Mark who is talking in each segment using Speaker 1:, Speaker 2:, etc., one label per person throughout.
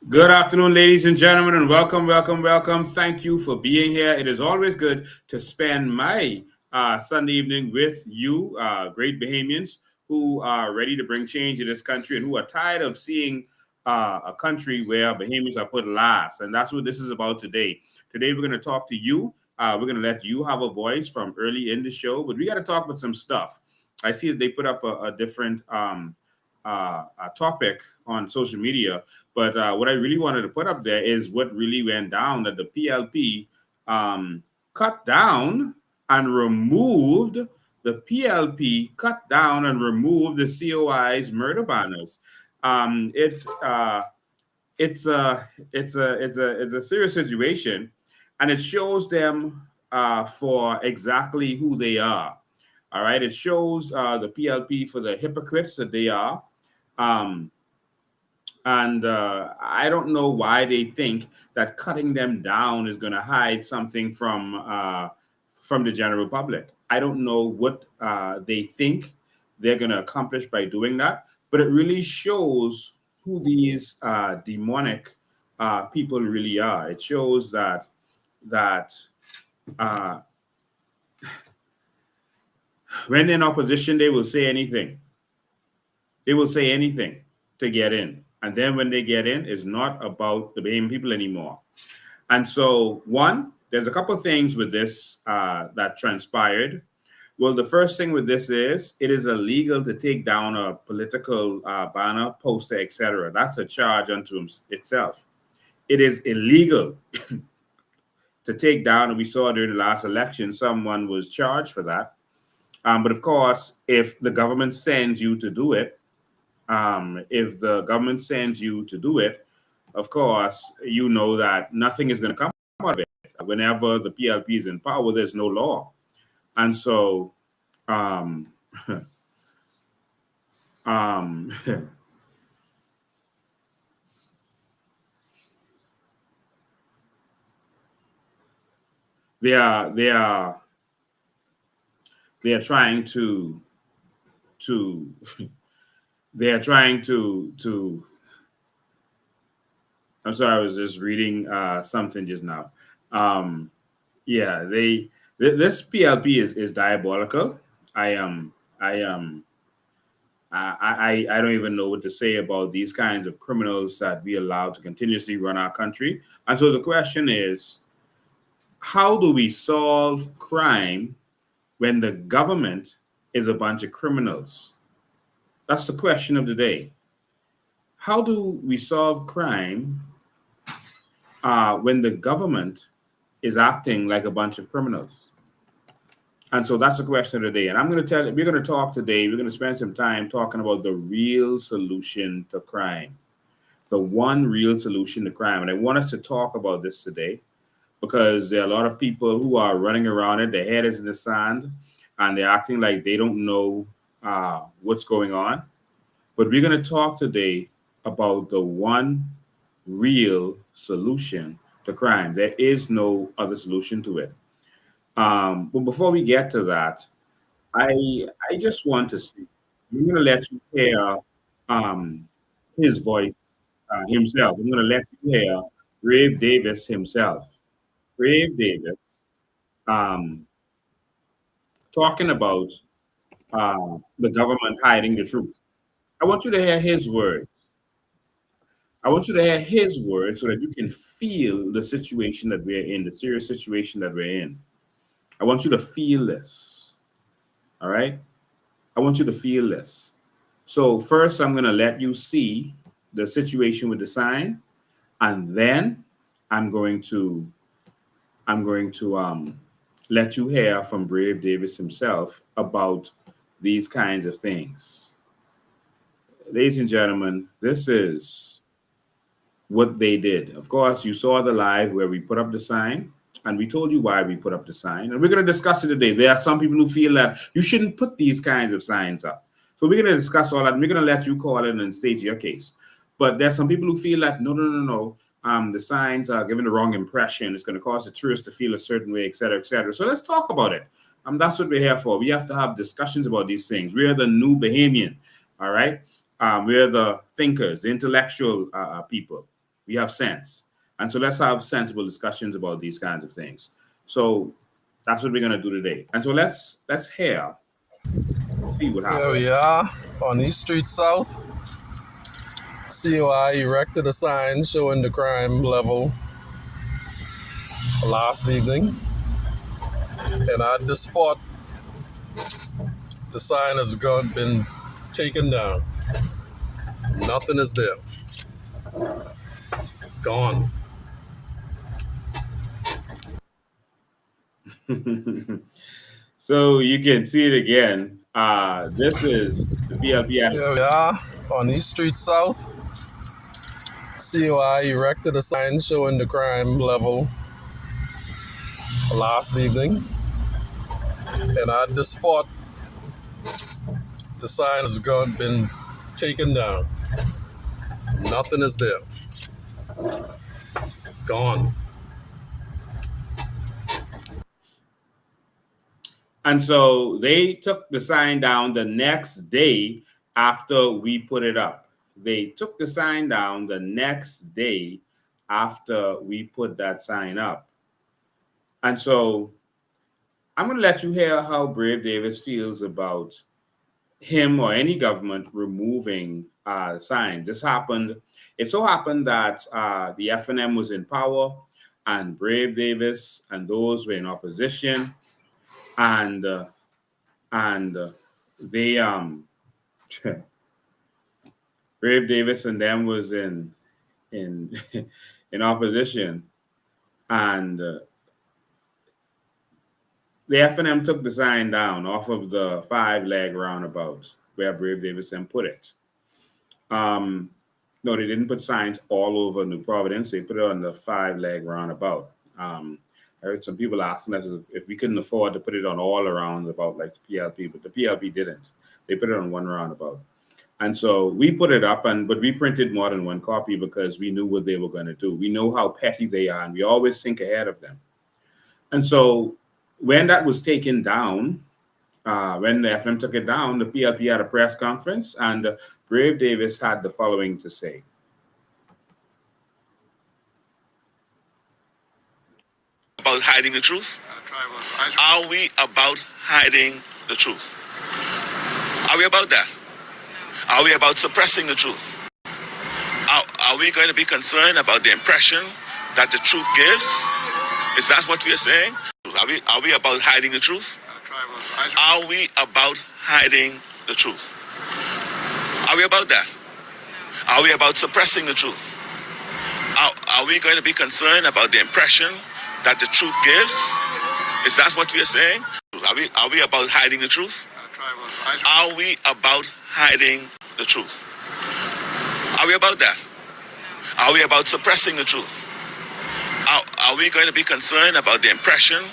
Speaker 1: Good afternoon, ladies and gentlemen, and welcome, welcome, welcome. Thank you for being here. It is always good to spend my Sunday evening with you, great Bahamians who are ready to bring change in this country and who are tired of seeing a country where Bahamians are put last. And that's what this is about today. Today, we're going to talk to you. We're going to let you have a voice from early in the show, but we got to talk about some stuff. I see that they put up a different topic on social media. But what I really wanted to put up there is what really went down that the PLP cut down and removed cut down and removed the COI's murder banners. It's a serious situation, and it shows them for exactly who they are. All right, it shows the PLP for the hypocrites that they are. Um, and I don't know why they think that cutting them down is going to hide something from the general public. I don't know what they think they're going to accomplish by doing that, but it really shows who these demonic people really are. It shows that uh, when in opposition, they will say anything. They will say anything to get in. And then when they get in, it's not about the Bahamian people anymore. And so, one, there's a couple of things with this that transpired. Well, the first thing with this is it is illegal to take down a political banner, poster, etc. That's a charge unto itself. It is illegal to take down, and we saw during the last election, someone was charged for that. But of course, if the government sends you to do it, of course, you know that nothing is going to come out of it. Whenever the PLP is in power, there's no law. And so, um, um, they are trying to they are trying to I'm sorry, I was just reading something just now. Um, yeah, this PLP is diabolical. I am I am I don't even know what to say about these kinds of criminals that we allow to continuously run our country. And so the question is, how do we solve crime when the government is a bunch of criminals? That's the question of the day. How do we solve crime when the government is acting like a bunch of criminals? And so that's the question of the day. And we're going to talk today, we're going to spend some time talking about the real solution to crime, the one real solution to crime. And I want us to talk about this today because there are a lot of people who are running around it, their head is in the sand, and they're acting like they don't know what's going on. But we're going to talk today about the one real solution to crime. There is no other solution to it. But before we get to that, I just want to see. I'm going to let you hear um, his voice himself. I'm going to let you hear Brave Davis himself. Brave Davis um, talking about the government hiding the truth. I want you to hear his words. I want you to hear his words so that you can feel the situation that we're in, the serious situation that we're in. I want you to feel this. All right? I want you to feel this. So first, I'm going to let you see the situation with the sign, and then I'm going to let you hear from Brave Davis himself about these kinds of things. Ladies and gentlemen, this is what they did. Of course, you saw the live where we put up the sign, and we told you why we put up the sign. And we're going to discuss it today. There are some people who feel that you shouldn't put these kinds of signs up. So we're going to discuss all that, and we're going to let you call in and state your case. But there's some people who feel that, no. The signs are giving the wrong impression. It's going to cause the tourists to feel a certain way, et cetera, et cetera. So let's talk about it. That's what we're here for. We have to have discussions about these things. We are the new Bahamian, all right? We're the thinkers, the intellectual people. We have sense. And so let's have sensible discussions about these kinds of things. So that's what we're going to do today. And so let's hear, see what
Speaker 2: Here
Speaker 1: happened.
Speaker 2: we are on East Street South. COI erected a sign showing the crime level last evening. And at this spot, the sign has been taken down. Nothing is there. Gone.
Speaker 1: So you can see it again. This is the PLP.
Speaker 2: Here we are on East Street South. COI erected a sign showing the crime level last evening. And at this spot, the sign has been taken down. Nothing is there. Gone.
Speaker 1: And so they took the sign down the next day after we put it up. They took the sign down the next day after we put that sign up. And so I'm going to let you hear how Brave Davis feels about him or any government removing signs. This happened. It so happened that the FNM was in power, and Brave Davis and those were in opposition, and they Brave Davis and them was in in opposition, and the FNM took the sign down off of the 5-leg roundabout where Brave Davis and put it. No, they didn't put signs all over New Providence. They put it on the 5-leg roundabout. I heard some people asking us if we couldn't afford to put it on all the roundabouts like the PLP, but the PLP didn't. They put it on one roundabout. And so we put it up, but we printed more than one copy because we knew what they were going to do. We know how petty they are, and we always think ahead of them. And so when that was taken down, when the FNM took it down, the PLP had a press conference, and Brave Davis had the following to say.
Speaker 3: About hiding the truth? Are we about hiding the truth? Are we about that? Are we about suppressing the truth? Are we going to be concerned about the impression that the truth gives? Is that what we are saying? Are we about hiding the truth? Are we about hiding the truth? Are we about that? Are we about suppressing the truth? Are we going to be concerned about the impression that the truth gives? Is that what we are saying? Are we about hiding the truth? Are we about hiding the truth? Are we about that? Are we about suppressing the truth? Are we going to be concerned about the impression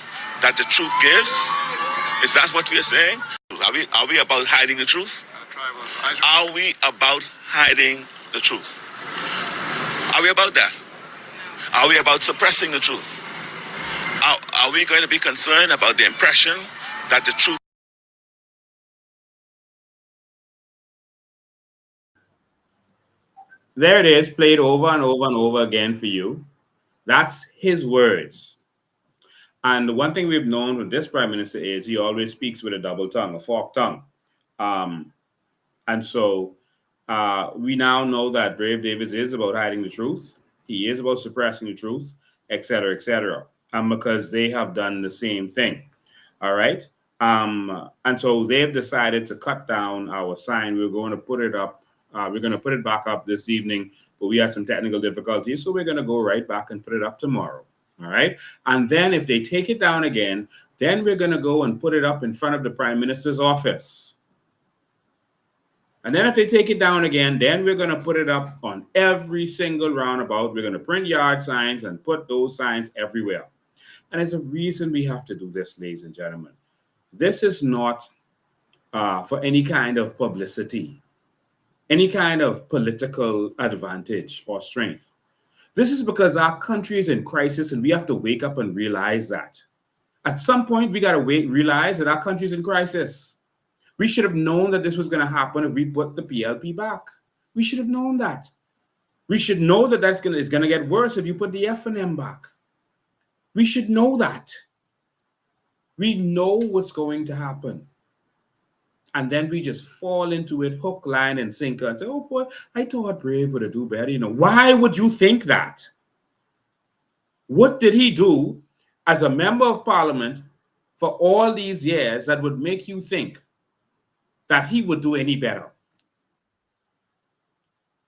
Speaker 3: that the truth gives? Is that what we are saying? Are we about hiding the truth? Are we about hiding the truth? Are we about that? Are we about suppressing the truth? Are we going to be concerned about the impression that the truth?
Speaker 1: There it is, played over and over and over again for you. That's his words. And the one thing we've known with this prime minister is he always speaks with a double tongue, a forked tongue. And so we now know that Brave Davis is about hiding the truth. He is about suppressing the truth, et cetera, because they have done the same thing. All right. And so they've decided to cut down our sign. We're going to put it up. We're going to put it back up this evening, but we had some technical difficulties. So we're going to go right back and put it up tomorrow. All right. And then if they take it down again, then we're going to go and put it up in front of the prime minister's office. And then if they take it down again, then we're going to put it up on every single roundabout. We're going to print yard signs and put those signs everywhere. And there's a reason we have to do this, ladies and gentlemen. This is not for any kind of publicity, any kind of political advantage or strength. This is because our country is in crisis and we have to wake up and realize that. At some point, we got to realize that our country is in crisis. We should have known that this was going to happen if we put the PLP back. We should have known that. We should know that it's gonna get worse if you put the F&M back. We should know that. We know what's going to happen. And then we just fall into it hook, line, and sinker and say, oh boy, I thought Brave would do better. Why would you think that? What did he do as a member of parliament for all these years that would make you think that he would do any better?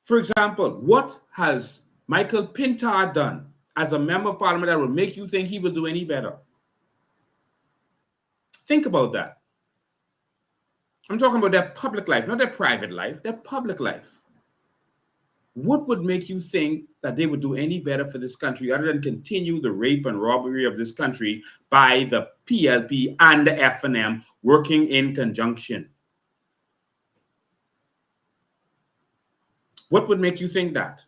Speaker 1: For example, what has Michael Pintard done as a member of parliament that would make you think he will do any better? Think about that. I'm talking about their public life, not their private life, their public life. What would make you think that they would do any better for this country other than continue the rape and robbery of this country by the PLP and the F&M working in conjunction? What would make you think that?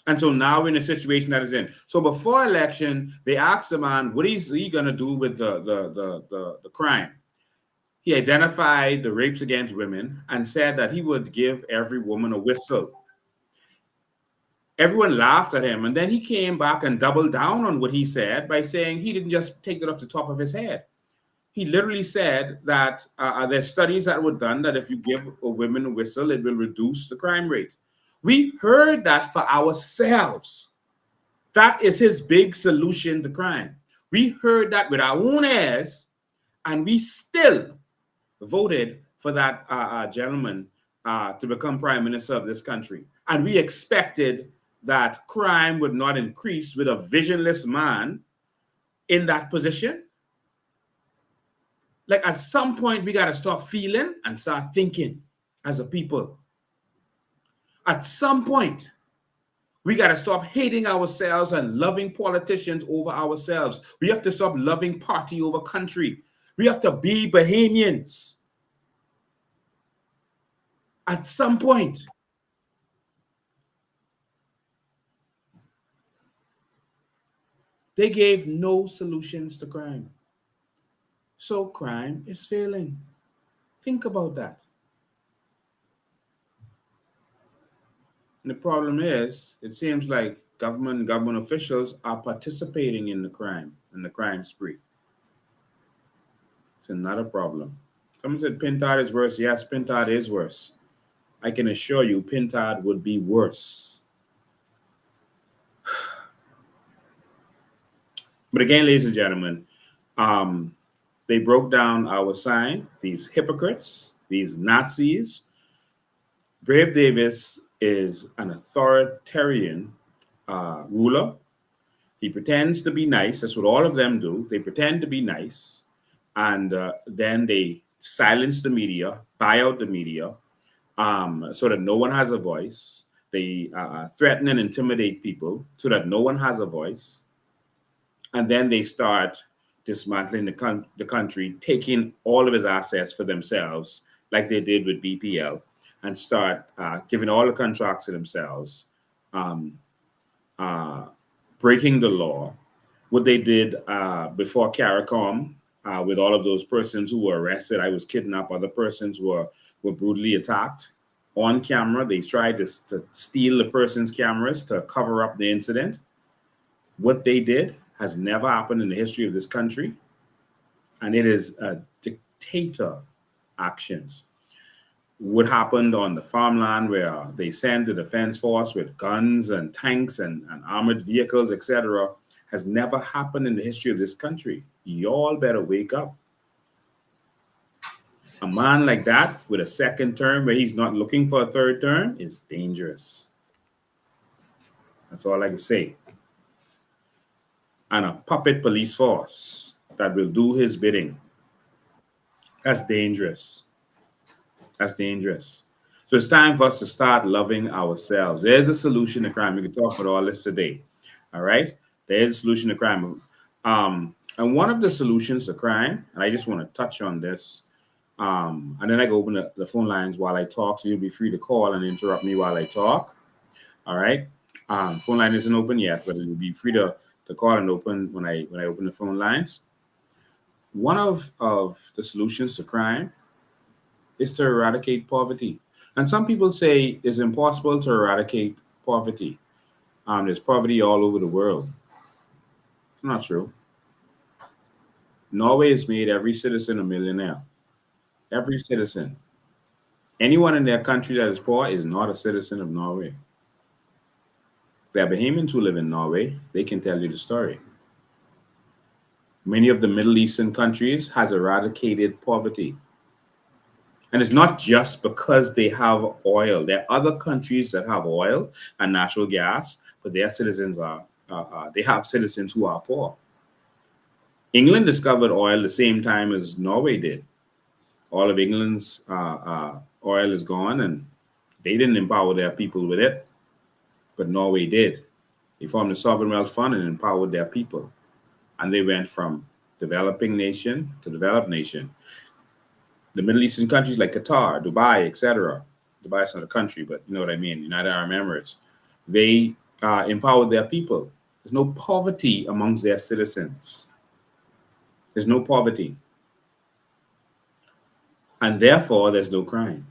Speaker 1: And so now we're in a situation that is in. So before election, they asked the man, what is he going to do with the crime? He identified the rapes against women and said that he would give every woman a whistle. Everyone laughed at him. And then he came back and doubled down on what he said by saying he didn't just take it off the top of his head. He literally said that there's studies that were done that if you give a woman a whistle, it will reduce the crime rate. We heard that for ourselves. That is his big solution to crime. We heard that with our own ears, and we still voted for that gentleman to become prime minister of this country. And we expected that crime would not increase with a visionless man in that position. Like at some point, we got to stop feeling and start thinking as a people. At some point, we got to stop hating ourselves and loving politicians over ourselves. We have to stop loving party over country. We have to be Bahamians. At some point. They gave no solutions to crime. So crime is failing. Think about that. And the problem is, it seems like government officials are participating in the crime spree. It's another problem. Someone said Pintard is worse. Yes, Pintard is worse. I can assure you Pintard would be worse. But again, ladies and gentlemen, they broke down our sign, these hypocrites, these Nazis. Brave Davis is an authoritarian ruler. He pretends to be nice. That's what all of them do. They pretend to be nice. And then they silence the media, buy out the media, so that no one has a voice. They threaten and intimidate people so that no one has a voice. And then they start dismantling the country, taking all of his assets for themselves, like they did with BPL, and start giving all the contracts to themselves, breaking the law. What they did before CARICOM with all of those persons who were arrested, I was kidnapped, other persons were brutally attacked on camera. They tried to steal the person's cameras to cover up the incident. What they did has never happened in the history of this country. And it is dictator actions. What happened on the farmland where they sent the defense force with guns and tanks and armored vehicles, etc., has never happened in the history of this country. Y'all better wake up. A man like that with a second term where he's not looking for a third term is dangerous. That's all I can say. And a puppet police force that will do his bidding. That's dangerous. That's dangerous. So it's time for us to start loving ourselves. There's a solution to crime. We can talk about all this today. All right? There's a solution to crime. And one of the solutions to crime, and I just want to touch on this, and then I can open the phone lines while I talk, so you'll be free to call and interrupt me while I talk. All right? Phone line isn't open yet, but you'll be free to call and open when I open the phone lines. One of the solutions to crime is to eradicate poverty. And some people say it's impossible to eradicate poverty. There's poverty all over the world. It's not true. Norway has made every citizen a millionaire. Every citizen. Anyone in their country that is poor is not a citizen of Norway. There are Bahamians who live in Norway. They can tell you the story. Many of the Middle Eastern countries has eradicated poverty. And it's not just because they have oil. There are other countries that have oil and natural gas, but their citizens they have citizens who are poor. England discovered oil the same time as Norway did. All of England's oil is gone, and they didn't empower their people with it, but Norway did. They formed a sovereign wealth fund and empowered their people. And they went from developing nation to developed nation. The Middle Eastern countries like Qatar, Dubai, etc. Dubai is not a country, but you know what I mean, United Arab Emirates. They empowered their people. There's no poverty amongst their citizens. There's no poverty. And therefore, there's no crime.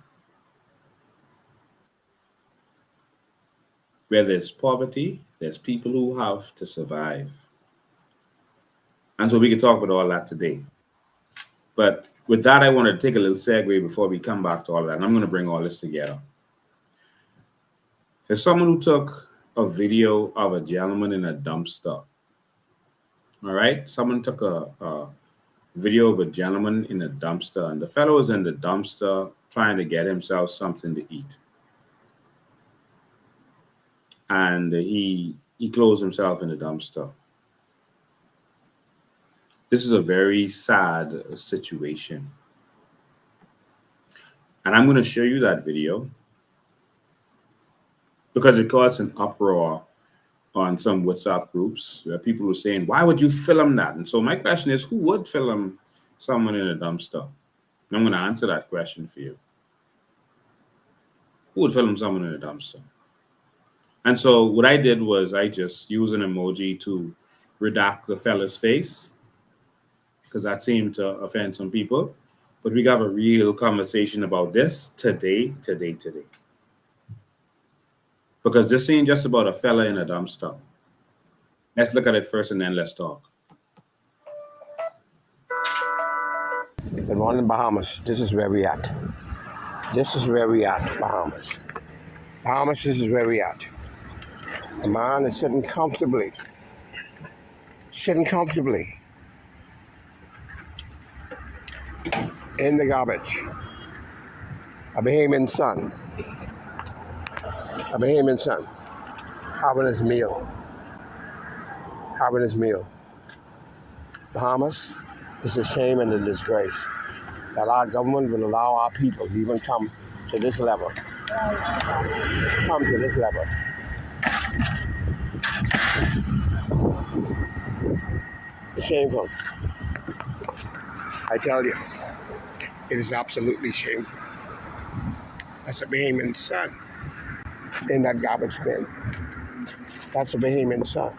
Speaker 1: Where there's poverty, there's people who have to survive. And so we can talk about all that today. But with that, I want to take a little segue before we come back to all that. And I'm going to bring all this together. There's someone who took a video of a gentleman in a dumpster. All right? Someone took a video of a gentleman in a dumpster. And the fellow was in the dumpster trying to get himself something to eat. And he closed himself in the dumpster. This is a very sad situation. And I'm going to show you that video because it caused an uproar on some WhatsApp groups where people were saying, why would you film that? And so my question is, who would film someone in a dumpster? And I'm going to answer that question for you. Who would film someone in a dumpster? And so what I did was I just used an emoji to redact the fella's face, because that seemed to offend some people. But we got a real conversation about this today. Because this ain't just about a fella in a dumpster. Let's look at it first and then let's talk.
Speaker 4: Good morning, Bahamas. This is where we at. This is where we at, Bahamas. Bahamas, this is where we at. The man is sitting comfortably. In the garbage. A Bahamian son. Having his meal. Bahamas, it's a shame and a disgrace that our government will allow our people to even come to this level. It's shameful. I tell you, it is absolutely shameful. That's a Bahamian son in that garbage bin. That's a Bahamian son.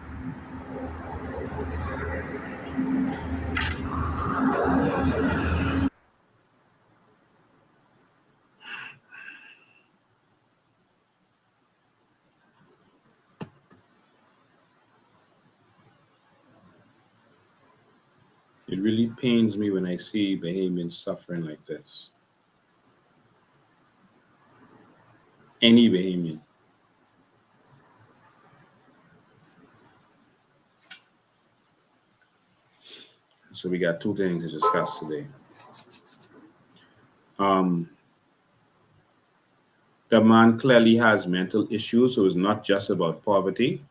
Speaker 1: It really pains me when I see Bahamians suffering like this. Any Bahamian. So we got two things to discuss today. The man clearly has mental issues, so it's not just about poverty,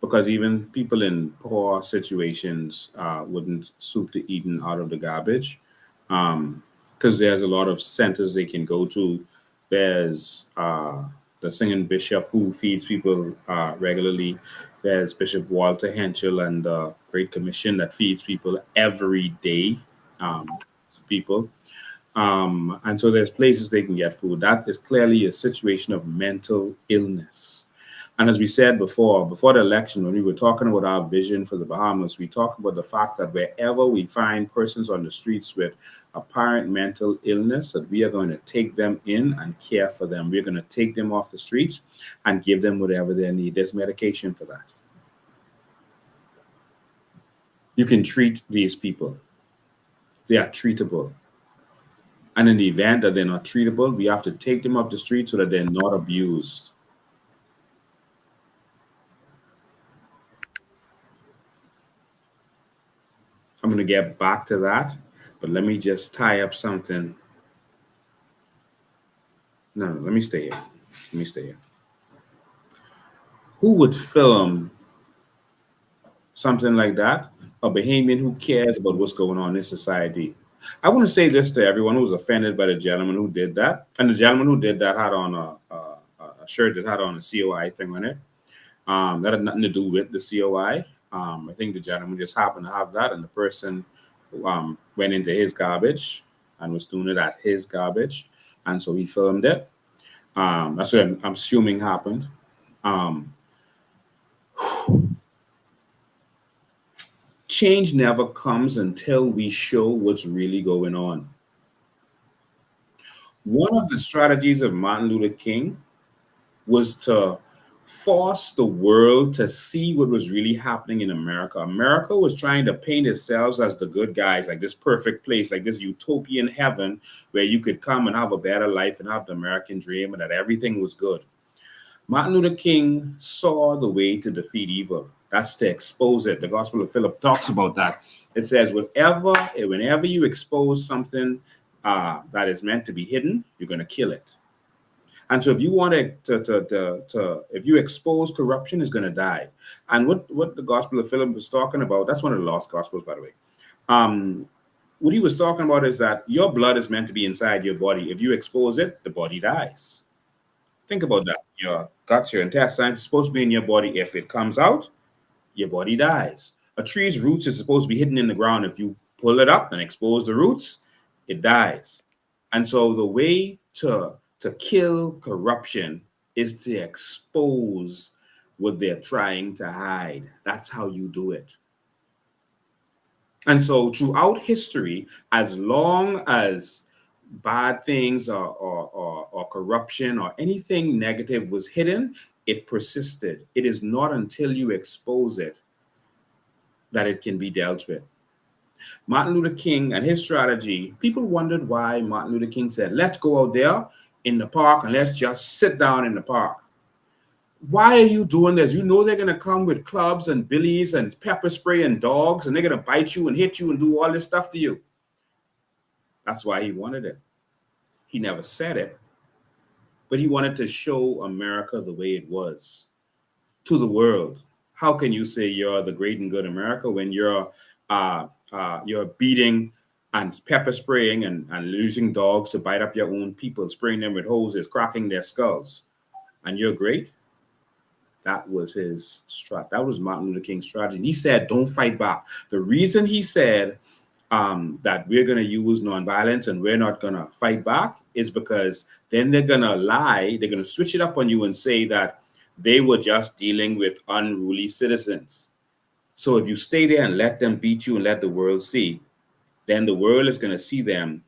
Speaker 1: because even people in poor situations wouldn't soup to eating out of the garbage, because there's a lot of centers they can go to. There's the singing bishop who feeds people regularly. There's Bishop Walter Henschel and the Great Commission that feeds people every day. People. And so there's places they can get food. That is clearly a situation of mental illness. And as we said before the election, when we were talking about our vision for the Bahamas, we talked about the fact that wherever we find persons on the streets with apparent mental illness, that we are going to take them in and care for them. We're going to take them off the streets and give them whatever they need. There's medication for that. You can treat these people. They are treatable. And in the event that they're not treatable, we have to take them off the street so that they're not abused. I'm going to get back to that, but let me just tie up something. No, let me stay here. Who would film something like that? A Bahamian who cares about what's going on in society. I want to say this to everyone who's offended by the gentleman who did that. And the gentleman who did that had on a shirt that had on a COI thing on it. That had nothing to do with the COI. I think the gentleman just happened to have that, and the person went into his garbage and was doing it at his garbage, and so he filmed it. That's what I'm assuming happened. Change never comes until we show what's really going on. One of the strategies of Martin Luther King was to force the world to see what was really happening in America. America was trying to paint itself as the good guys, like this perfect place, like this utopian heaven where you could come and have a better life and have the American dream and that everything was good. Martin Luther King saw the way to defeat evil. That's to expose it. The Gospel of Philip talks about that. It says, whenever you expose something that is meant to be hidden, you're going to kill it. And so if you want if you expose corruption, it's going to die. And what the Gospel of Philip was talking about, that's one of the lost Gospels, by the way. What he was talking about is that your blood is meant to be inside your body. If you expose it, the body dies. Think about that. Your guts, your intestines is supposed to be in your body. If it comes out, your body dies. A tree's roots is supposed to be hidden in the ground. If you pull it up and expose the roots, it dies. And so the way to kill corruption is to expose what they're trying to hide. That's how you do it. And so throughout history, as long as bad things or corruption or anything negative was hidden, it persisted. It is not until you expose it that it can be dealt with. Martin Luther King and his strategy, people wondered why Martin Luther King said, let's go out there in the park and let's just sit down in the park. Why are you doing this? You know they're going to come with clubs and billies and pepper spray and dogs, and they're going to bite you and hit you and do all this stuff to you. That's why he wanted it. He never said it, but he wanted to show America the way it was to the world. How can you say you're the great and good America when you're beating and pepper spraying and using dogs to bite up your own people, spraying them with hoses, cracking their skulls, and you're great? That was his strat. That was Martin Luther King's strategy. And he said, don't fight back. The reason he said that we're going to use nonviolence and we're not going to fight back is because then they're going to lie. They're going to switch it up on you and say that they were just dealing with unruly citizens. So if you stay there and let them beat you and let the world see, then the world is going to see them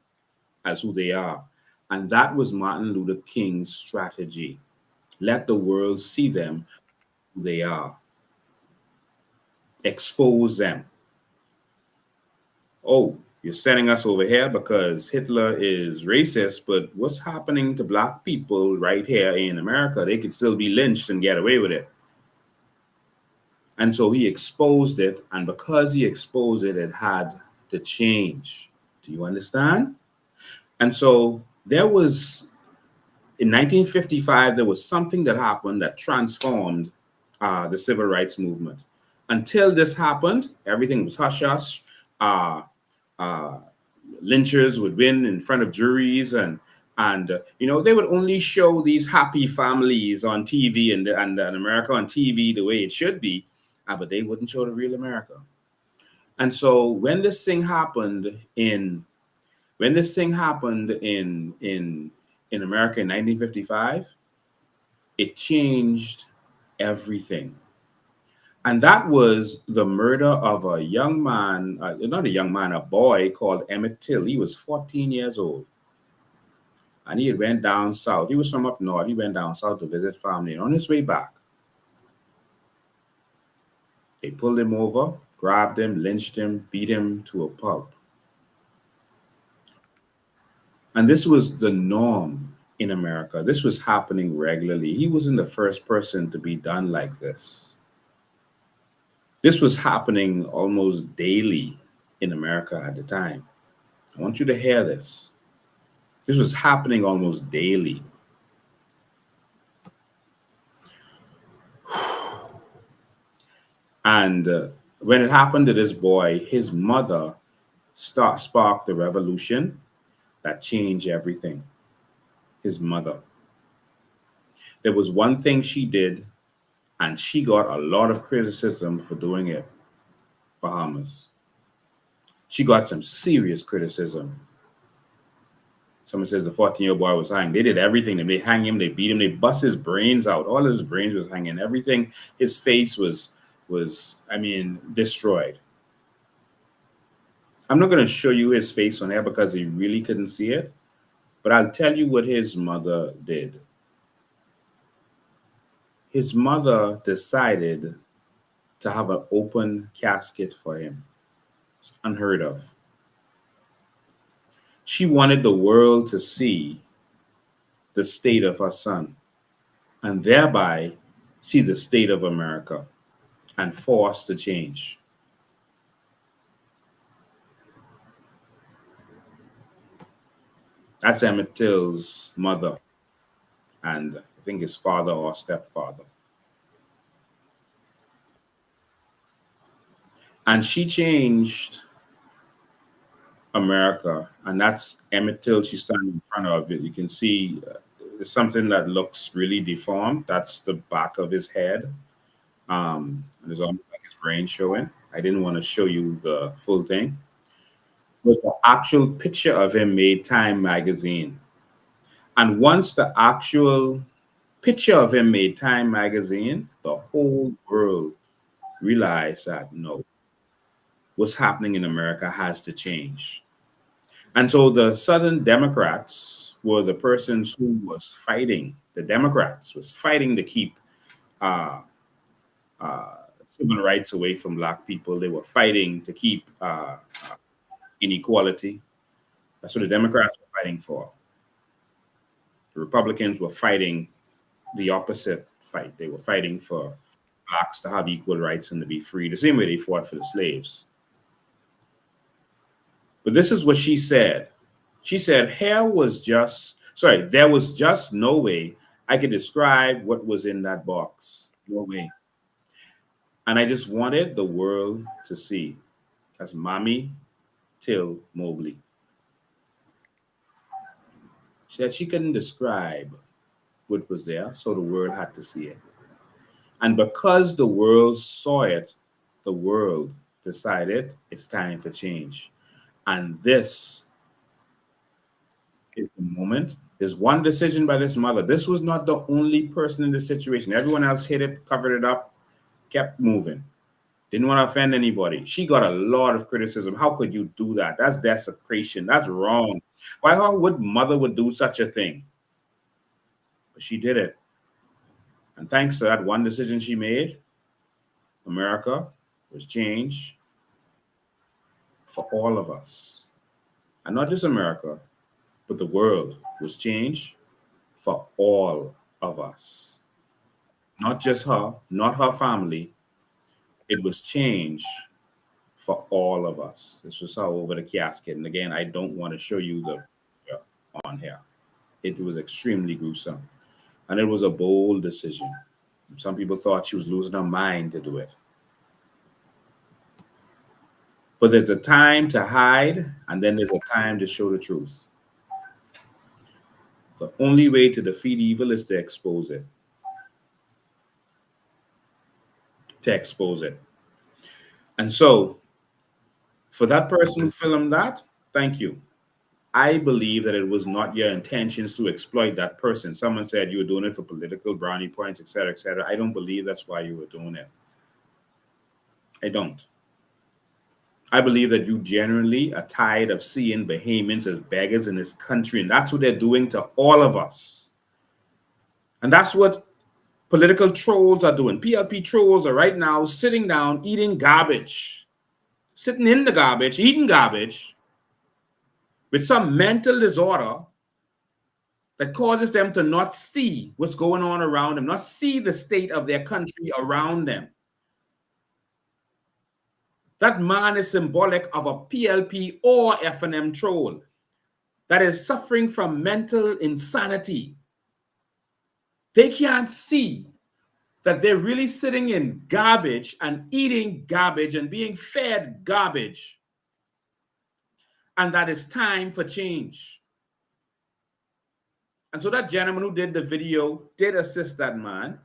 Speaker 1: as who they are. And that was Martin Luther King's strategy. Let the world see them who they are. Expose them. Oh, you're sending us over here because Hitler is racist, but what's happening to Black people right here in America? They could still be lynched and get away with it. And so he exposed it, and because he exposed it, it had to change. Do you understand? And so there was, in 1955, there was something that happened that transformed the civil rights movement. Until this happened, everything was hush-hush. Lynchers would win in front of juries, and they would only show these happy families on TV and America on TV the way it should be, but they wouldn't show the real America. And so when this thing happened in America in 1955, it changed everything. And that was the murder of a young man, not a young man, a boy called Emmett Till. He was 14 years old. And he had went down south. He was from up north. He went down south to visit family. And on his way back, they pulled him over, grabbed him, lynched him, beat him to a pulp. And this was the norm in America. This was happening regularly. He wasn't the first person to be done like this. This was happening almost daily in America at the time. I want you to hear this. This was happening almost daily. And when it happened to this boy, his mother sparked the revolution that changed everything. His mother. There was one thing she did, and she got a lot of criticism for doing it, Bahamas. She got some serious criticism. Someone says the 14-year-old boy was hanged. They did everything. They hang him, they beat him, they bust his brains out. All of his brains was hanging. Everything, his face was destroyed. I'm not going to show you his face on there because he really couldn't see it, but I'll tell you what his mother did. His mother decided to have an open casket for him. It's unheard of. She wanted the world to see the state of her son and thereby see the state of America and force the change. That's Emmett Till's mother and I think his father or stepfather. And she changed America, and that's Emmett Till she's standing in front of it. You can see it's something that looks really deformed. That's the back of his head. And there's almost like his brain showing. I didn't want to show you the full thing. But the actual picture of him made Time magazine. And once the actual picture of him made Time magazine, the whole world realized that no, what's happening in America has to change. And so the Southern Democrats were the persons who was fighting. The Democrats was fighting to keep uh, civil rights away from Black people. They were fighting to keep inequality. That's what the Democrats were fighting for. The Republicans were fighting the opposite fight. They were fighting for Blacks to have equal rights and to be free, the same way they fought for the slaves. But this is what she said. She said, there was just no way I could describe what was in that box. No way. And I just wanted the world to see. That's Mommy Till Mobley. She said she couldn't describe what was there, so the world had to see it. And because the world saw it, the world decided it's time for change. And this is the moment. There's one decision by this mother. This was not the only person in this situation. Everyone else hit it, covered it up, kept moving. Didn't want to offend anybody. She got a lot of criticism. How could you do that? That's desecration. That's wrong. Why would mother would do such a thing? But she did it. And thanks to that one decision she made, America was changed for all of us. And not just America, but the world was changed for all of us. Not just her, not her family. It was changed for all of us. This was her over the casket. And again, I don't want to show you the on here. It was extremely gruesome. And it was a bold decision. Some people thought she was losing her mind to do it. But there's a time to hide, and then there's a time to show the truth. The only way to defeat evil is to expose it. To expose it. And so, for that person who filmed that, thank you. I believe that it was not your intentions to exploit that person. Someone said you were doing it for political brownie points, etc., etc. I don't believe that's why you were doing it. I don't. I believe that you generally are tired of seeing Bahamians as beggars in this country, and that's what they're doing to all of us. And that's what political trolls are doing. PLP trolls are right now sitting down, eating garbage, sitting in the garbage, eating garbage with some mental disorder that causes them to not see what's going on around them, not see the state of their country around them. That man is symbolic of a PLP or F&M troll that is suffering from mental insanity. They can't see that they're really sitting in garbage and eating garbage and being fed garbage, and that it's time for change. And so that gentleman who did the video did assist that man.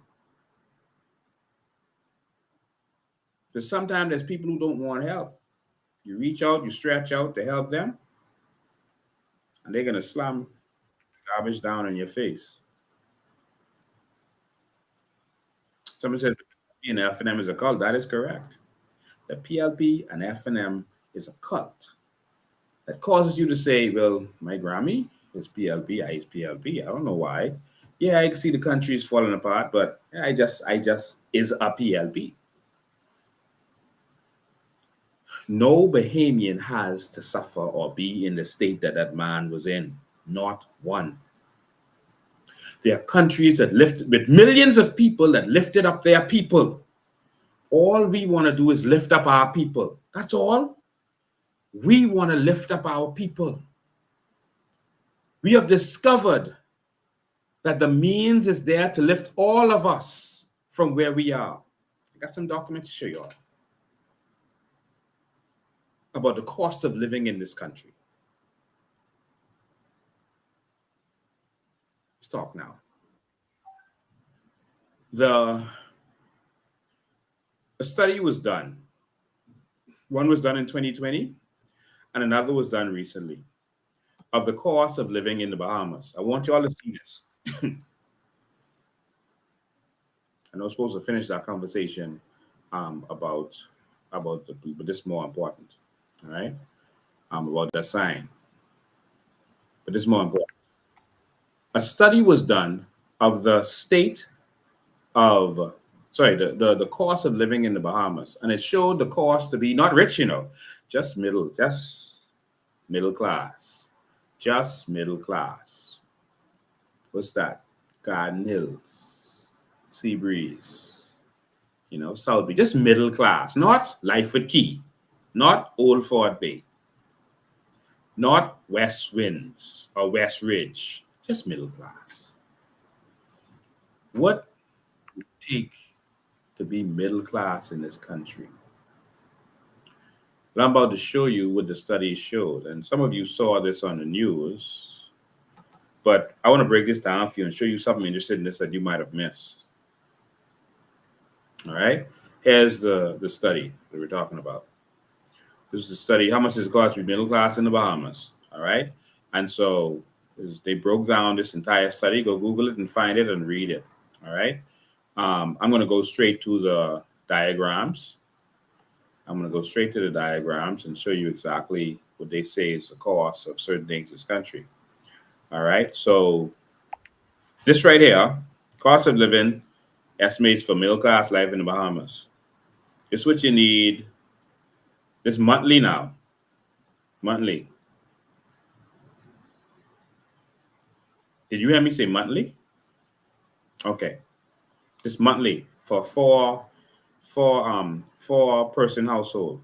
Speaker 1: Because sometimes there's people who don't want help. You reach out, you stretch out to help them, and they're going to slam garbage down in your face. Someone says the PLP and F&M is a cult. That is correct. The PLP and F&M is a cult that causes you to say, well, my Grammy is PLP, I is PLP. I don't know why. Yeah, I can see the country is falling apart, but I just is a PLP. No Bahamian has to suffer or be in the state that that man was in. Not one. There are countries that with millions of people that lifted up their people. All we want to do is lift up our people. That's all. We want to lift up our people. We have discovered that the means is there to lift all of us from where we are. I got some documents to show you all about the cost of living in this country. Let's talk now. A study was done. One was done in 2020, and another was done recently, of the cost of living in the Bahamas. I want you all to see this. And I was supposed to finish that conversation about the, but this is more important, all right? About that sign. But this is more important. A study was done of the state of, the cost of living in the Bahamas, and it showed the cost to be not rich, just middle class, just middle class. What's that? Garden Hills, Sea Breeze, South Beach, just middle class, not Lyford Key, not Old Fort Bay, not West Winds or West Ridge, just middle class. What would it take to be middle class in this country? Well, I'm about to show you what the study showed, and some of you saw this on the news, but I want to break this down for you and show you something interesting in this that you might have missed. All right, here's the study that we're talking about. This is the study, how much does it cost to be middle class in the Bahamas? All right, and so they broke down this entire study. Go Google it and find it and read it. All right, I'm going to go straight to the diagrams. I'm going to go straight to the diagrams and show you exactly what they say is the cost of certain things in this country. All right, so this right here, cost of living estimates for middle class life in the Bahamas. This is what you need. This monthly now. Monthly. Did you hear me say monthly? Okay. This monthly for four-person household.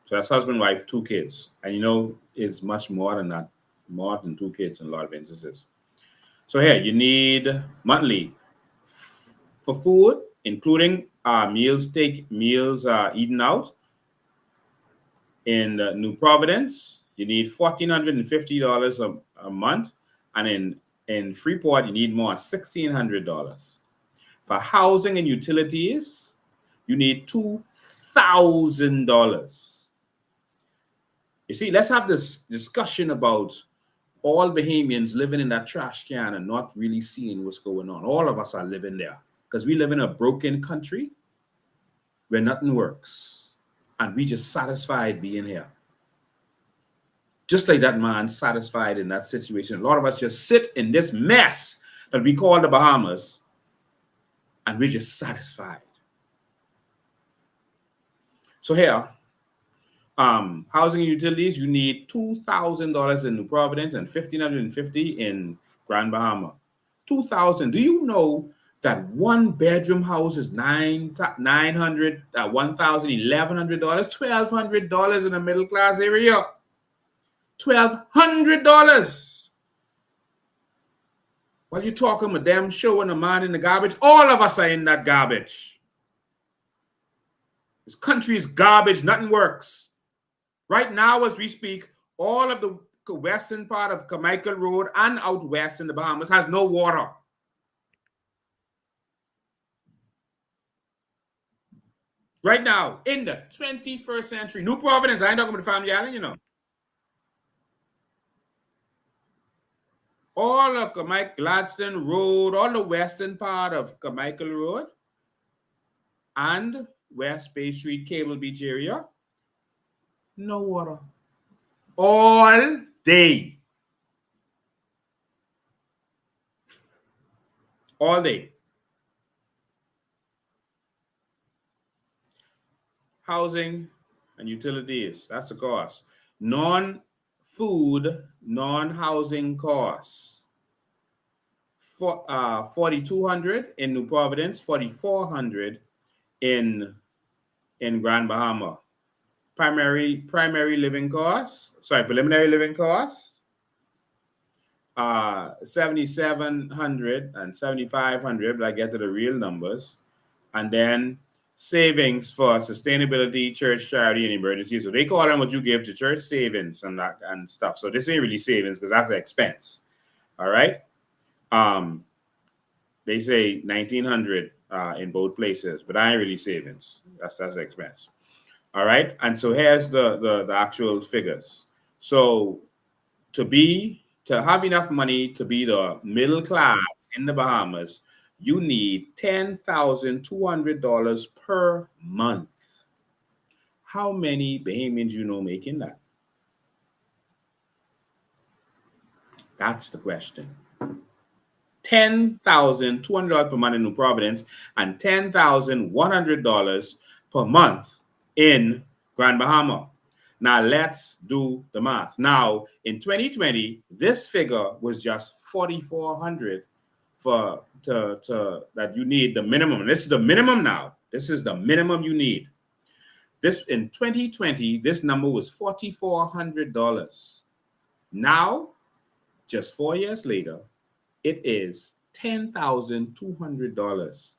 Speaker 1: So that's husband, wife, 2 kids. And is much more than that, more than 2 kids in a lot of instances. So here, you need monthly for food, including meals eaten out. In New Providence, you need $1,450 a month. And in Freeport, you need more, $1,600. For housing and utilities, you need $2,000. You see, let's have this discussion about all Bahamians living in that trash can and not really seeing what's going on. All of us are living there because we live in a broken country where nothing works. And we just satisfied being here. Just like that man satisfied in that situation. A lot of us just sit in this mess that we call the Bahamas and we're just satisfied. So here, housing and utilities, you need $2,000 in New Providence and $1,550 in Grand Bahama. $2,000. Do you know that one bedroom house is $900, $1,000, $1,100, $1,200 in a middle class area? $1,200. While you're talking with them, showing a man in the garbage, all of us are in that garbage. This country is garbage. Nothing works. Right now, as we speak, all of the western part of Carmichael Road and out west in the Bahamas has no water. Right now, in the 21st century, New Providence, I ain't talking about the Family Island, you know. All of Carmichael, Gladstone Road, all the western part of Carmichael Road and West Bay Street, Cable Beach area, no water. All day. All day. Housing and utilities, that's the cost. Non-food, non-housing costs. For $4,200 in New Providence, $4,400 in Grand Bahama. Preliminary living costs, $7,700 and $7,500, but I get to the real numbers. And then savings for sustainability, church, charity, and emergency. So they call them what you give to church, savings and that and stuff. So this ain't really savings because that's an expense. All right. They say $1,900 in both places, but I ain't really savings. That's expense. All right. And so here's the actual figures. So to have enough money to be the middle class in the Bahamas, you need $10,200 per month. How many Bahamians you know making that? That's the question. $10,200 per month in New Providence and $10,100 per month in Grand Bahama. Now let's do the math. Now in 2020, this figure was just $4,400 that you need the minimum. This is the minimum now. This is the minimum you need. This in 2020, this number was $4,400. Now, just 4 years later, it is $10,200.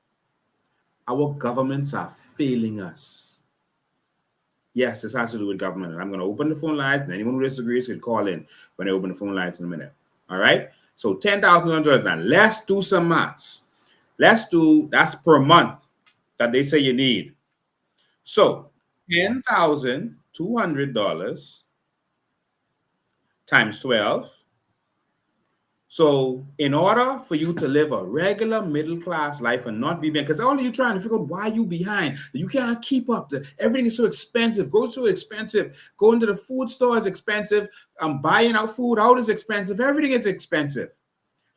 Speaker 1: Our governments are failing us. Yes, this has to do with government. And I'm going to open the phone lines, and anyone who disagrees can call in when I open the phone lines in a minute. All right? So $10,200. Now, let's do some maths. That's per month that they say you need. So $10,200 times 12. So in order for you to live a regular middle-class life and not be behind, because all of you trying to figure out why you behind, you can't keep up. Everything is so expensive. Groceries so expensive. Going to the food store is expensive. Buying out food out is expensive. Everything is expensive.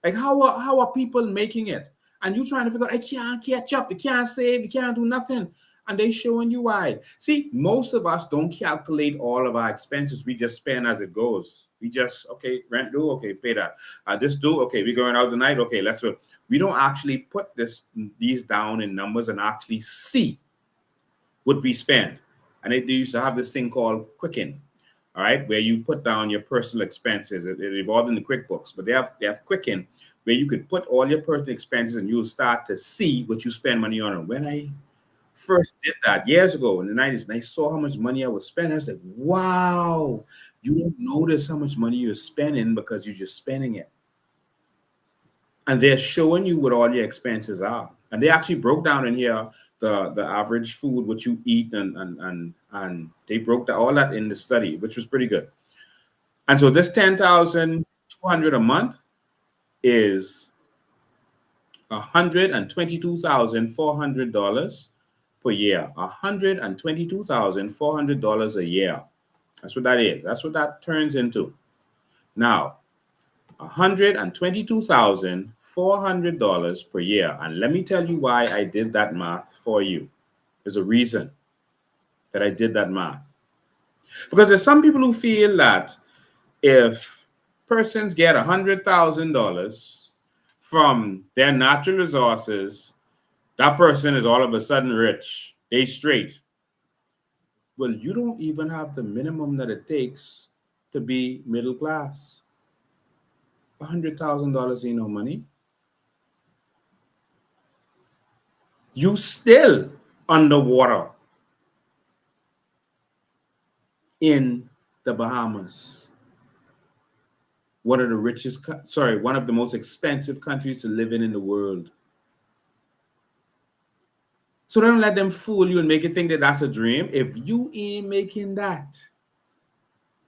Speaker 1: Like how are people making it? And you trying to figure out, I can't catch up. You can't save. You can't do nothing. And they showing you why. See, most of us don't calculate all of our expenses. We just spend as it goes. We just, okay, rent due, okay, pay that. This due, okay, we're going out tonight, okay, let's do it. We don't actually put these down in numbers and actually see what we spend. And they used to have this thing called Quicken, all right, where you put down your personal expenses. It evolved in the QuickBooks, but they have Quicken where you could put all your personal expenses and you'll start to see what you spend money on. And when I first did that years ago in the 90s, and I saw how much money I was spending, I was like, wow, you don't notice how much money you're spending because you're just spending it. And they're showing you what all your expenses are. And they actually broke down in here the average food, what you eat, and they broke all that in the study, which was pretty good. And so this $10,200 $200 a month is $122,400 per year. $122,400 a year. That's what that is. That's what that turns into. Now, $122,400 per year. And let me tell you why I did that math for you. There's a reason that I did that math. Because there's some people who feel that if persons get $100,000 from their natural resources, that person is all of a sudden rich. They straight. Well, you don't even have the minimum that it takes to be middle class. $100,000 ain't no money. You still underwater in the Bahamas. One of the one of the most expensive countries to live in the world. So don't let them fool you and make you think that that's a dream. If you ain't making that,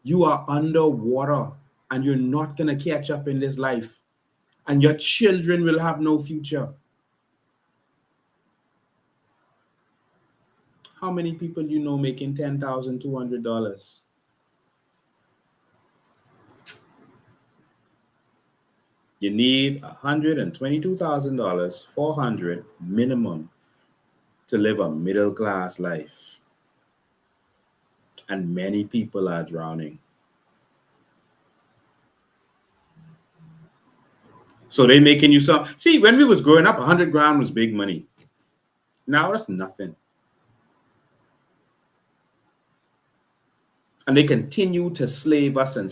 Speaker 1: you are underwater and you're not going to catch up in this life. And your children will have no future. How many people you know making $10,200? You need $122,000, $400 minimum to live a middle class life. And many people are drowning. So they making you some. See, when we was growing up, 100 grand was big money. Now that's nothing. And they continue to slave us and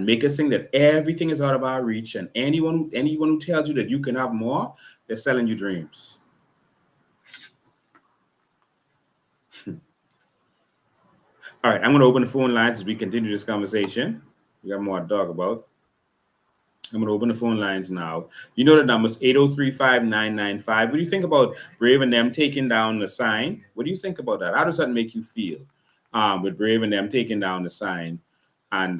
Speaker 1: make us think that everything is out of our reach. And anyone who tells you that you can have more, they're selling you dreams. All right, I'm going to open the phone lines as we continue this conversation. We got more to talk about. I'm going to open the phone lines now. You know the number's 803-5995. What do you think about Brave and them taking down the sign? What do you think about that? How does that make you feel with Brave and them taking down the sign and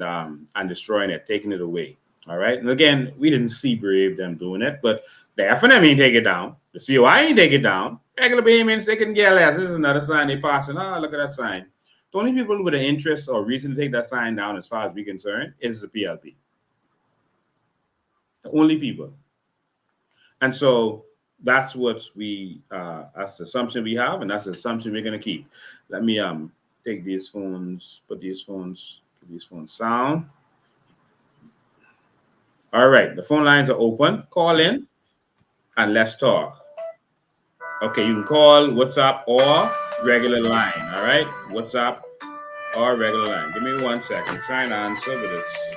Speaker 1: destroying it, taking it away? All right. And again, we didn't see Brave them doing it, but the FNM ain't take it down. The COI ain't take it down. Regular Bahamians, they can get less. This is another sign they passing. Oh, look at that sign. The only people with an interest or reason to take that sign down, as far as we're concerned, is the PLP. The only people. And so that's what that's the assumption we have, and that's the assumption we're going to keep. Let me take these phones, give these phones sound. All right, the phone lines are open. Call in and let's talk. Okay, you can call WhatsApp or regular line. All right, WhatsApp or regular line. Give me 1 second. I'm trying to answer, but it's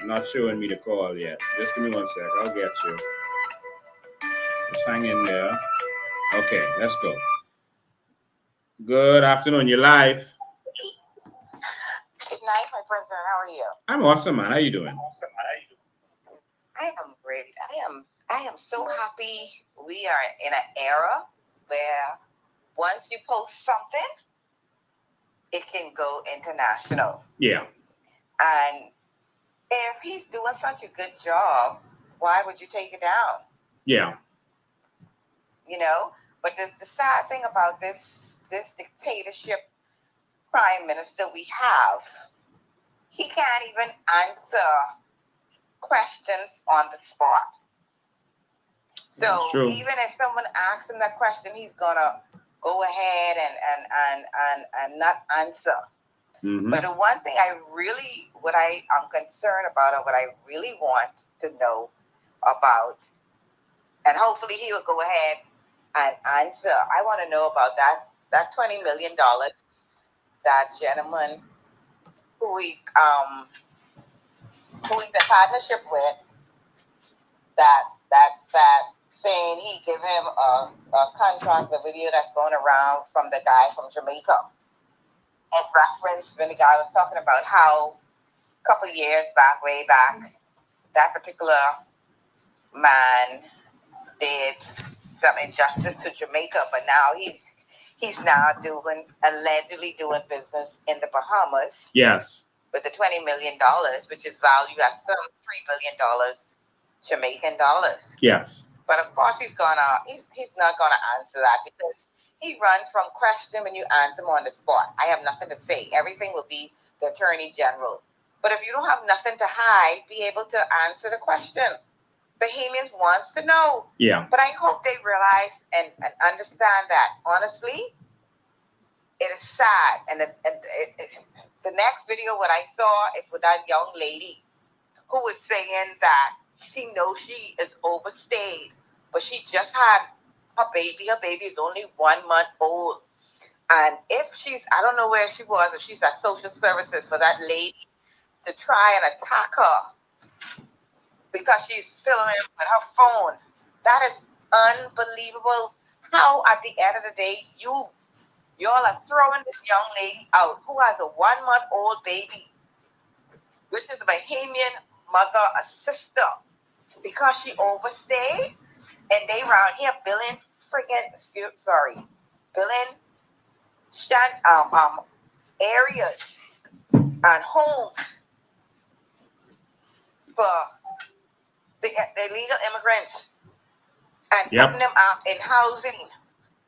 Speaker 1: not showing me the call yet. Just give me 1 sec. I'll get you. Just hang in there. Okay, let's go. Good afternoon. You're live.
Speaker 5: Good night, my president. How are you?
Speaker 1: I'm awesome, man. How you doing?
Speaker 5: I am great. I am so happy we are in an era where once you post something, it can go international.
Speaker 1: Yeah.
Speaker 5: And if he's doing such a good job, why would you take it down?
Speaker 1: Yeah.
Speaker 5: You know? But the sad thing about this dictatorship prime minister we have, he can't even answer questions on the spot. So even if someone asks him that question, he's gonna go ahead and not answer. Mm-hmm. But the one thing I'm concerned about, or what I really want to know about, and hopefully he will go ahead and answer. I want to know about that $20 million that gentleman who he's in partnership with, that saying he give him a contract, the video that's going around from the guy from Jamaica. In reference when the guy was talking about how a couple of years back, way back, that particular man did some injustice to Jamaica, but now he's now allegedly doing business in the Bahamas.
Speaker 1: Yes.
Speaker 5: with the $20 million, which is valued at some $3 billion Jamaican dollars.
Speaker 1: Yes.
Speaker 5: But of course, he's not gonna answer that because he runs from question when you answer him on the spot. I have nothing to say. Everything will be the Attorney General. But if you don't have nothing to hide, be able to answer the question. Bahamians wants to know.
Speaker 1: Yeah.
Speaker 5: But I hope they realize and understand that, honestly, it is sad. And the next video, what I saw is with that young lady who was saying that she knows she is overstayed, but she just had her baby. Her baby is only 1 month old. And if I don't know where she was, if she's at social services for that lady to try and attack her because she's filming with her phone. That is unbelievable. How at the end of the day, y'all are throwing this young lady out who has a 1 month old baby, which is a Bahamian mother, a sister, because she overstayed, and they around here billing areas and homes for the illegal immigrants and putting them out in housing.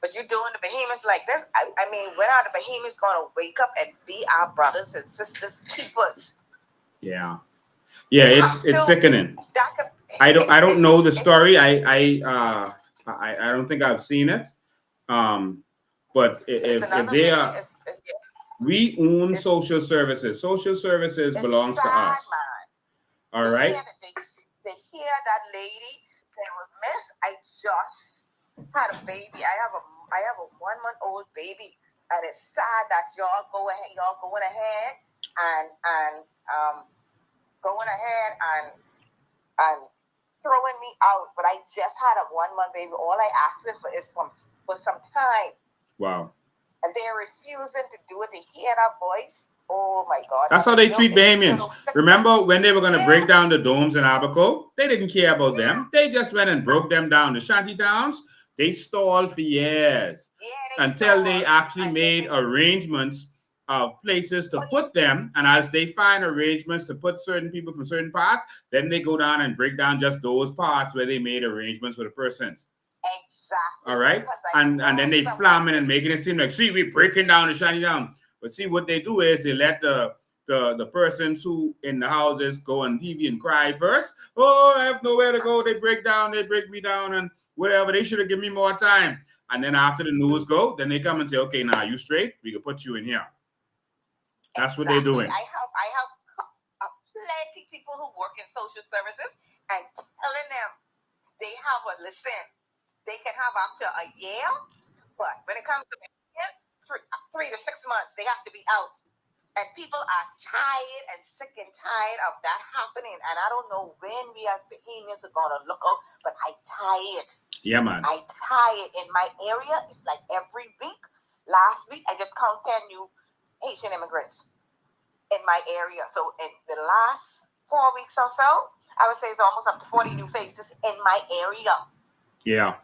Speaker 5: But you're doing the Bahamians like this. I mean, when are the Bahamians going to wake up and be our brothers and sisters keepers?
Speaker 1: Yeah. Yeah, it's sickening. I don't know the story. I don't think I've seen it. But if they are, we own social services. Social services belongs to us. All right.
Speaker 5: They hear that lady. They was miss. I just had a baby. I have a 1 month old baby, and it's sad that y'all going ahead and throwing me out. But I just had a 1 month baby. All I asked for is for some time.
Speaker 1: Wow.
Speaker 5: And they're refusing to do it. They hear that voice. Oh my God.
Speaker 1: That's how they treat Bahamians. Remember when they were going to break down the domes in Abaco? They didn't care about them. They just went and broke them down. The shanty towns, they stalled for years until they actually made arrangements of places to put them. And as they find arrangements to put certain people from certain parts, then they go down and break down just those parts where they made arrangements for the persons.
Speaker 5: Exactly.
Speaker 1: All right. And then they flam it and making it seem like, see, we're breaking down the shanty down. But see, what they do is they let the persons who in the houses go on TV and cry first. Oh, I have nowhere to go. They break me down and whatever. They should have given me more time. And then after the news go, then they come and say, okay, now you straight. We can put you in here. That's what they're doing.
Speaker 5: I have plenty people who work in social services and telling them they can have after a year, but when it comes to 3 to 6 months, they have to be out. And people are tired and sick and tired of that happening. And I don't know when we as Bahamians are going to look out, but I tired.
Speaker 1: Yeah, man.
Speaker 5: I tired. In my area, it's like every week. Last week, I just count 10 new Haitian immigrants in my area. So in the last 4 weeks or so, I would say it's almost up to 40 new faces in my area.
Speaker 1: Yeah.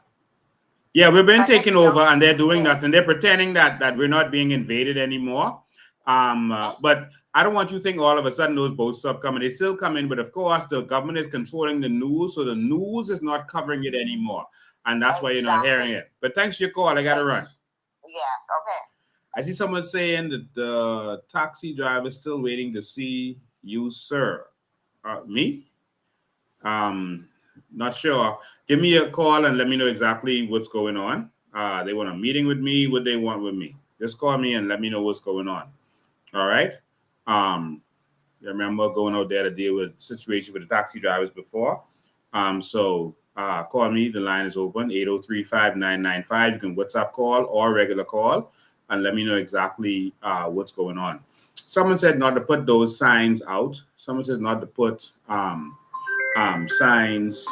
Speaker 1: Yeah, we've been taken over and they're doing nothing. They're pretending that we're not being invaded anymore. But I don't want you to think all of a sudden those boats stop coming. They still come in, but of course the government is controlling the news, so the news is not covering it anymore. And that's why you're not hearing it. But thanks for your call. I got to run.
Speaker 5: Yeah, okay.
Speaker 1: I see someone saying that the taxi driver is still waiting to see you, sir. Me? Not sure. Give me a call and let me know exactly what's going on. They want a meeting with me. What they want with me? Just call me and let me know what's going on. All right. You remember going out there to deal with situation with the taxi drivers before. So call me. The line is open, 803-5995. You can WhatsApp call or regular call and let me know exactly what's going on. Someone said not to put those signs out. Someone says not to put signs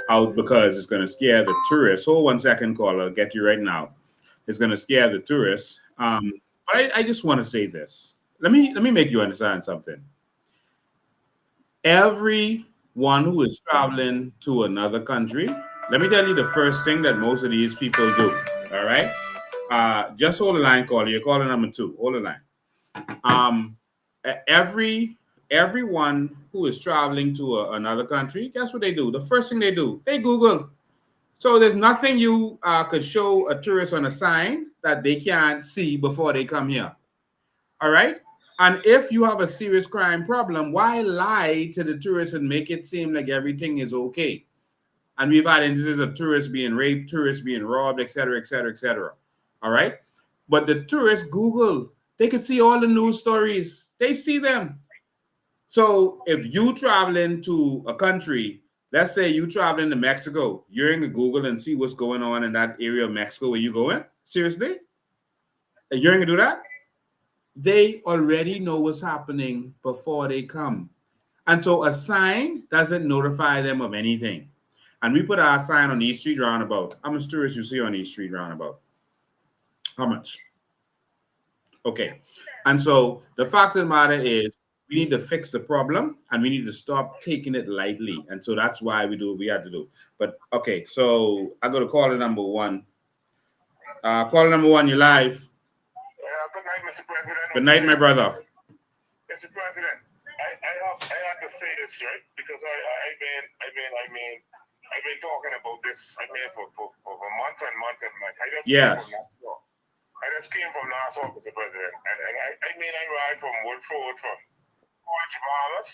Speaker 1: out because it's going to scare the tourists. Hold 1 second, caller. I'll get you right now. It's going to scare the tourists. But I just want to say this. Let me make you understand something. Everyone who is traveling to another country, let me tell you the first thing that most of these people do. All right. Just hold the line, caller. You're calling number 2. Hold the line. everyone who is traveling to another country, guess what they do? The first thing they do, they Google. So there's nothing you could show a tourist on a sign that they can't see before they come here. All right. And if you have a serious crime problem, why lie to the tourists and make it seem like everything is okay? And we've had instances of tourists being raped, tourists being robbed, et cetera, et cetera, et cetera. All right. But the tourists Google, they could see all the news stories. They see them. So if you traveling to a country, let's say you traveling to Mexico, you're in the Google and see what's going on in that area of Mexico where you going. Seriously? You're going to do that? They already know what's happening before they come. And so a sign doesn't notify them of anything. And we put our sign on East Street Roundabout. How much tourists you see on East Street Roundabout? How much? Okay. And so the fact of the matter is we need to fix the problem and we need to stop taking it lightly. And so that's why we do what we have to do. But okay, so I go to caller number one. Caller number one, you're live.
Speaker 6: Good night, Mr. President.
Speaker 1: Good night, my brother.
Speaker 6: Mr. President, I have to say this, right? Because I've been talking about this, for months and months and months.
Speaker 1: Yes.
Speaker 6: I just came from Nassau, Mr. President. And I ride from Woodford, from Orange Bahamas,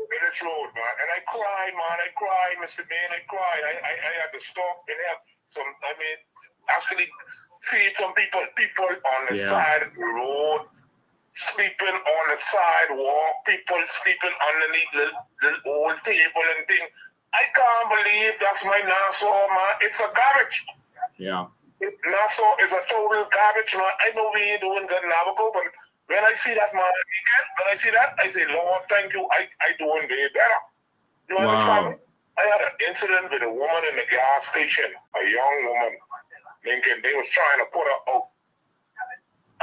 Speaker 6: Village Road, man. And I cried, man. I cried, Mr. Bain. I cried. I had to stop and have actually feed some people on the side of the road, sleeping on the sidewalk, people sleeping underneath the old table and thing. I can't believe that's my Nassau, man. It's a garbage.
Speaker 1: Yeah.
Speaker 6: Nassau is a total garbage, man. I know we ain't doing good in Abaco, but when I see that, man, I say, Lord, thank you. I doing way better. You understand? I had an incident with a woman in the gas station, a young woman. Lincoln, they was trying to put her out.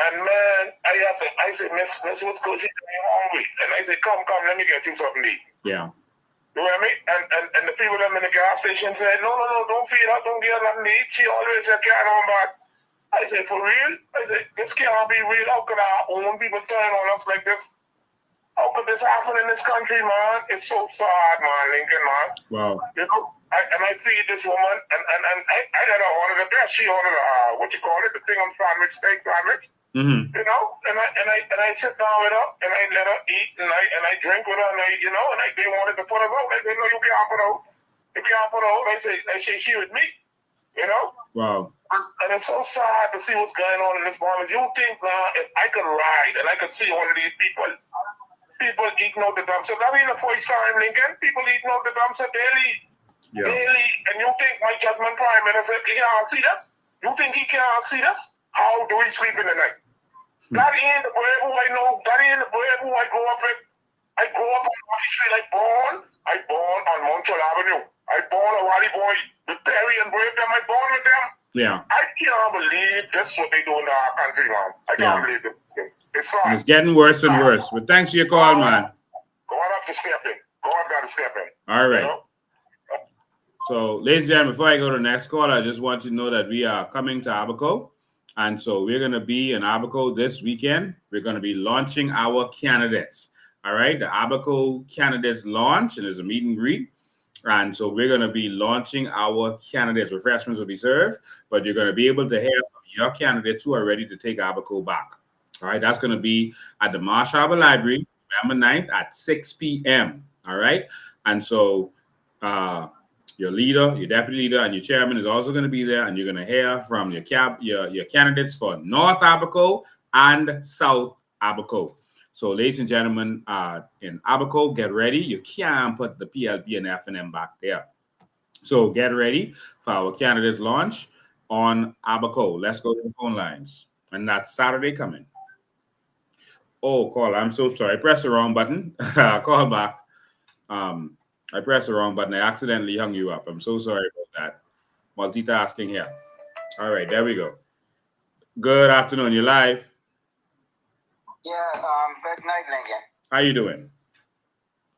Speaker 6: And man, I said, Miss, what's good? She's hungry. And I said, come, let me get you something to eat.
Speaker 1: Yeah.
Speaker 6: You know what I mean? And the people in the gas station said, no, don't feed her, don't give her nothing to eat. She always said, carry on back. I said, for real? I said, this can't be real. How could our own people turn on us like this? How could this happen in this country, man? It's so sad, man, Lincoln, man.
Speaker 1: Wow.
Speaker 6: You know? I feed this woman, and I let her order the best. She ordered the thing on sandwich, steak sandwich.
Speaker 1: Mm-hmm.
Speaker 6: You know, and I sit down with her, and I let her eat, and I drink with her, and they wanted to put her out. I said, no, you can't put her out. You can't put her out. I say she with me. You know.
Speaker 1: Wow.
Speaker 6: And it's so sad to see what's going on in this moment. You think if I could ride and I could see all of these people eating out the dumpster. That ain't the first time, Lincoln. People eating out the dumpster daily.
Speaker 1: Yeah.
Speaker 6: Daily. And you think my judgment prime minister can't see this? You think he can't see this? How do we sleep in the night? That ain't the boy who I know. That ain't the boy who I grew up with. I grew up on Rocky Street. I born on Montreal Avenue. I born a Wally boy with Perry and Brave them. I born with them.
Speaker 1: Yeah.
Speaker 6: I can't believe this is what they do in our country, man. I can't believe it. It's sad.
Speaker 1: It's getting worse and worse. But thanks for your call, man.
Speaker 6: God have to step in. God got to step in.
Speaker 1: All right.
Speaker 6: You know?
Speaker 1: So, ladies and gentlemen, before I go to the next call, I just want you to know that we are coming to Abaco. And so we're going to be in Abaco this weekend. We're going to be launching our candidates. All right. The Abaco candidates launch, and there's a meet and greet. And so we're going to be launching our candidates. Refreshments will be served, but you're going to be able to hear from your candidates who are ready to take Abaco back. All right. That's going to be at the Marsh Harbor Library, November 9th at 6 p.m. All right. And so, your leader, your deputy leader, and your chairman is also going to be there, and you're going to hear from your candidates for North Abaco and South Abaco. So, ladies and gentlemen, in Abaco, get ready. You can't put the PLP and F&M back there. So, get ready for our candidates launch on Abaco. Let's go to the phone lines. And that's Saturday coming. Oh, call. I'm so sorry. I pressed the wrong button. Call back. I pressed the wrong button. I accidentally hung you up. I'm so sorry about that. Multitasking here. All right, there we go. Good afternoon. You're live.
Speaker 7: Yeah, good night, Lincoln.
Speaker 1: How you doing?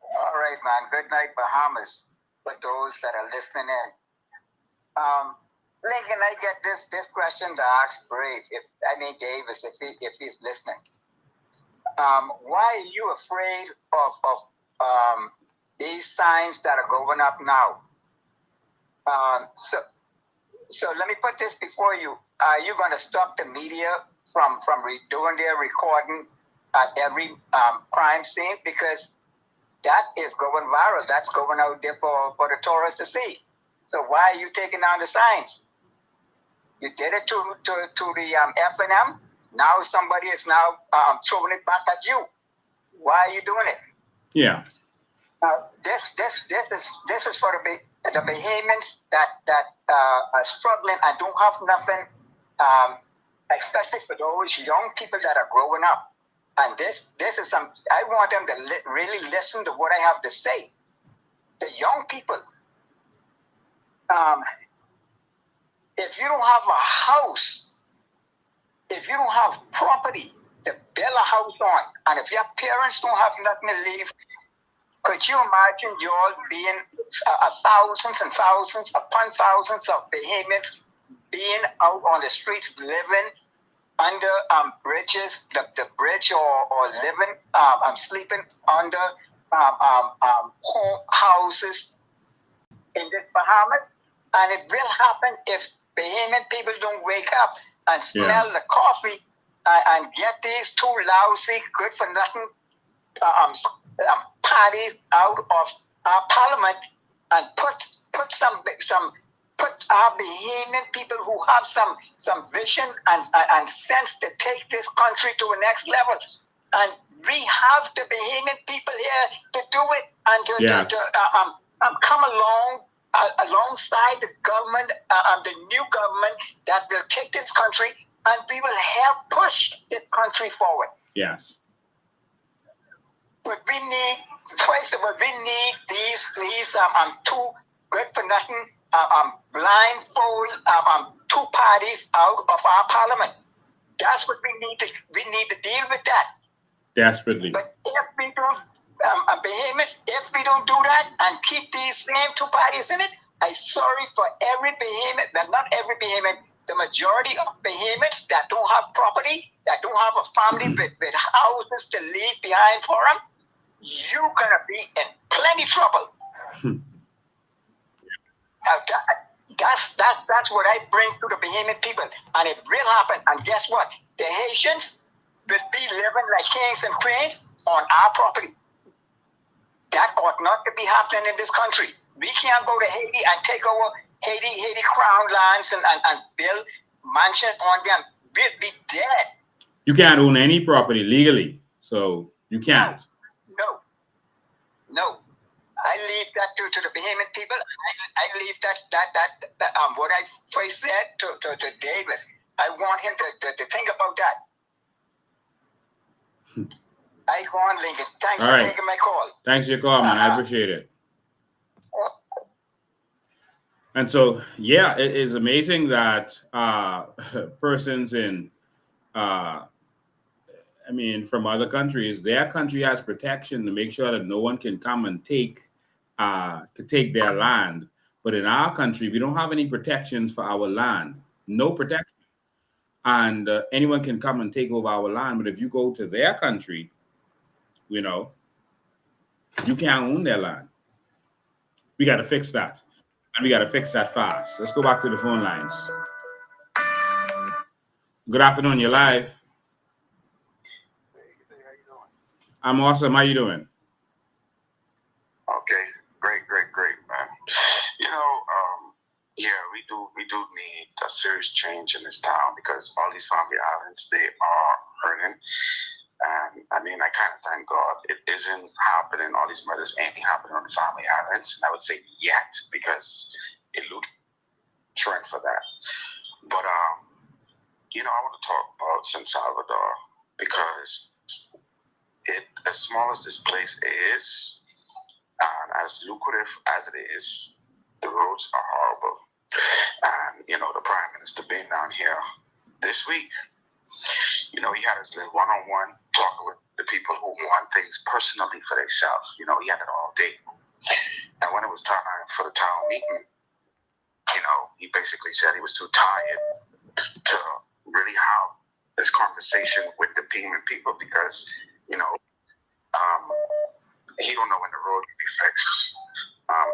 Speaker 7: All right, man. Good night, Bahamas, for those that are listening in. Lincoln, I get this question to ask Brave, Davis, if he's listening. why are you afraid of these signs that are going up now? So let me put this before you. Are you going to stop the media from doing their recording at every crime scene? Because that is going viral. That's going out there for the tourists to see. So why are you taking down the signs? You did it to the F&M. Now somebody is now throwing it back at you. Why are you doing it?
Speaker 1: Yeah.
Speaker 7: This is for the Bahamians that are struggling and don't have nothing, especially for those young people that are growing up. And this is some. I want them to really listen to what I have to say. The young people. If you don't have a house, if you don't have property to build a house on, and if your parents don't have nothing to leave, could you imagine you all being thousands and thousands upon thousands of Bahamians being out on the streets, living under bridges, the bridge, or living, sleeping under home houses in this Bahamas? And it will happen if Bahamian people don't wake up and smell the coffee and get these two lousy, good for nothing parties out of our parliament and put our Bahamian people who have some vision and sense to take this country to a next level. And we have the Bahamian people here to do it and to come along alongside the government, the new government that will take this country, and we will help push this country forward.
Speaker 1: Yes.
Speaker 7: But we need, first of all, we need these two good for nothing blindfold two parties out of our parliament. That's what we need to deal with that.
Speaker 1: Desperately.
Speaker 7: But if we don't, Bahamians, if we don't do that and keep these same two parties in it, I'm sorry for every Bahamian, but not every Bahamian, the majority of Bahamians that don't have property, that don't have a family with houses to leave behind for them, you're going to be in plenty trouble. That's what I bring to the Bahamian people, and it will happen. And guess what? The Haitians will be living like kings and queens on our property. That ought not to be happening in this country. We can't go to Haiti and take over Haiti crown lands and build mansions on them. We'll be dead.
Speaker 1: You can't own any property legally, so you can't.
Speaker 7: No. I leave that to the Bahamian people. I leave that what I first said to Davis. I want him to think about that. I go on, Lincoln. Thanks for taking my call.
Speaker 1: Thanks for your call, man. I appreciate it. And so, yeah, it is amazing that persons in, from other countries, their country has protection to make sure that no one can come and take their land. But in our country, we don't have any protections for our land. No protection. And anyone can come and take over our land. But if you go to their country, you can't own their land. We got to fix that. And we got to fix that fast. Let's go back to the phone lines. Good afternoon. You're live.
Speaker 8: Hey, how you doing?
Speaker 1: I'm awesome. How you doing?
Speaker 8: Okay, great, man. We do need a serious change in this town because all these family islands, they are hurting. And I kind of thank God it isn't happening. All these murders ain't happening on the family islands. And I would say yet because it looks trend for that. But I want to talk about San Salvador because as small as this place is, and as lucrative as it is, the roads are horrible. And the Prime Minister being down here this week, he had his little one-on-one talk with the people who want things personally for themselves. He had it all day. And when it was time for the town meeting, he basically said he was too tired to really have this conversation with the Bahamian people because, you know, he don't know when the road will be fixed.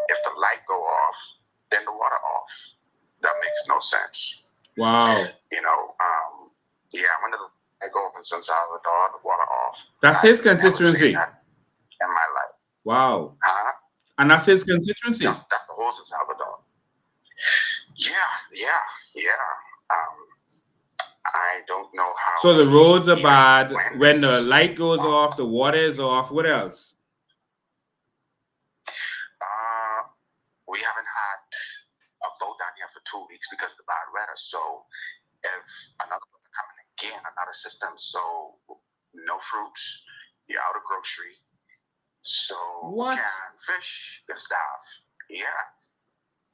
Speaker 8: If the light go off, then the water off. That makes no sense.
Speaker 1: Wow.
Speaker 8: You know, when the light go off in San Salvador, the water off.
Speaker 1: That's his constituency.
Speaker 8: That in my life.
Speaker 1: Wow.
Speaker 8: Huh?
Speaker 1: And that's his constituency.
Speaker 8: That's the whole San Salvador. Yeah. I don't know how.
Speaker 1: So the roads are bad. When the light goes off, the water is off. What else?
Speaker 8: We haven't had a boat down here for 2 weeks because of the bad weather. So if another boat coming again, another system, so no fruits, you're out of grocery. So
Speaker 1: what?
Speaker 8: Can fish the stuff. Yeah.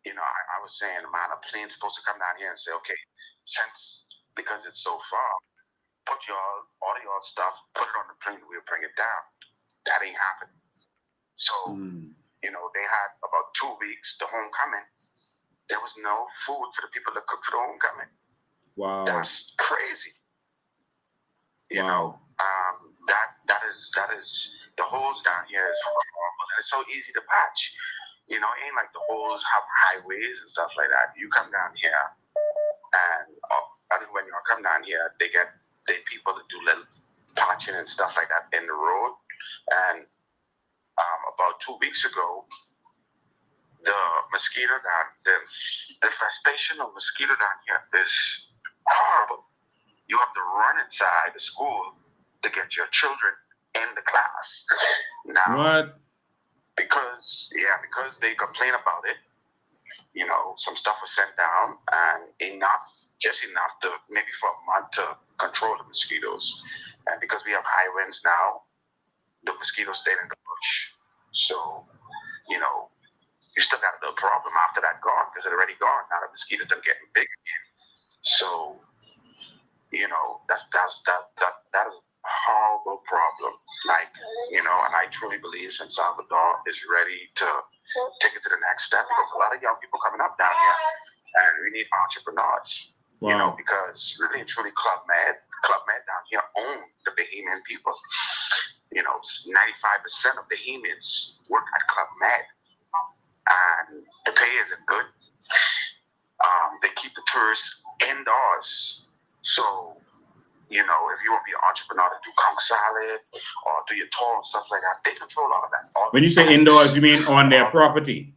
Speaker 8: You know, I was saying, man, a plane's supposed to come down here and say, okay, because it's so far, put all your stuff, put it on the plane, we'll bring it down. That ain't happening. So, you know, they had about 2 weeks, the homecoming. There was no food for the people that cook for the homecoming.
Speaker 1: Wow.
Speaker 8: That's crazy. You know, that is the holes down here is horrible, and it's so easy to patch. You know, it ain't like the holes have highways and stuff like that. You come down here, and when you come down here, they people that do little patching and stuff like that in the road. And about 2 weeks ago, the mosquito the infestation of mosquito down here is horrible. You have to run inside the school to get your children in the class. Now,
Speaker 1: what?
Speaker 8: Because they complain about it, you know, some stuff was sent down and just enough to maybe for a month to control the mosquitoes. And because we have high winds now, the mosquitoes stayed in the bush. So, you know, you still got a little problem after that gone because it's already gone. Now the mosquitoes are getting big again. So, you know, that is a horrible problem. Like, you know, and I truly believe San Salvador is ready to take it to the next step because a lot of young people coming up down here, and we need entrepreneurs. Wow. You know, because really and truly Club Med down here own the Bahamian people. You know, 95% of Bahamians work at Club Med, and the pay isn't good. They keep the tourists indoors. So, you know, if you want to be an entrepreneur to do conch salad or do your tour and stuff like that, they control all of that.
Speaker 1: When you say indoors, you mean on their property?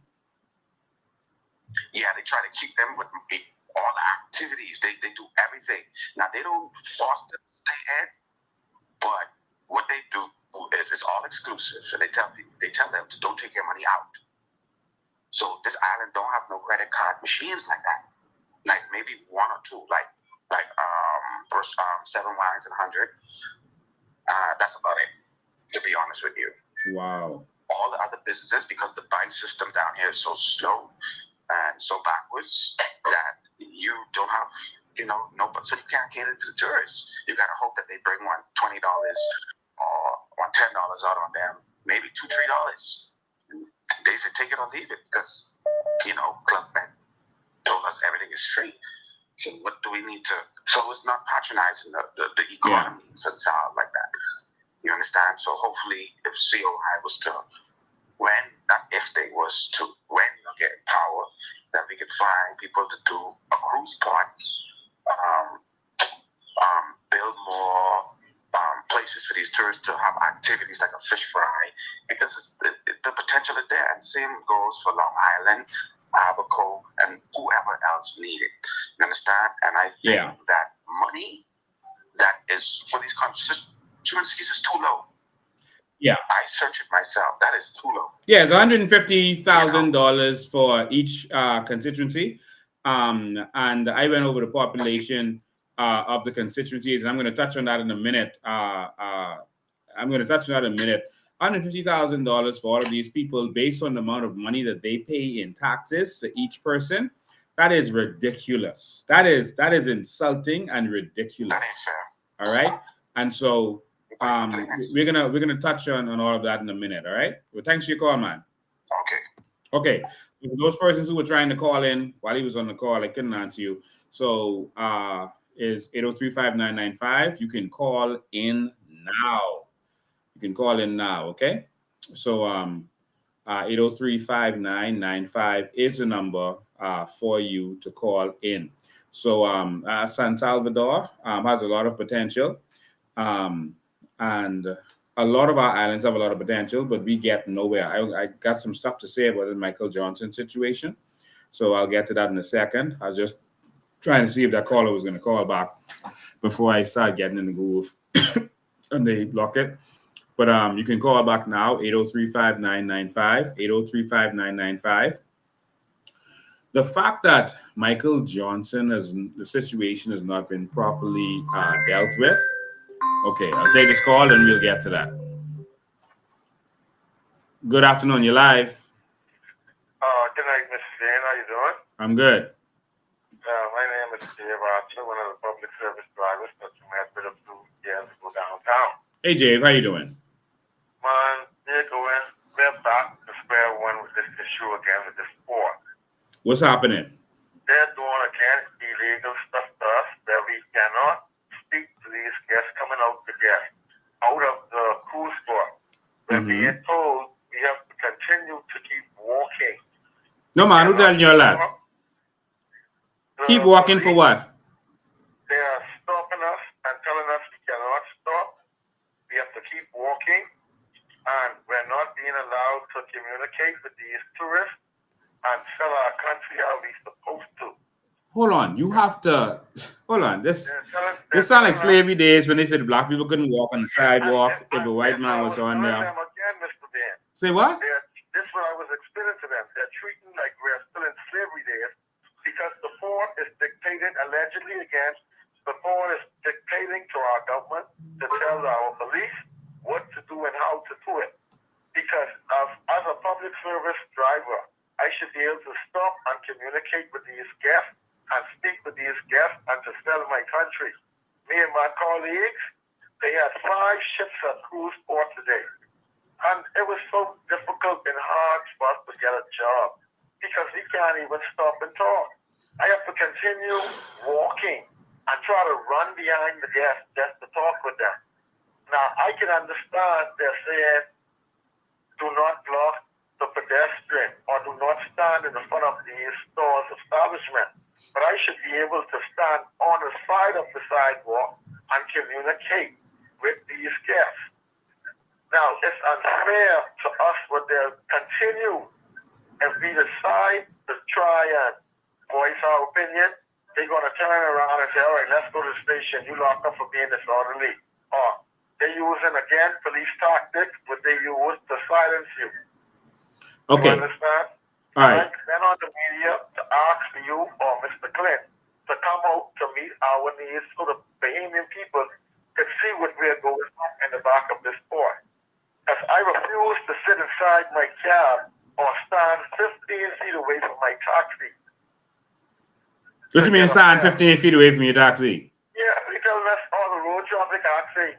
Speaker 8: Yeah, they try to keep them with all the activities. They do everything. Now, they don't force them to stay in, but what they do is it's all exclusive. So they tell them to don't take your money out. So this island don't have no credit card machines like that. Like maybe one or two, like 7 wines and 100. That's about it, to be honest with you.
Speaker 1: Wow.
Speaker 8: All the other businesses, because the bank system down here is so slow and so backwards that you don't have, you know, so you can't cater to the tourists. You got to hope that they bring $20 or $10 out on them, maybe $2-3. They said take it or leave it because, you know, Club Med told us everything is free. So what do we need to? So it's not patronizing the economy like that. You understand? So hopefully, if COI was to when you get power, that we could find people to do a cruise port, build more places for these tourists to have activities like a fish fry, because the potential is there. And same goes for Long Island, Abaco, and whoever else need it. You understand? And I think that money that is for these constituencies is too low.
Speaker 1: Yeah.
Speaker 8: I searched it myself. That is too low.
Speaker 1: Yeah, it's $150,000 for each constituency. And I went over the population of the constituencies, and I'm going to touch on that in a minute. $150,000 for all of these people based on the amount of money that they pay in taxes to each person. That is ridiculous. That is insulting and ridiculous.
Speaker 8: That ain't fair.
Speaker 1: All right. And so we're gonna touch on all of that in a minute. All right. Well, thanks for your call, man. Okay. For those persons who were trying to call in while he was on the call, I couldn't answer you. So is 803-5995. You can call in now. You can call in now, okay? So 803-5995 is the number for you to call in. So San Salvador has a lot of potential, and a lot of our islands have a lot of potential, but we get nowhere. I got some stuff to say about the Michael Johnson situation, so I'll get to that in a second. I was just trying to see if that caller was going to call back before I start getting in the groove and they block it. But you can call back now, 803-5995, 803-5995. The fact that Michael Johnson the situation has not been properly dealt with. Okay, I'll take this call and we'll get to that. Good afternoon, you're live.
Speaker 6: Good night, Mr. Jane. How you doing?
Speaker 1: I'm good.
Speaker 6: My name is Dave Archer, one of the public service drivers that you met with a few years ago downtown.
Speaker 1: Hey, Jave, how you doing?
Speaker 6: Man, we're back to square one with this issue again with this sport.
Speaker 1: What's happening?
Speaker 6: They're doing again illegal stuff to us that we cannot speak to these guests coming out to get out of the cruise sport. We're being told we have to continue to keep walking.
Speaker 1: No, man, who telling you all that? Keep walking for what?
Speaker 6: They are stopping us and telling us we cannot stop. We have to keep walking, and we're not being allowed to communicate with these tourists and sell our country how we're supposed to.
Speaker 1: Hold on, you have to. Hold on, this sounds like slavery days when they said black people couldn't walk on the sidewalk if a white man was on there. Say what?
Speaker 6: This is what I was explaining to them. They're treating like we're still in slavery days because the port is dictating allegedly against. The port is dictating to our government to tell our police what to do and how to do it. Because as a public service driver, I should be able to stop and communicate with these guests and speak with these guests and to sell my country. Me and my colleagues, they had 5 ships at cruise port today. And it was so difficult and hard for us to get a job because we can't even stop and talk. I have to continue walking and try to run behind the guests just to talk with them. Now, I can understand they're saying, do not block the pedestrian or do not stand in the front of these stores establishment. But I should be able to stand on the side of the sidewalk and communicate with these guests. Now, it's unfair to us what they'll continue. If we decide to try and voice our opinion, they're going to turn around and say, all right, let's go to the station. You locked up for being disorderly. Or they're using, again, police tactics, but they use to silence you.
Speaker 1: Okay.
Speaker 6: You understand?
Speaker 1: All right.
Speaker 6: Then on the media to ask you or Mr. Clint to come out to meet our needs so the Bahamian people could see what we're going on in the back of this port. As I refuse to sit inside my cab or stand 15 feet away from my taxi.
Speaker 1: What you mean stand 15 feet away from your taxi?
Speaker 6: Yeah, because that's all the road traffic act say.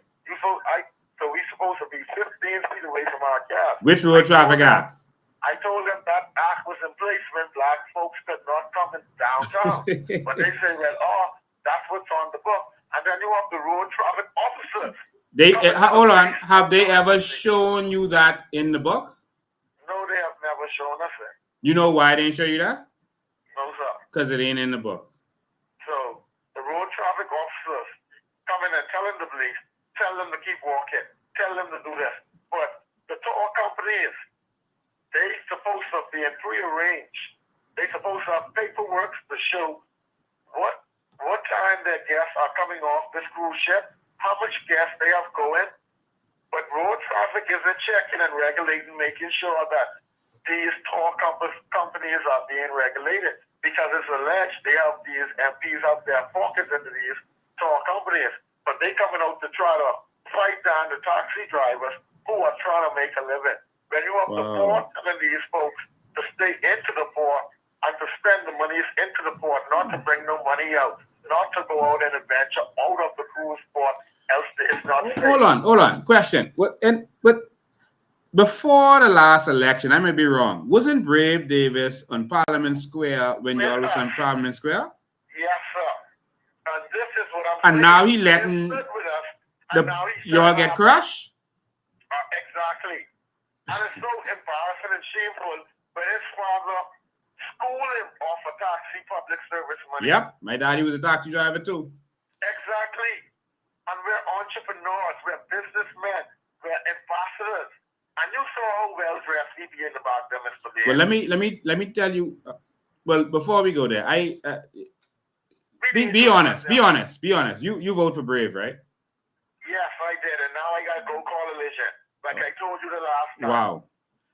Speaker 6: So we supposed to be 15 feet away from our cab.
Speaker 1: Which road traffic act?
Speaker 6: I told them that act was in place when black folks could not come in downtown. But they say, well, that's what's on the book. And then you have the road traffic officers.
Speaker 1: Hold on. Have they ever shown you that in the book?
Speaker 6: No, they have never shown us it.
Speaker 1: You know why they didn't show you that?
Speaker 6: No, sir.
Speaker 1: Because it ain't in the book.
Speaker 6: So the road traffic officers come in and telling the police, tell them to keep walking, tell them to do this. But the tour companies, they supposed to be prearranged. They supposed to have paperwork to show what time their guests are coming off this cruise ship, how much gas they have going. But road traffic isn't checking and regulating, making sure that these tour companies are being regulated because it's alleged they have these MPs have their pockets into these tour companies. But they coming out to try to fight down the taxi drivers who are trying to make a living. When you have the port telling these folks to stay into the port and to spend the monies into the port, not to bring no money out, not to go out and adventure out of the cruise port, else it's not safe.
Speaker 1: Hold on. Question. But before the last election, I may be wrong, wasn't Brave Davis on Parliament Square when y'all was on Parliament Square?
Speaker 6: Yes, sir. And this is what I'm
Speaker 1: and
Speaker 6: saying.
Speaker 1: Now he letting y'all get crushed?
Speaker 6: Exactly. And it's so embarrassing and shameful when his father schooled him off a taxi public service money.
Speaker 1: Yep, my daddy was a taxi driver too.
Speaker 6: Exactly. And we're entrepreneurs, we're businessmen, we're ambassadors. And you saw how well dressed he be in the back there, Mr. Bain.
Speaker 1: Well, let me tell you. Well, before we go there, be honest. You vote for Brave, right?
Speaker 6: Yes, I did, and now I got Go Coalition, like I told you the last time.
Speaker 1: Wow.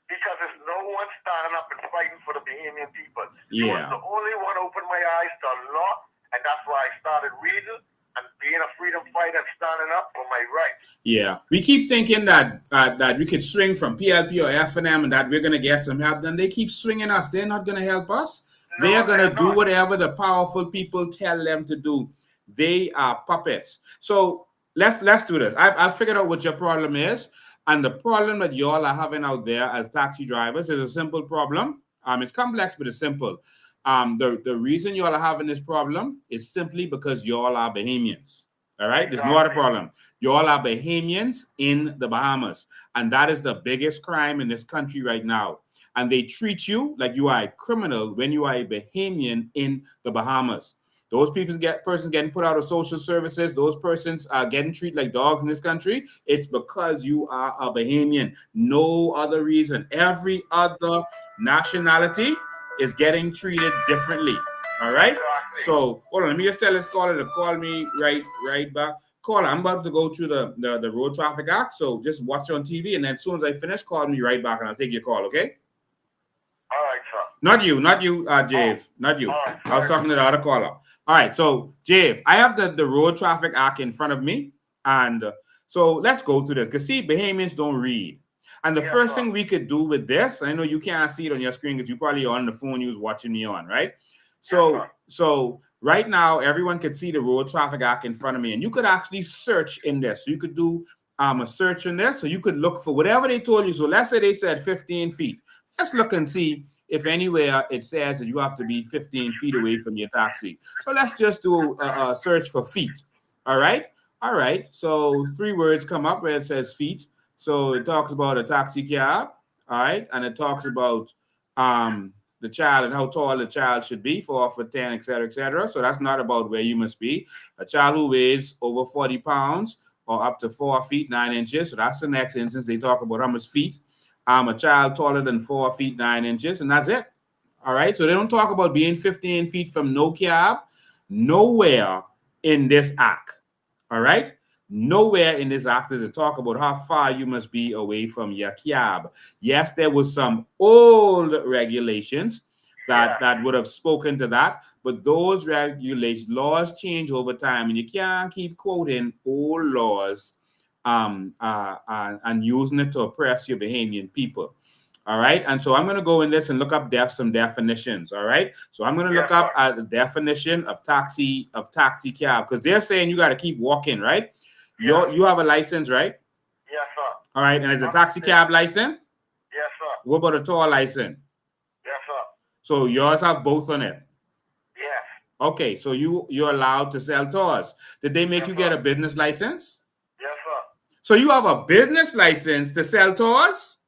Speaker 6: Because there's no one standing up and fighting for the Bahamian people.
Speaker 1: Yeah.
Speaker 6: You was the only one opened my eyes to a lot, and that's why I started reading and being a freedom fighter and standing up for my rights.
Speaker 1: Yeah, we keep thinking that that we could swing from PLP or F&M and that we're gonna get some help. Then they keep swinging us. They're not gonna help us.
Speaker 6: No,
Speaker 1: they're gonna do whatever the powerful people tell them to do. They are puppets. So let's do this. I've figured out what your problem is, and the problem that y'all are having out there as taxi drivers is a simple problem. It's complex, but it's simple. The reason y'all are having this problem is simply because y'all are Bahamians. All right, there's no other problem. Y'all are Bahamians in the Bahamas, and that is the biggest crime in this country right now. And they treat you like you are a criminal when you are a Bahamian in the Bahamas. Those persons getting put out of social services, those persons are getting treated like dogs in this country. It's because you are a Bahamian. No other reason. Every other nationality is getting treated differently. All right. So hold on. Let me just tell this caller to call me right back. Caller, I'm about to go through the Road Traffic Act. So just watch on TV, and then as soon as I finish, call me right back, and I'll take your call. Okay.
Speaker 6: All right, sir.
Speaker 1: Not you, Jave. Not you.
Speaker 6: Right,
Speaker 1: I was talking to the other caller. All right, so Jave, I have the Road Traffic Act in front of me, and so let's go through this. Because see, Bahamians don't read, and the first thing we could do with this, I know you can't see it on your screen because you probably on the phone you was watching me on, right? So right now, everyone can see the Road Traffic Act in front of me, and you could actually search in this. So you could do a search in this, so you could look for whatever they told you. So let's say they said 15 feet. Let's look and see if anywhere it says that you have to be 15 feet away from your taxi. So let's just do a search for feet. All right. So 3 words come up where it says feet. So it talks about a taxi cab. All right. And it talks about the child and how tall the child should be, 4 foot 10, etc., etc. So that's not about where you must be. A child who weighs over 40 pounds or up to 4 feet 9 inches. So that's the next instance. They talk about how much feet. A child taller than 4 feet 9 inches, and that's it. All right. So they don't talk about being 15 feet from no cab. Nowhere in this act. All right. Nowhere in this act does it talk about how far you must be away from your cab. Yes, there was some old regulations that would have spoken to that, but those laws change over time, and you can't keep quoting old laws and using it to oppress your Bahamian people. All right. And so I'm going to go in this and look up some definitions. All right. So I'm going to look up the definition of taxi cab, because they're saying you got to keep walking, right? You have a license, right?
Speaker 6: Yes, sir.
Speaker 1: All right. And is a taxi cab license?
Speaker 6: Yes, sir.
Speaker 1: What about a tour license?
Speaker 6: Yes, sir.
Speaker 1: So yours have both on it?
Speaker 6: Yes.
Speaker 1: Okay. So you're allowed to sell tours. Did they make you get a business license?
Speaker 6: Yes, sir.
Speaker 1: So you have a business license to sell tours?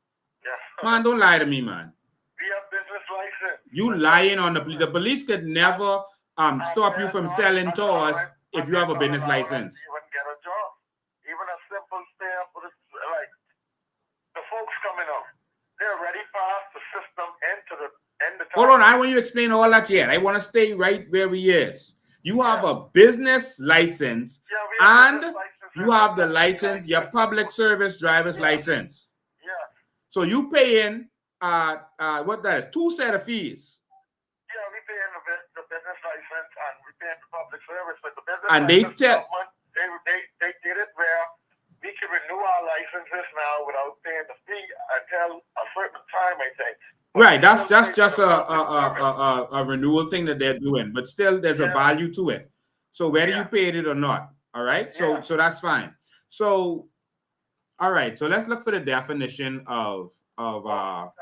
Speaker 6: Yes, sir.
Speaker 1: Man, don't lie to me, man.
Speaker 6: We have business license.
Speaker 1: You lying on the police. The police could never stop you from selling tours if you have a business license.
Speaker 6: Even get a job. Even a simple stay up with like the folks coming up. They're already past the system into the
Speaker 1: Hold on, I want you to explain all that yet. I want to stay right where we is. You have a business license, and you have the license, your public service driver's license.
Speaker 6: Yeah.
Speaker 1: So you paying what that is, 2 set of fees.
Speaker 6: Yeah, we paying the business license and we paying the public service, but the business
Speaker 1: and
Speaker 6: license they did it where we can renew our licenses now without paying the fee until a certain time, I think.
Speaker 1: Right, that's just a renewal thing that they're doing, but still there's a value to it. So whether you paid it or not, all right. So that's fine. So all right, so let's look for the definition of all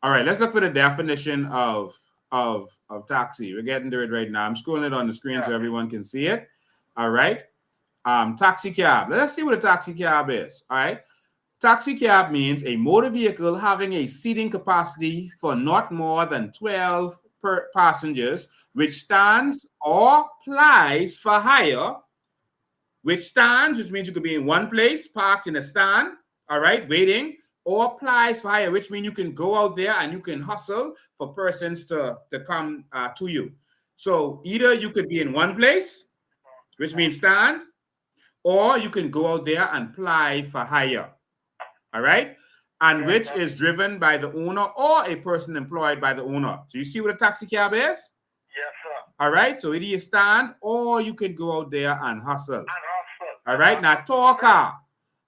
Speaker 1: right, let's look for the definition of taxi. We're getting to it right now. I'm scrolling it on the screen so everyone can see it. All right. Taxi cab. Let's see what a taxi cab is. All right. taxi cab means a motor vehicle having a seating capacity for not more than 12 passengers, which stands or plies for hire, which means you could be in one place, parked in a stand, all right, waiting, or plies for hire, which means you can go out there and you can hustle for persons to come to you. So either you could be in one place, which means stand, or you can go out there and ply for hire, all right? And which is driven by the owner or a person employed by the owner. So you see what a taxi cab is?
Speaker 6: Yes, sir.
Speaker 1: All right, so either you stand or you can go out there and hustle. All right, now tour car.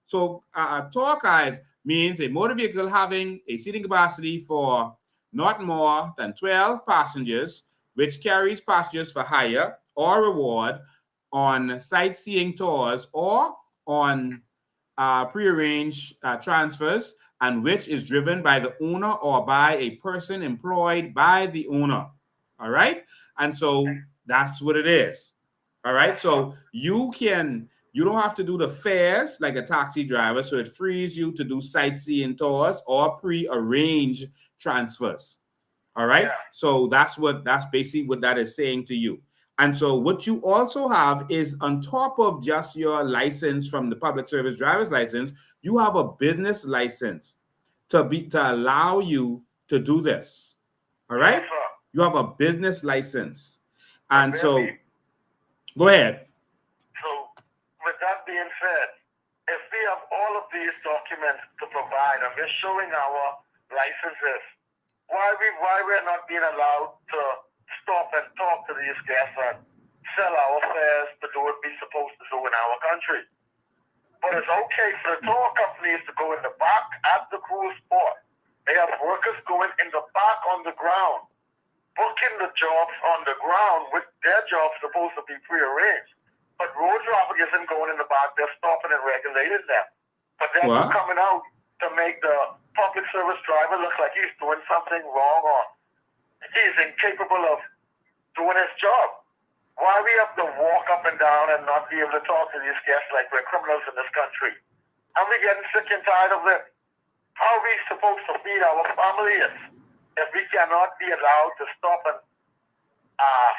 Speaker 1: So a tour car means a motor vehicle having a seating capacity for not more than 12 passengers, which carries passengers for hire or reward on sightseeing tours or on prearranged transfers, and which is driven by the owner or by a person employed by the owner. All right, and so that's what it is. All right, so you don't have to do the fares like a taxi driver, so it frees you to do sightseeing tours or pre-arranged transfers. All right, so that's basically what that is saying to you. And so what you also have is, on top of just your license from the public service driver's license, you have a business license to allow you to do this. All right, you have a business license, and so go ahead.
Speaker 6: So, with that being said, if we have all of these documents to provide and we're showing our licenses, why we're not being allowed to stop and talk to these guests and sell our fares to do what we're supposed to do in our country? But it's okay for the tour companies to go in the back at the cruise port. They have workers going in the back on the ground, booking the jobs on the ground with their jobs supposed to be prearranged. But road traffic isn't going in the back, they're stopping and regulating them. But they're coming out to make the public service driver look like he's doing something wrong or he's incapable of doing his job. Why we have to walk up and down and not be able to talk to these guests like we're criminals in this country? And we're getting sick and tired of it. How are we supposed to feed our families if we cannot be allowed to stop and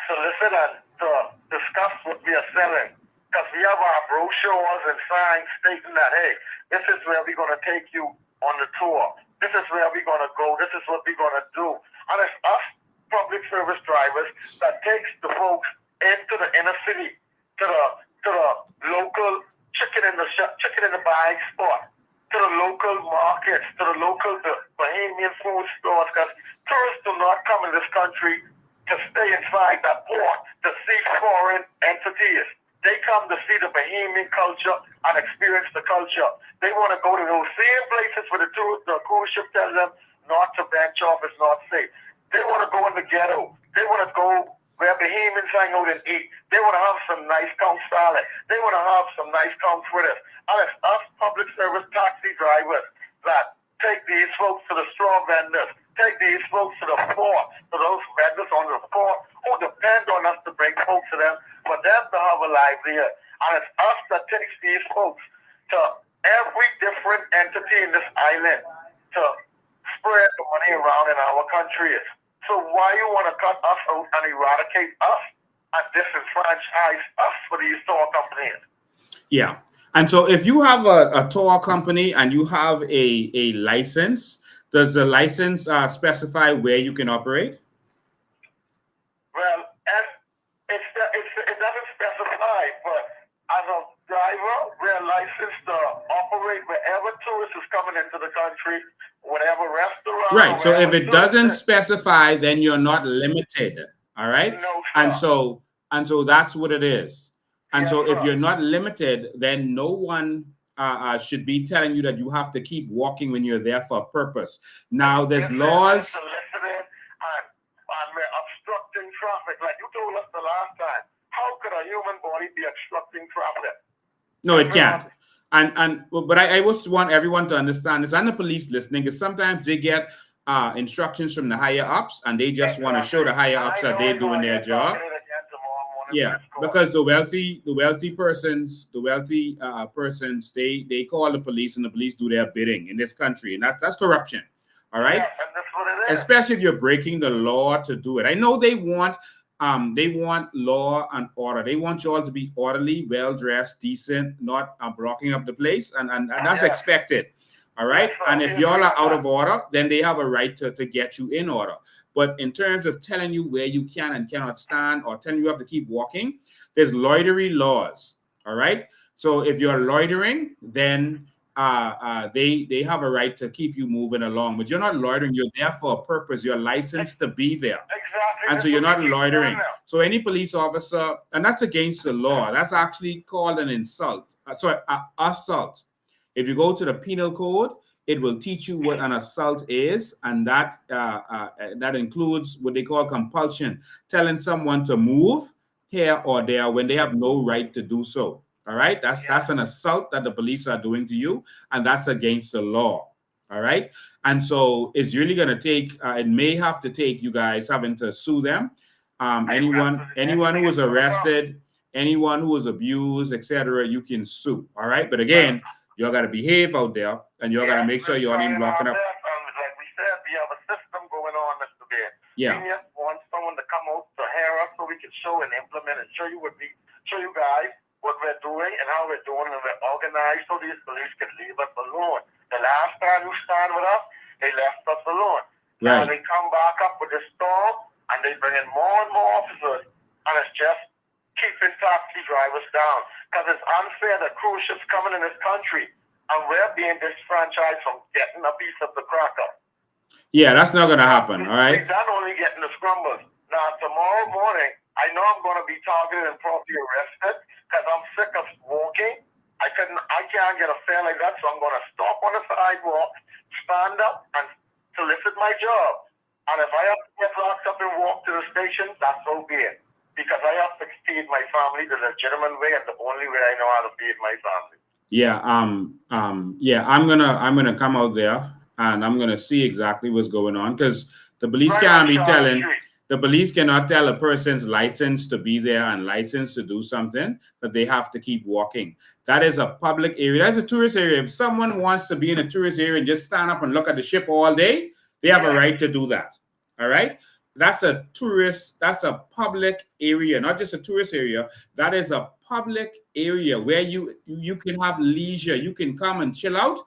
Speaker 6: solicit and to discuss what we are selling? Because we have our brochures and signs stating that, hey, this is where we're going to take you on the tour. This is where we're going to go. This is what we're going to do. And it's us public service drivers that takes the folks into the inner city, to the local chicken in the bag spot, to the local markets, to the local Bahamian food stores, because tourists do not come in this country to stay inside that port to see foreign entities. They come to see the Bahamian culture and experience the culture. They want to go to those same places where the cruise ship tells them not to bench off, it's not safe. They want to go in the ghetto. They want to go where Bahamians hang out and eat. They want to have some nice count salad. They want to have some nice count fritters. And it's us public service taxi drivers that take these folks to the straw vendors, take these folks to the port, to those vendors on the port who depend on us to bring folks to them, for them to have a livelihood. And it's us that takes these folks to every different entity in this island to spread the money around in our countries. So why you want to cut us out and eradicate us and disenfranchise us for these tour companies?
Speaker 1: Yeah. And so if you have a tour company and you have a license, does the license specify where you can operate?
Speaker 6: Well, it doesn't specify, but as a driver, we're licensed to operate wherever tourists is coming into the country, whatever restaurant.
Speaker 1: Right. So if it doesn't specify, then you're not limited. All right.
Speaker 6: No,
Speaker 1: and so that's what it is. And so if you're not limited, then no one should be telling you that you have to keep walking when you're there for a purpose. Now there's laws.
Speaker 6: And we're obstructing traffic. Like you told us the last time, how could a human body be obstructing traffic?
Speaker 1: No, it can't. But I just want everyone to understand this, and the police listening, because sometimes they get instructions from the higher ups, and they just want to show the higher ups that they're doing their job. Yeah, because the wealthy persons, they call the police and the police do their bidding in this country, and that's corruption. All right.
Speaker 6: Yeah, and that's what it is.
Speaker 1: Especially if you're breaking the law to do it. I know they want law and order. They want you all to be orderly, well dressed, decent, not blocking up the place, and that's expected. All right. And if y'all are out of order, then they have a right to get you in order. But in terms of telling you where you can and cannot stand, or telling you have to keep walking, there's loitering laws. All right. So if you're loitering, then they have a right to keep you moving along. But you're not loitering. You're there for a purpose. You're licensed to be there.
Speaker 6: Exactly.
Speaker 1: And so you're not loitering. So any police officer, and that's against the law. That's actually called an insult. Assault. If you go to the penal code, it will teach you what an assault is, and that includes what they call compulsion, telling someone to move here or there when they have no right to do so. All right, that's an assault that the police are doing to you, and that's against the law. All right, and so it's really going to take. It may have to take you guys having to sue them. Anyone who was arrested, anyone who was abused, etc., you can sue. All right, but again, y'all got to behave out there, and y'all got to make sure y'all ain't blocking up.
Speaker 6: Like we said, we have a system going on, Mr. Bear.
Speaker 1: Yeah.
Speaker 6: We just want someone to come out to hear us so we can show and implement and show you guys what we're doing and how we're doing, and we're organized so these police can leave us alone. The last time you stand with us, they left us alone.
Speaker 1: Right.
Speaker 6: Now they come back up with the storm, and they bring in more and more officers, and it's just keeping taxi drivers down. Because it's unfair that cruise ships coming in this country, and we're being disfranchised from getting a piece of the cracker.
Speaker 1: Yeah, that's not going to happen, all right?
Speaker 6: We're not only getting the scrumbles. Now, tomorrow morning, I know I'm going to be targeted and probably arrested because I'm sick of walking. I can't get a fare like that, so I'm going to stop on the sidewalk, stand up, and solicit my job. And if I have to get locked up and walk to the station, that's so be it. Because I have to feed my family the legitimate way, and the only way I know how to feed my family.
Speaker 1: Yeah, I'm gonna come out there and I'm gonna see exactly what's going on, because the police can't be telling. The police cannot tell a person's license to be there and license to do something, but they have to keep walking. That is a public area. That's a tourist area. If someone wants to be in a tourist area and just stand up and look at the ship all day, they have a right to do that. All right. That's a public area, not just a tourist area. That is a public area where you can have leisure. You can come and chill out.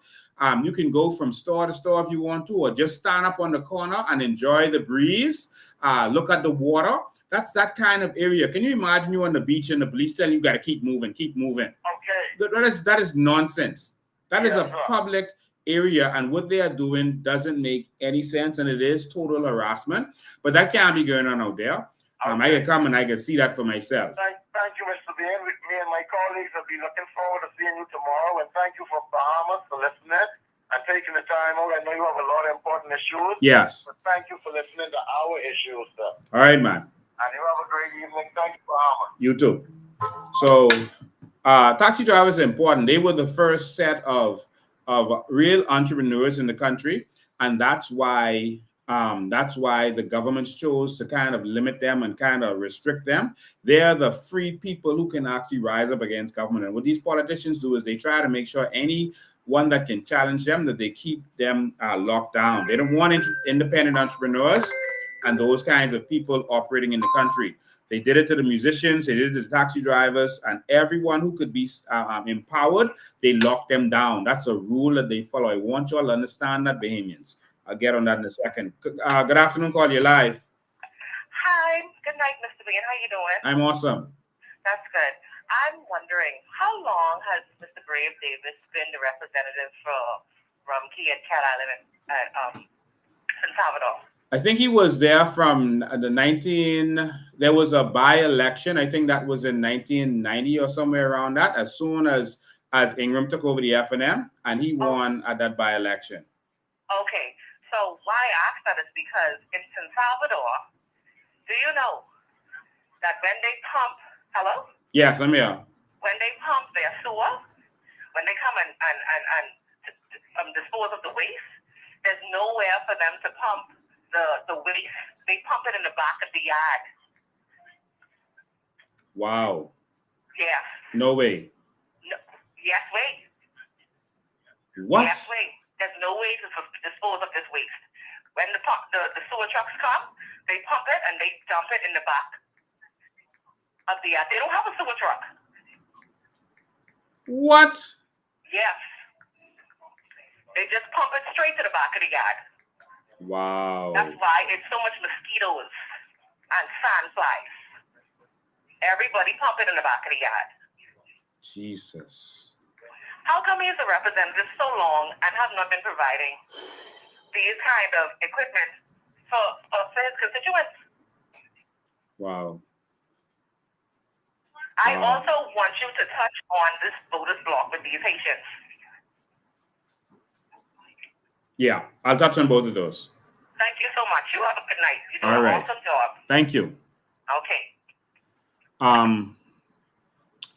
Speaker 1: You can go from store to store if you want to, or just stand up on the corner and enjoy the breeze. Look at the water. That's that kind of area. Can you imagine you on the beach and the police telling you got to keep moving, keep moving?
Speaker 6: Okay.
Speaker 1: That is nonsense. That is a public area, and what they are doing doesn't make any sense, and it is total harassment. But that can't be going on out there. I can come and I can see that for myself.
Speaker 6: Thank you, Mr. Bean. Me and my colleagues will be looking forward to seeing you tomorrow, and thank you from Bahamas for listening and taking the time out. I know you have a lot of important issues.
Speaker 1: Yes.
Speaker 6: But thank you for listening to our issues, sir.
Speaker 1: All right, man.
Speaker 6: And you have a great evening. Thank you, Bahamas.
Speaker 1: You too. So taxi drivers are important. They were the first set of real entrepreneurs in the country, and that's why the governments chose to kind of limit them and kind of restrict them. They're the free people who can actually rise up against government. And what these politicians do is they try to make sure anyone that can challenge them, that they keep them locked down. They don't want independent entrepreneurs and those kinds of people operating in the country. They did it to the musicians, they did it to the taxi drivers, and everyone who could be empowered, they locked them down. That's a rule that they follow. I want you all to understand that, Bahamians. I'll get on that in a second. Good afternoon, call you live.
Speaker 5: Hi, good night, Mr. Bean. How you doing?
Speaker 1: I'm awesome.
Speaker 5: That's good. I'm wondering, how long has Mr. Brave Davis been the representative from Key and Cat Island at San Salvador?
Speaker 1: I think he was there from there was a by-election. I think that was in 1990 or somewhere around that, as soon as Ingram took over the F&M, and he won at that by-election.
Speaker 5: Okay, so why I ask that is because in San Salvador, do you know that when they pump, hello?
Speaker 1: Yes, I'm here.
Speaker 5: When they pump their sewer, when they come and dispose of the waste, there's nowhere for them to pump the waste. They pump it in the back of the yard.
Speaker 1: Wow.
Speaker 5: Yes.
Speaker 1: No way.
Speaker 5: No. Yes, way.
Speaker 1: What?
Speaker 5: Yes, way. There's no way to dispose of this waste. When the sewer trucks come, they pump it and they dump it in the back of the yard. They don't have a sewer truck.
Speaker 1: What?
Speaker 5: Yes. They just pump it straight to the back of the yard.
Speaker 1: Wow.
Speaker 5: That's why it's so much mosquitoes and sandflies. Everybody pump it in the back of the yard.
Speaker 1: Jesus.
Speaker 5: How come he's a representative so long and has not been providing these kind of equipment for his constituents?
Speaker 1: Wow.
Speaker 5: I also want you to touch on this voters block with these Haitians.
Speaker 1: Yeah, I'll touch on both of those.
Speaker 5: Thank you so much. You have a good night. You do
Speaker 1: All
Speaker 5: an
Speaker 1: right.
Speaker 5: awesome job.
Speaker 1: Thank you.
Speaker 5: Okay.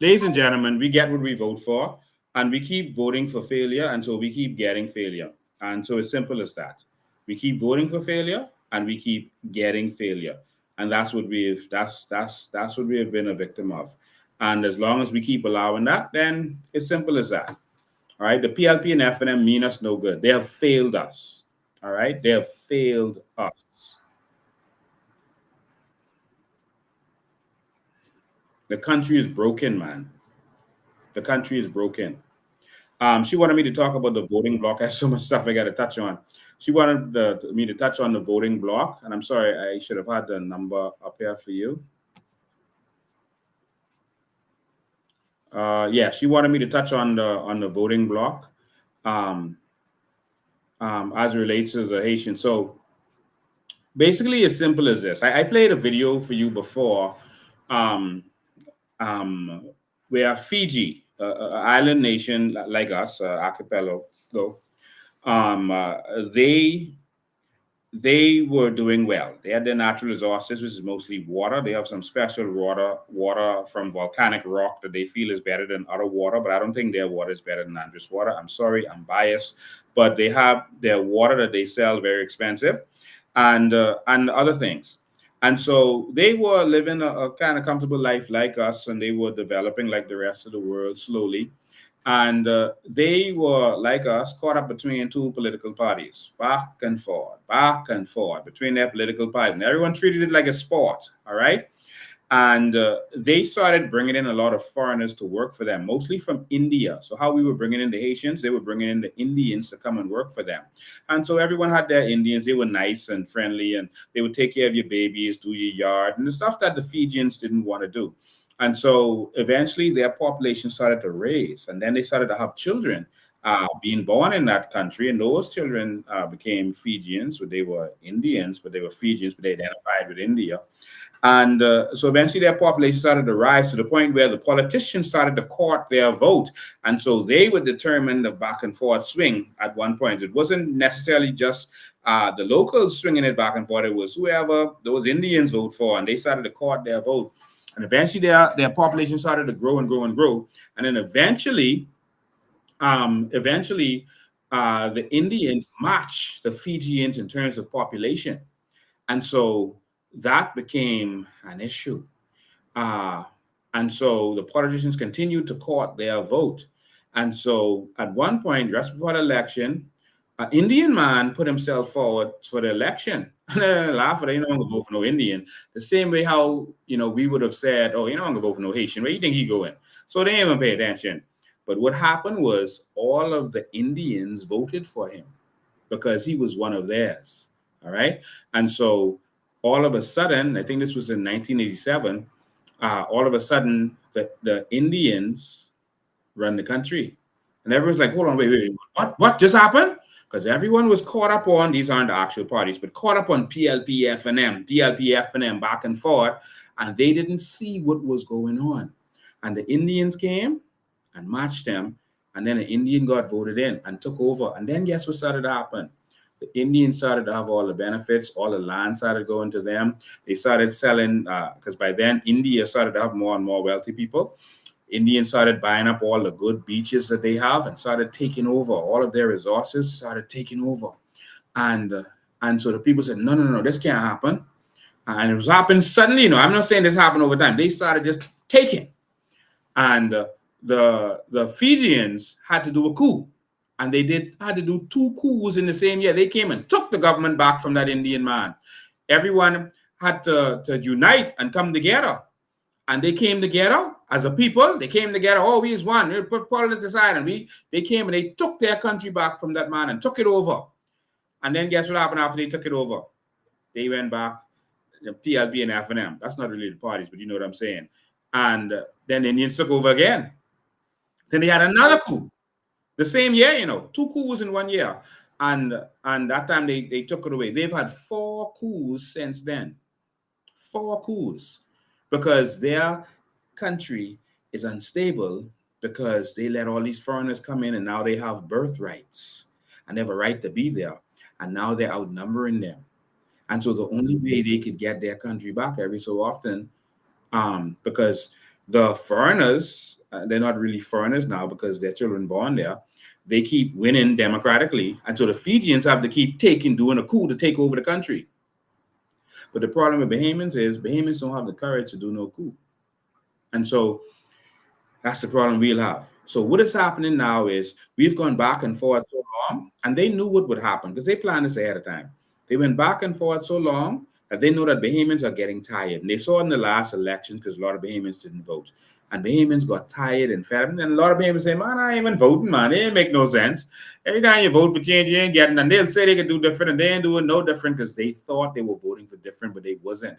Speaker 1: Ladies and gentlemen, we get what we vote for, and we keep voting for failure, and so we keep getting failure. And so it's simple as that. We keep voting for failure, and we keep getting failure. And that's what that's what we have been a victim of. And as long as we keep allowing that, then it's simple as that. All right. The PLP and FNM mean us no good. They have failed us. All right. They have failed us. The country is broken, man. The country is broken. She wanted me to talk about the voting block. I have so much stuff I got to touch on. She wanted me to touch on the voting block. And I'm sorry, I should have had the number up here for you. Yeah, she wanted me to touch on the voting block as it relates to the Haitian. So basically, as simple as this. I played a video for you before where Fiji, an island nation like us, archipelago, they were doing well. They had their natural resources, which is mostly water. They have some special water from volcanic rock that they feel is better than other water, but I don't think their water is better than Andres water. I'm sorry, I'm biased, but they have their water that they sell very expensive, and other things. And so they were living a kind of comfortable life like us, and they were developing like the rest of the world slowly. And they were, like us, caught up between two political parties, back and forth between their political parties. And everyone treated it like a sport, all right? And they started bringing in a lot of foreigners to work for them, mostly from India. So how we were bringing in the Haitians, they were bringing in the Indians to come and work for them. And so everyone had their Indians. They were nice and friendly, and they would take care of your babies, do your yard, and the stuff that the Fijians didn't want to do. And so eventually their population started to raise, and then they started to have children being born in that country. And those children became Fijians, but they were Indians, but they were Fijians, but they identified with India. And so eventually their population started to rise to the point where the politicians started to court their vote. And so they would determine the back and forth swing at one point. It wasn't necessarily just the locals swinging it back and forth. It was whoever those Indians vote for, and they started to court their vote. And eventually their population started to grow and grow and grow. And then eventually the Indians matched the Fijians in terms of population. And so that became an issue. And so the politicians continued to court their vote. And so at one point, just before the election, an Indian man put himself forward for the election. And I laugh at it, I'm gonna vote for no Indian. The same way how, we would have said, oh, I'm gonna vote for no Haitian. Where you think he going? So they ain't gonna pay attention. But what happened was all of the Indians voted for him because he was one of theirs. All right. And so all of a sudden, I think this was in 1987, all of a sudden the Indians run the country. And everyone's like, hold on, wait, what just happened? Because everyone was caught up on, these aren't the actual parties, but caught up on PLP, FNM, back and forth, and they didn't see what was going on. And the Indians came and matched them, and then an Indian got voted in and took over. And then guess what started to happen? The Indians started to have all the benefits, all the land started going to them. They started selling, because by then India started to have more and more wealthy people. Indians started buying up all the good beaches that they have and started taking over. All of their resources started taking over. And so the people said, no, this can't happen. And it was happening suddenly. I'm not saying this happened over time. They started just taken. And the Fijians had to do a coup. And they had to do 2 coups in the same year. They came and took the government back from that Indian man. Everyone had to unite and come together. And they came together as a people. They came together. Oh, we is one. We put politics aside. And they came and they took their country back from that man and took it over. And then guess what happened after they took it over? They went back, PLP and F&M. That's not really the parties, but you know what I'm saying. And then the Indians took over again. Then they had another coup. The same year, 2 coups in 1 year. And that time they took it away. They've had 4 coups since then. 4 coups. Because their country is unstable because they let all these foreigners come in and now they have birthrights and they have a right to be there. And now they're outnumbering them. And so the only way they could get their country back every so often, because the foreigners, they're not really foreigners now because their children born there, they keep winning democratically. And so the Fijians have to keep doing a coup to take over the country. But the problem with Bahamians is Bahamians don't have the courage to do no coup. And so that's the problem we'll have. So what is happening now is we've gone back and forth so long, and they knew what would happen because they planned this ahead of time. They went back and forth so long that they know that Bahamians are getting tired. And they saw in the last elections because a lot of Bahamians didn't vote. And Bahamians got tired and fed up. And then a lot of Bahamians say, man, I ain't even voting, man. It ain't make no sense. Every time you vote for change, you ain't getting. And they'll say they could do different, and they ain't doing no different because they thought they were voting for different, but they wasn't.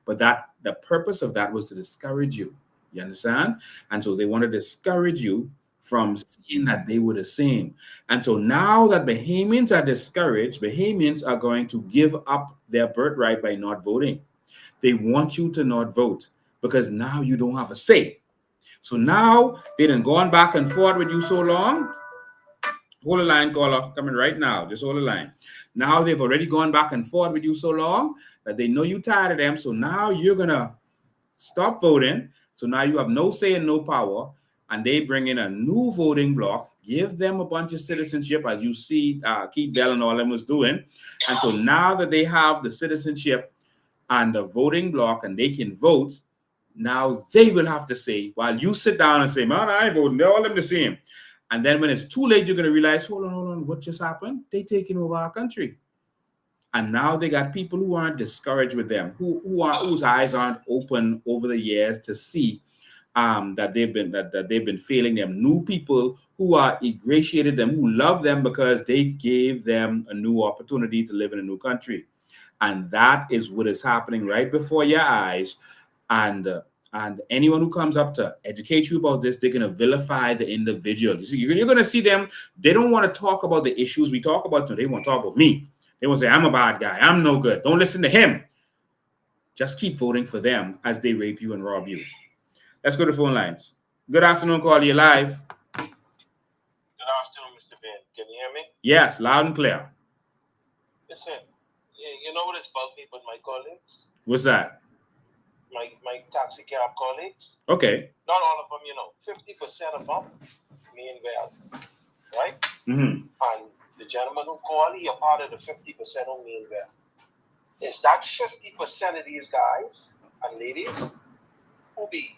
Speaker 1: But the purpose of that was to discourage you. You understand? And so they want to discourage you from seeing that they were the same. And so now that Bahamians are discouraged, Bahamians are going to give up their birthright by not voting. They want you to not vote because now you don't have a say. So now they done gone back and forth with you so long. Hold the line, caller, coming right now. Just hold the line. Now they've already gone back and forth with you so long that they know you tired of them. So now you're going to stop voting. So now you have no say and no power. And they bring in a new voting bloc, give them a bunch of citizenship, as you see Keith Bell and all them was doing. And so now that they have the citizenship and the voting bloc and they can vote, now they will have to say, while you sit down and say, man, I ain't voting, they're all them the same. And then when it's too late, you're going to realize, hold on, what just happened? They taking over our country. And now they got people who aren't discouraged with them, whose eyes aren't open over the years to see that they've been failing them. New people who are ingratiated them, who love them because they gave them a new opportunity to live in a new country. And that is what is happening right before your eyes. And anyone who comes up to educate you about this, they're going to vilify the individual. You see, you're going to see them. They don't want to talk about the issues we talk about. They want to talk about me. They want to say, I'm a bad guy. I'm no good. Don't listen to him. Just keep voting for them as they rape you and rob you. Let's go to phone lines. Good afternoon, call you live.
Speaker 9: Good afternoon, Mr. Ben. Can you hear me?
Speaker 1: Yes, loud and clear.
Speaker 9: Listen, you know what has bugged me with my colleagues?
Speaker 1: What's that?
Speaker 9: My taxi cab colleagues.
Speaker 1: Okay.
Speaker 9: Not all of them, 50% of them mean well, right?
Speaker 1: Mm-hmm.
Speaker 9: And the gentleman who called, he a part of the 50% who mean well. Is that 50% of these guys and ladies who be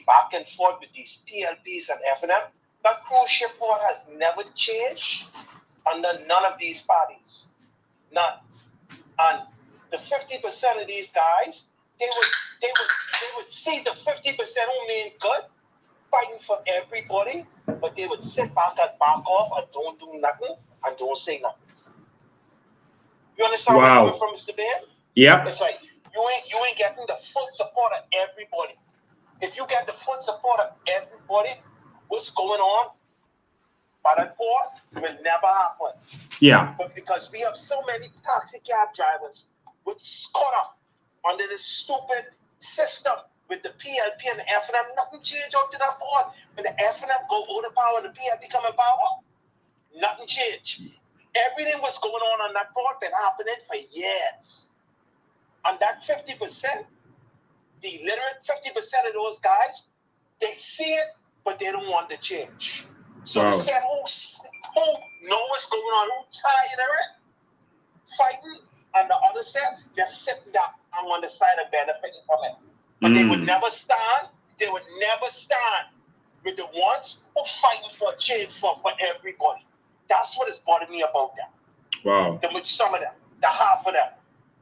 Speaker 9: back and forth with these PLPs and F&M? That cruise ship board has never changed under none of these parties. None. And the 50% of these guys, they would see the 50% who mean good, fighting for everybody, but they would sit back and back off and don't do nothing and don't say nothing. You understand where I'm coming from, Mr. Ben?
Speaker 1: Yeah.
Speaker 9: It's like you ain't getting the full support of everybody. If you get the full support of everybody, what's going on by that board will never happen.
Speaker 1: Yeah.
Speaker 9: But because we have so many taxi cab drivers which caught up under this stupid system with the PLP and the F&M, nothing changed up to that board. When the F&M go over the power, the PLP come in power, nothing changed. Everything was going on that board been happening for years. And that 50%, the literate 50% of those guys, they see it, but they don't want to change. So the set who know what's going on, who tired of it, fighting, and the other set, just sitting down on the side and benefiting from it. But they would never stand, they would never stand with the ones who fighting for change for everybody. That's what is bothering me about them.
Speaker 1: Wow.
Speaker 9: Some of them, the half of them.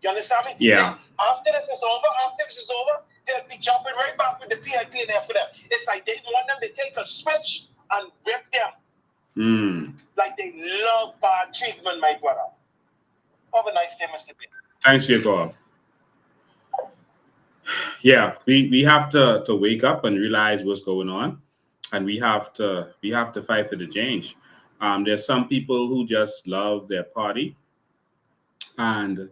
Speaker 9: You understand me?
Speaker 1: Yeah.
Speaker 9: And after this is over, they'll be jumping right back with the PLP in there for them. It's like they want them to take a switch and whip them. Like they love bad treatment, my brother. Have a nice day, Mr. B.
Speaker 1: Thanks for your call. Yeah, we have to wake up and realize what's going on, and we have to fight for the change. There's some people who just love their party, and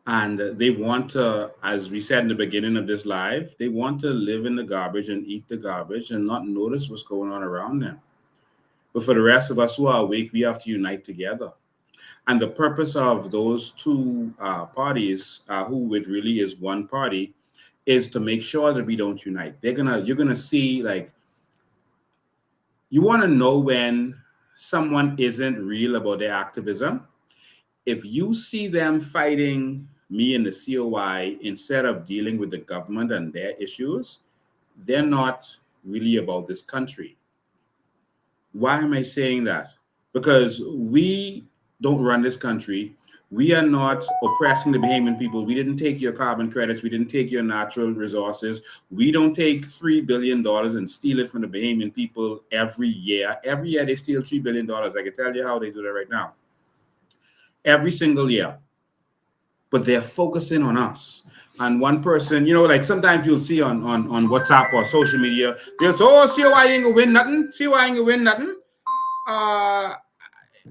Speaker 1: they want to, as we said in the beginning of this live, they want to live in the garbage and eat the garbage and not notice what's going on around them. But for the rest of us who are awake, we have to unite together. And the purpose of those two parties, who it really is one party, is to make sure that we don't unite. You're gonna see, like, you want to know when someone isn't real about their activism. If you see them fighting me in the COI instead of dealing with the government and their issues, they're not really about this country. Why am I saying that? Because we don't run this country. We are not oppressing the Bahamian people. We didn't take your carbon credits. We didn't take your natural resources. We don't take $3 billion and steal it from the Bahamian people every year. Every year they steal $3 billion. I can tell you how they do that right now. Every single year. But they're focusing on us. And one person, like sometimes you'll see on WhatsApp or social media, they'll say, oh, COI ain't gonna win nothing. COI ain't gonna win nothing.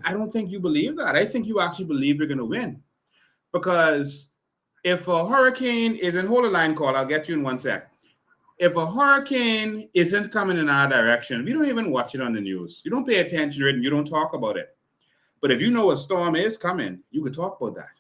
Speaker 1: I don't think you believe that. I think you actually believe you're going to win. Because if a hurricane isn't, hold a line call, I'll get you in 1 sec. If a hurricane isn't coming in our direction, we don't even watch it on the news. You don't pay attention to it and you don't talk about it. But if you know a storm is coming, you can talk about that.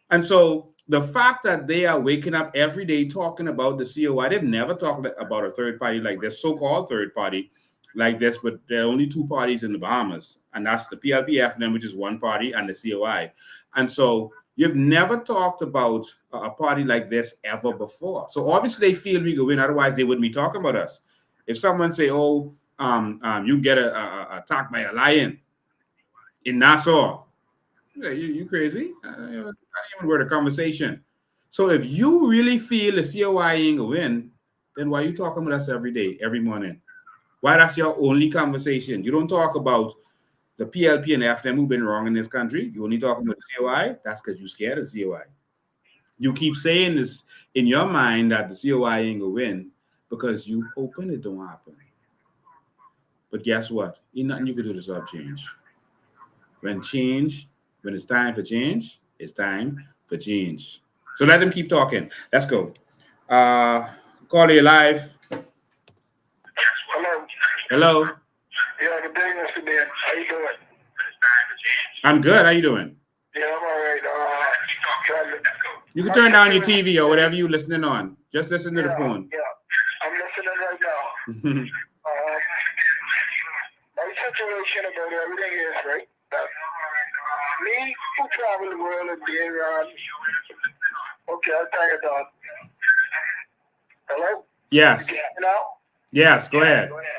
Speaker 1: And so the fact that they are waking up every day talking about the COI, they've never talked about a third party like this, so-called third party like this, but there are only two parties in the Bahamas, and that's the PLP-FNM, which is one party, and the COI. And so you've never talked about a party like this ever before. So obviously they feel we could win, otherwise they wouldn't be talking about us. If someone say, oh, you get attacked by a lion in Nassau, you crazy? Not even worth a conversation. So if you really feel the COI ain't gonna win, then why are you talking with us every day, every morning? Why that's your only conversation? You don't talk about the PLP and FNM who've been wrong in this country. You only talk about the COI. That's because you're scared of the COI. You keep saying this in your mind that the COI ain't gonna win because you hoping it don't happen. But guess what? Ain't nothing you can do to stop change. When it's time for change, it's time for change. So let them keep talking. Let's go. Call you live. Hello.
Speaker 10: Yeah, good day, Mr. Dan. How you doing?
Speaker 1: I'm good. How you doing?
Speaker 10: Yeah, I'm all right.
Speaker 1: You can turn down your TV or whatever you're listening on. Just listen to the phone.
Speaker 10: Yeah, I'm listening right now. My situation about everything is, right, that me who travel the world and being around. Okay, I'll take it down. Hello?
Speaker 1: Yes.
Speaker 10: You know?
Speaker 1: Yes, go ahead.
Speaker 10: All right.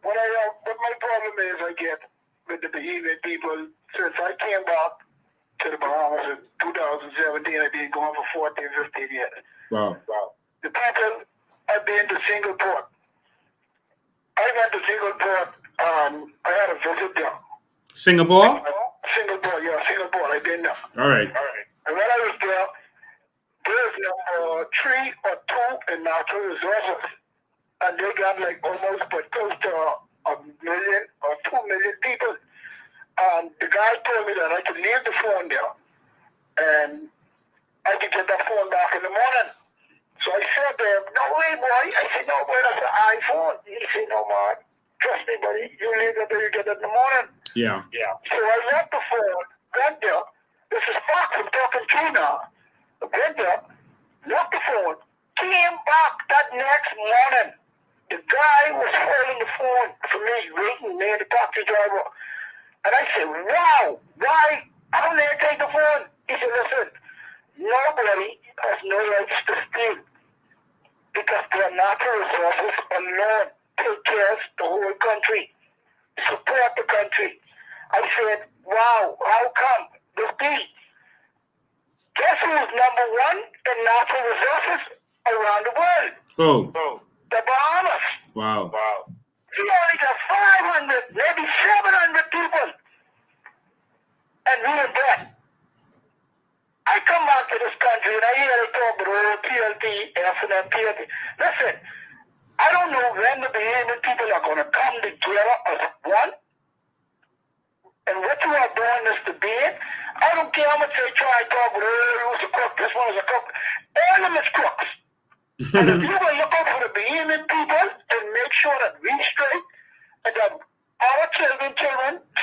Speaker 10: What my problem is, I get with the Bahamian people, since I came back to the Bahamas in 2017, I've been going for 14, 15 years.
Speaker 1: Wow.
Speaker 10: The people have been to Singapore. I went to Singapore, I had a visit there.
Speaker 1: Singapore?
Speaker 10: Singapore, I've been there.
Speaker 1: All right.
Speaker 10: And when I was there, there's 3 or 2 in natural resources. And they got like almost close to 1 million or 2 million people. And the guy told me that I could leave the phone there and I could get that phone back in the morning. So I said to him, no way, boy. I said, no, boy, that's an iPhone. He said, no, man. Trust me, buddy. You leave it there, you get it in the morning.
Speaker 1: Yeah.
Speaker 10: So I left the phone, went there. This is Fox, I'm talking true now. Went there, left the phone, came back that next morning. The guy was holding the phone for me, waiting near the taxi driver. And I said, wow, why? I don't let take the phone. He said, listen, nobody has no rights to steal. because their natural resources alone take care of the whole country, support the country. I said, wow, how come this be? Guess who's number one in natural resources around the world?
Speaker 1: Oh.
Speaker 10: The Bahamas.
Speaker 1: Wow.
Speaker 10: We only got 500, maybe 700 people. And we in debt. I come back to this country and I hear they talk about PLP, F&M, PLP. Listen, I don't know when the Bahamian people are going to come together as one. And what you are doing is debate. I don't care how much they try to talk about, who's a crook, this one is a crook. All of them is crooks. And if you will look out for the Bahamian people and make sure that we straight and that our children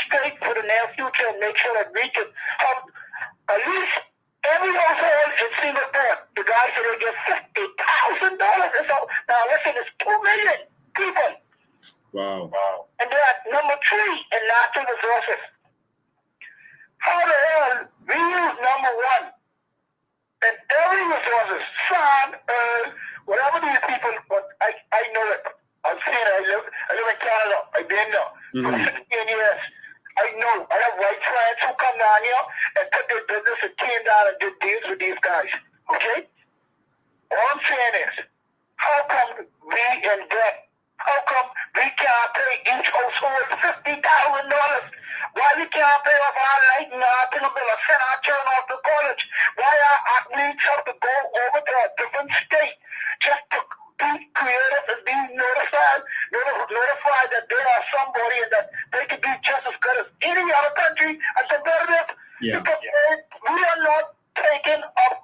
Speaker 10: straight for the near future and make sure that we can have at least every household in Singapore, the guys said they get $50,000. Now listen, it's 2 million people.
Speaker 1: Wow.
Speaker 10: And they're number 3 in natural resources. How the hell we use number 1 in every resources, sun, whatever these people, but I know it. I've seen it. I live in Canada. I've been there for 16 years. I know. I have white friends who come down here and put their business and came down and did deals with these guys. Okay? All I'm saying is, how come we in debt? How come we can't pay each household $50,000? Why we can't pay off our light and our bill or send our children off to college? Why our athletes have to go over to a different state just to be creative and be notified that they are somebody and that they can be just as good as any other country and competitive?
Speaker 1: Yeah.
Speaker 10: Because we are not taking up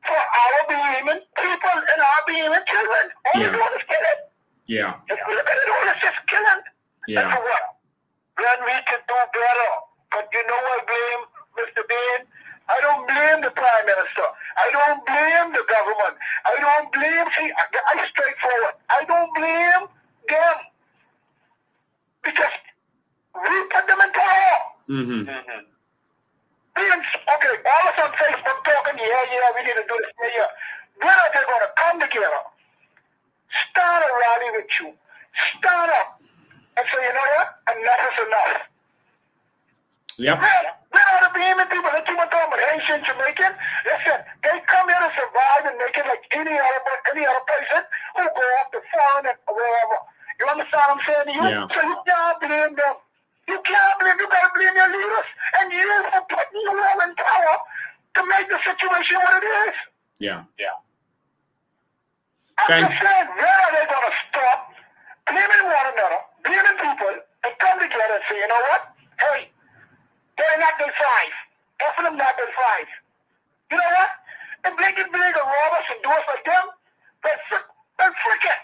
Speaker 10: for our Bahamian people and our Bahamian children. All we do is killing.
Speaker 1: Yeah.
Speaker 10: If we look at it, all it's just killing.
Speaker 1: Yeah.
Speaker 10: And for what? Then we can do better. But you know what I blame, Mr. Bain? I don't blame the Prime Minister. I don't blame the government. I don't blame, I'm straightforward. I don't blame them. Because we put them in power.
Speaker 1: Mm-hmm.
Speaker 10: Okay, all of us on Facebook talking, yeah, we need to do this, yeah. When are they going to come together? Start a rally with you. Start up. And say, you know what? Enough is enough.
Speaker 1: Yep.
Speaker 10: When are the Bahamian people that keep on talking about Haitian, Jamaican? Listen, they come here to survive and make it like any other person who go off to foreign and wherever. You understand what I'm saying to you?
Speaker 1: Yeah.
Speaker 10: So you can't blame them. You can't blame, you gotta blame your leaders and you for putting the world in power to make the situation what it is.
Speaker 1: Yeah.
Speaker 10: I'm just saying, when are they gonna stop blaming one another, blaming people, and come together and say, you know what? Hey, they're not been 5. F them not been 5. You know what? If they can bring a rob us and do us like them, then frick it.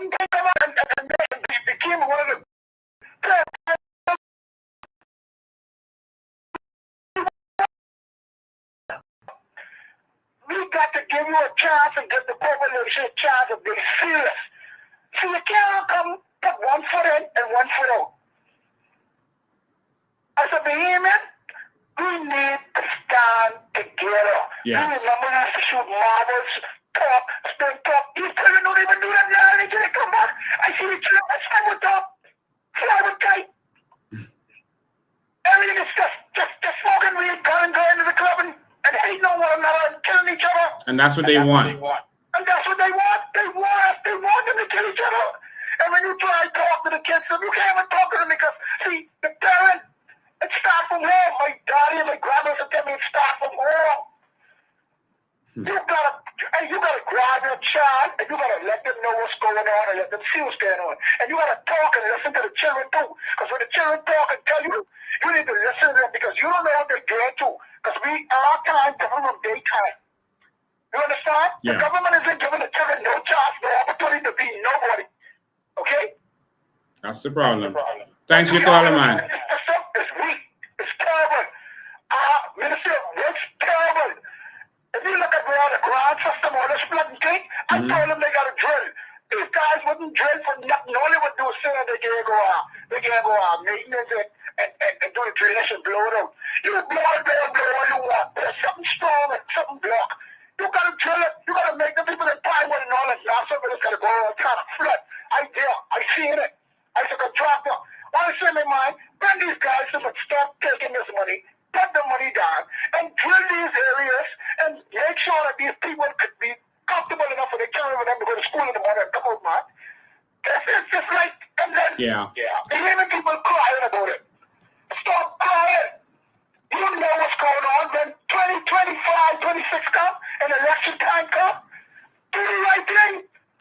Speaker 10: They come out and they became one of the we got to give you a chance and give the population a chance of being serious. So you can't come put one foot in and one foot out. As a Bahamian, we need to stand together.
Speaker 1: Yes.
Speaker 10: We remember we used to shoot marbles, talk, spin talk. These children don't even do that now. They just come back. I see the children, I spin with talk, fly with kite. Everything is just smoking weed, going into the club and hating on one another and killing each other.
Speaker 1: And that's what they want.
Speaker 10: And that's what they want. They want them to kill each other. And when you try to talk to the kids, you can't even talk to them because, see, the parent, it starts from home. My daddy and my grandmother tell me it starts from home. You gotta grab your child and you gotta let them know what's going on and let them see what's going on. And you gotta talk and listen to the children too. Because when the children talk and tell you, you need to listen to them because you don't know what they're going through. Because our time different from their time. You understand?
Speaker 1: Yeah.
Speaker 10: The government isn't giving the children no chance, no opportunity to be nobody. Okay?
Speaker 1: That's the problem. Thanks for calling, man.
Speaker 10: It's weak. It's terrible. Minister, it's terrible. If you look at all the grant system, all this flood and thing, I told them they got to drill. These guys wouldn't drill for nothing. All they would do is say they can't go out. They can't go out maintenance and do through the drainage and blow it out. You blow all you want. There's something strong and something block. You gotta drill it. You gotta make the people that plywood and all that stuff. Somebody's gotta go all kind of flood. I seen it. I took a tractor. I said in my mind, bring these guys to stop taking this money, put the money down, and drill these areas and make sure that these people could be comfortable enough for their children for them to go to school in the morning and come out, man. It's just like, and then, even people crying about it. Stop crying. You know what's going on. When 2025, 26 come, and election time come, do the right thing.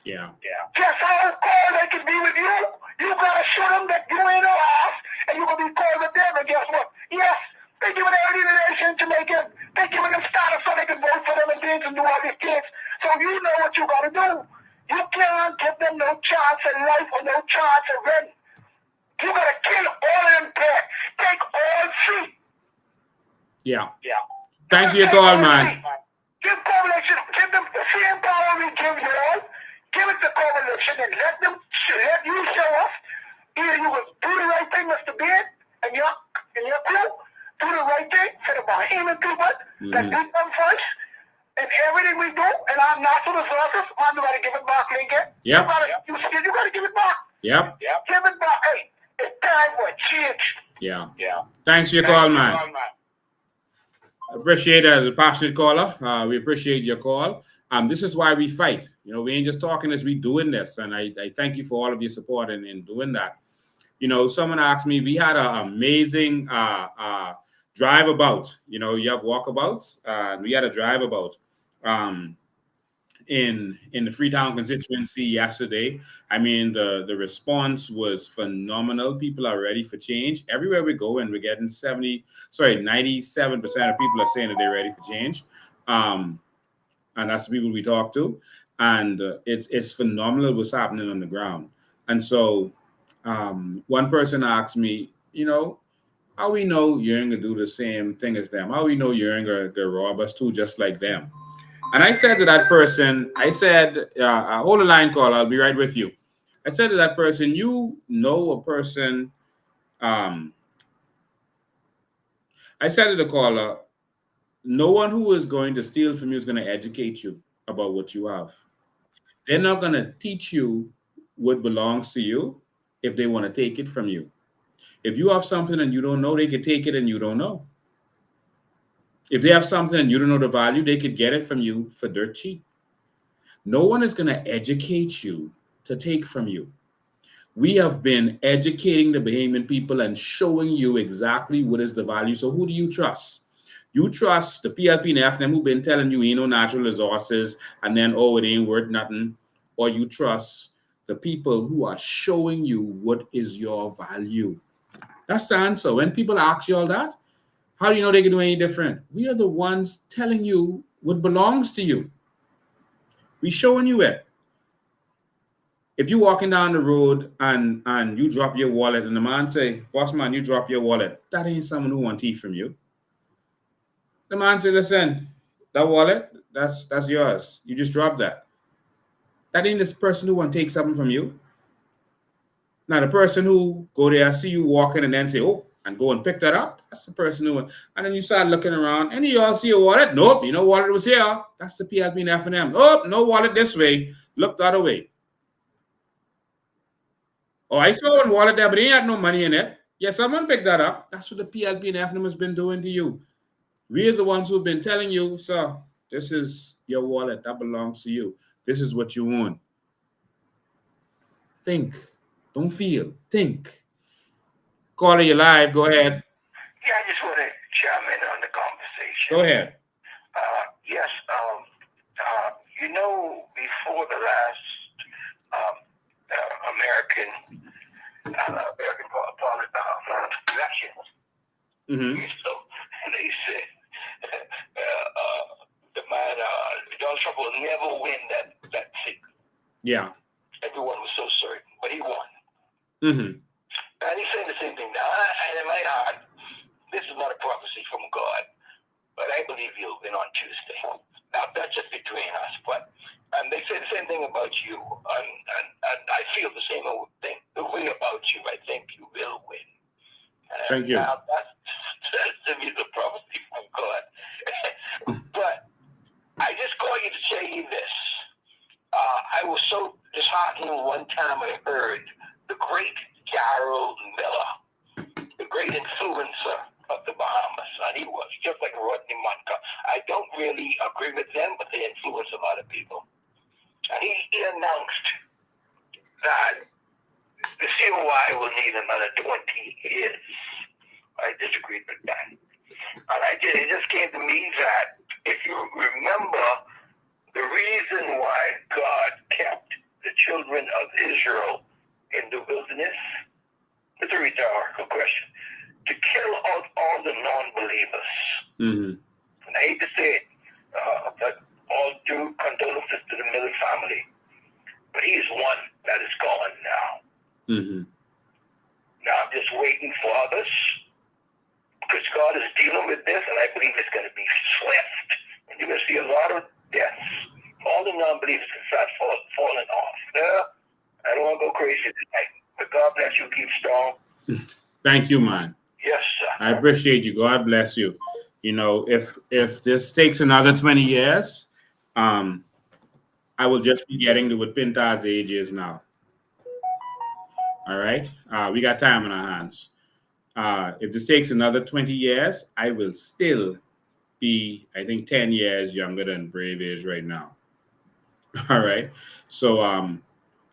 Speaker 1: Yeah.
Speaker 10: Just how cold they can be with you. You gotta show them that you ain't no ass, and you gonna be cold with them. And guess what? Yes, they giving early donation to Jamaican. They giving them status so they can vote for them and things and do all these things. So you know what you gotta do. You can't give them no chance in life or no chance of rent. You gotta kill all of them dead. Take all free.
Speaker 1: Yeah. Thanks for your call, man.
Speaker 10: Give coalition, give them the same power we give you all. Give it to coalition and let you show us. Either you will do the right thing, Mr. Beard, and your crew, do the right thing for the Bahamian people that beat them first. And everything we do, and our natural resources, I'm going to give it back, Lincoln.
Speaker 1: Yep.
Speaker 10: You got to give it back.
Speaker 1: Yep.
Speaker 10: Give it back. Hey, it's time for a change.
Speaker 1: Yeah. Thanks for your call, man. Appreciate it as a passionate caller. We appreciate your call. This is why we fight. You know, we ain't just talking this, we doing this. And I thank you for all of your support in doing that. You know, someone asked me, we had an amazing drive about. You know, you have walkabouts. We had a drive about in the Freetown constituency yesterday. I mean, the response was phenomenal. People are ready for change. Everywhere we go, and we're getting 97% of people are saying that they're ready for change. And that's the people we talk to. And it's phenomenal what's happening on the ground. And so one person asked me, you know, how we know you're going to do the same thing as them? How we know you're going to rob us too, just like them? And I said to that person, I said, hold the line, call. I'll be right with you. I said to that person, you know a person. I said to the caller, no one who is going to steal from you is going to educate you about what you have. They're not going to teach you what belongs to you if they want to take it from you. If you have something and you don't know, they could take it and you don't know. If they have something and you don't know the value, they could get it from you for dirt cheap. No one is going to educate you to take from you. We have been educating the Bahamian people and showing you exactly what is the value. So who do you trust? You trust the PLP and FNM who've been telling you, no natural resources, and then, it ain't worth nothing. Or you trust the people who are showing you what is your value. That's the answer. When people ask you all that, how do you know they can do any different? We are the ones telling you what belongs to you. We're showing you it. If you're walking down the road and you drop your wallet and the man say, boss man, you drop your wallet, that ain't someone who want thief from you. The man say, listen, that wallet, that's yours. You just dropped that. That ain't this person who want to take something from you. Now, the person who go there, see you walking and then say, and go and pick that up, that's the person who, and then you start looking around, any of y'all see a wallet? Nope, you know wallet was here. That's the PLP and FNM. Nope, no wallet this way. Look the other way. I saw one wallet there, but he had no money in it. Yeah, someone picked that up. That's what the PLP and FNM has been doing to you. We're the ones who've been telling you, sir, this is your wallet. That belongs to you. This is what you own. Think. Don't feel. Think. Caller, you live. Go ahead.
Speaker 10: Yeah, I just want to chime in on the conversation.
Speaker 1: Go ahead.
Speaker 10: Yes, before the last American elections, so they said the man Donald Trump will never win that seat.
Speaker 1: Yeah.
Speaker 10: Everyone was so certain, but he won.
Speaker 11: And he's saying the same thing now. And in my heart, this is not a prophecy from God, but I believe you'll win on Tuesday. Now, that's just between us, but they say the same thing about you, and I feel the same way about you. I think you will win.
Speaker 1: Thank you.
Speaker 11: Now, was so disheartening one time I heard the great Gerald Miller, the great influencer of the Bahamas, and he was just like Rodney Monka. I don't really agree with them, but they influence a lot of people. And he announced that the COI will need another 20 years. I disagreed with that. And it just came to me that if you remember, the reason why God kept the children of Israel in the wilderness, it's a rhetorical question, to kill out all the non-believers. Mm-hmm. And I hate to say it, but all due condolences to the Miller family. But he's one that is gone now. Mm-hmm. Now I'm just waiting for others, because God is dealing with this, and I believe it's going to be swift. And you're going to see a lot of deaths. All the non-believers can start falling off. I don't want to go crazy tonight, but God bless you. Keep strong.
Speaker 1: Thank you, man.
Speaker 11: Yes, sir.
Speaker 1: I appreciate you. God bless you. You know, if this takes another 20 years, I will just be getting to what Pintar's age is now. All right? We got time on our hands. If this takes another 20 years, I will still be, I think, 10 years younger than Brave is right now. All right? So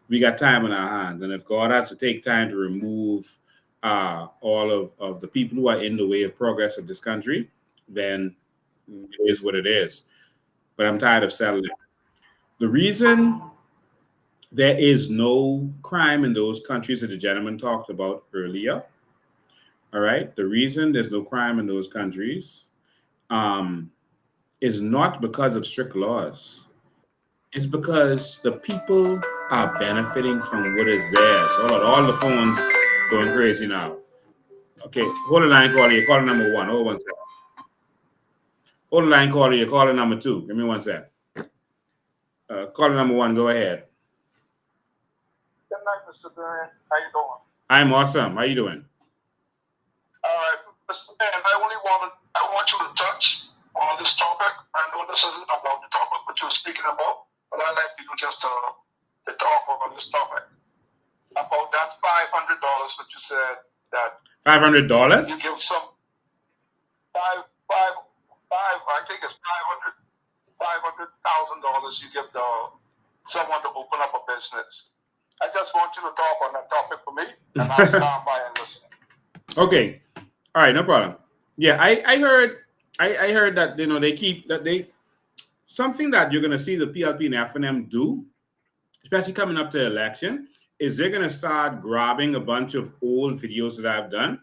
Speaker 1: we got time on our hands. And if God has to take time to remove all of the people who are in the way of progress of this country, then it is what it is. But I'm tired of settling. The reason there is no crime in those countries that the gentleman talked about earlier, all right, the reason there's no crime in those countries is not because of strict laws. It's because the people are benefiting from what is theirs. Hold on, all the phones going crazy now. Okay, hold the line, caller. You're calling number one. Hold one second. Hold the line, caller. You're calling number two. Give me one sec. Caller number one, go ahead.
Speaker 12: Good night, Mr. Duran. How you doing?
Speaker 1: I'm awesome. How you doing?
Speaker 12: All right, Mr. Man, I want you to touch on this topic. I know this isn't about the topic what you're speaking about, but I'd like you just to talk over this topic. About that $500 that you said that
Speaker 1: $500?
Speaker 12: you give some five I think it's $500,000 you give someone to open up a business. I just want you to talk on that topic for me, and I'll stand by and listen.
Speaker 1: Okay. All right, no problem. Yeah, I heard that, you know, something that you're gonna see the PLP and FNM do, especially coming up to the election, is they're gonna start grabbing a bunch of old videos that I've done,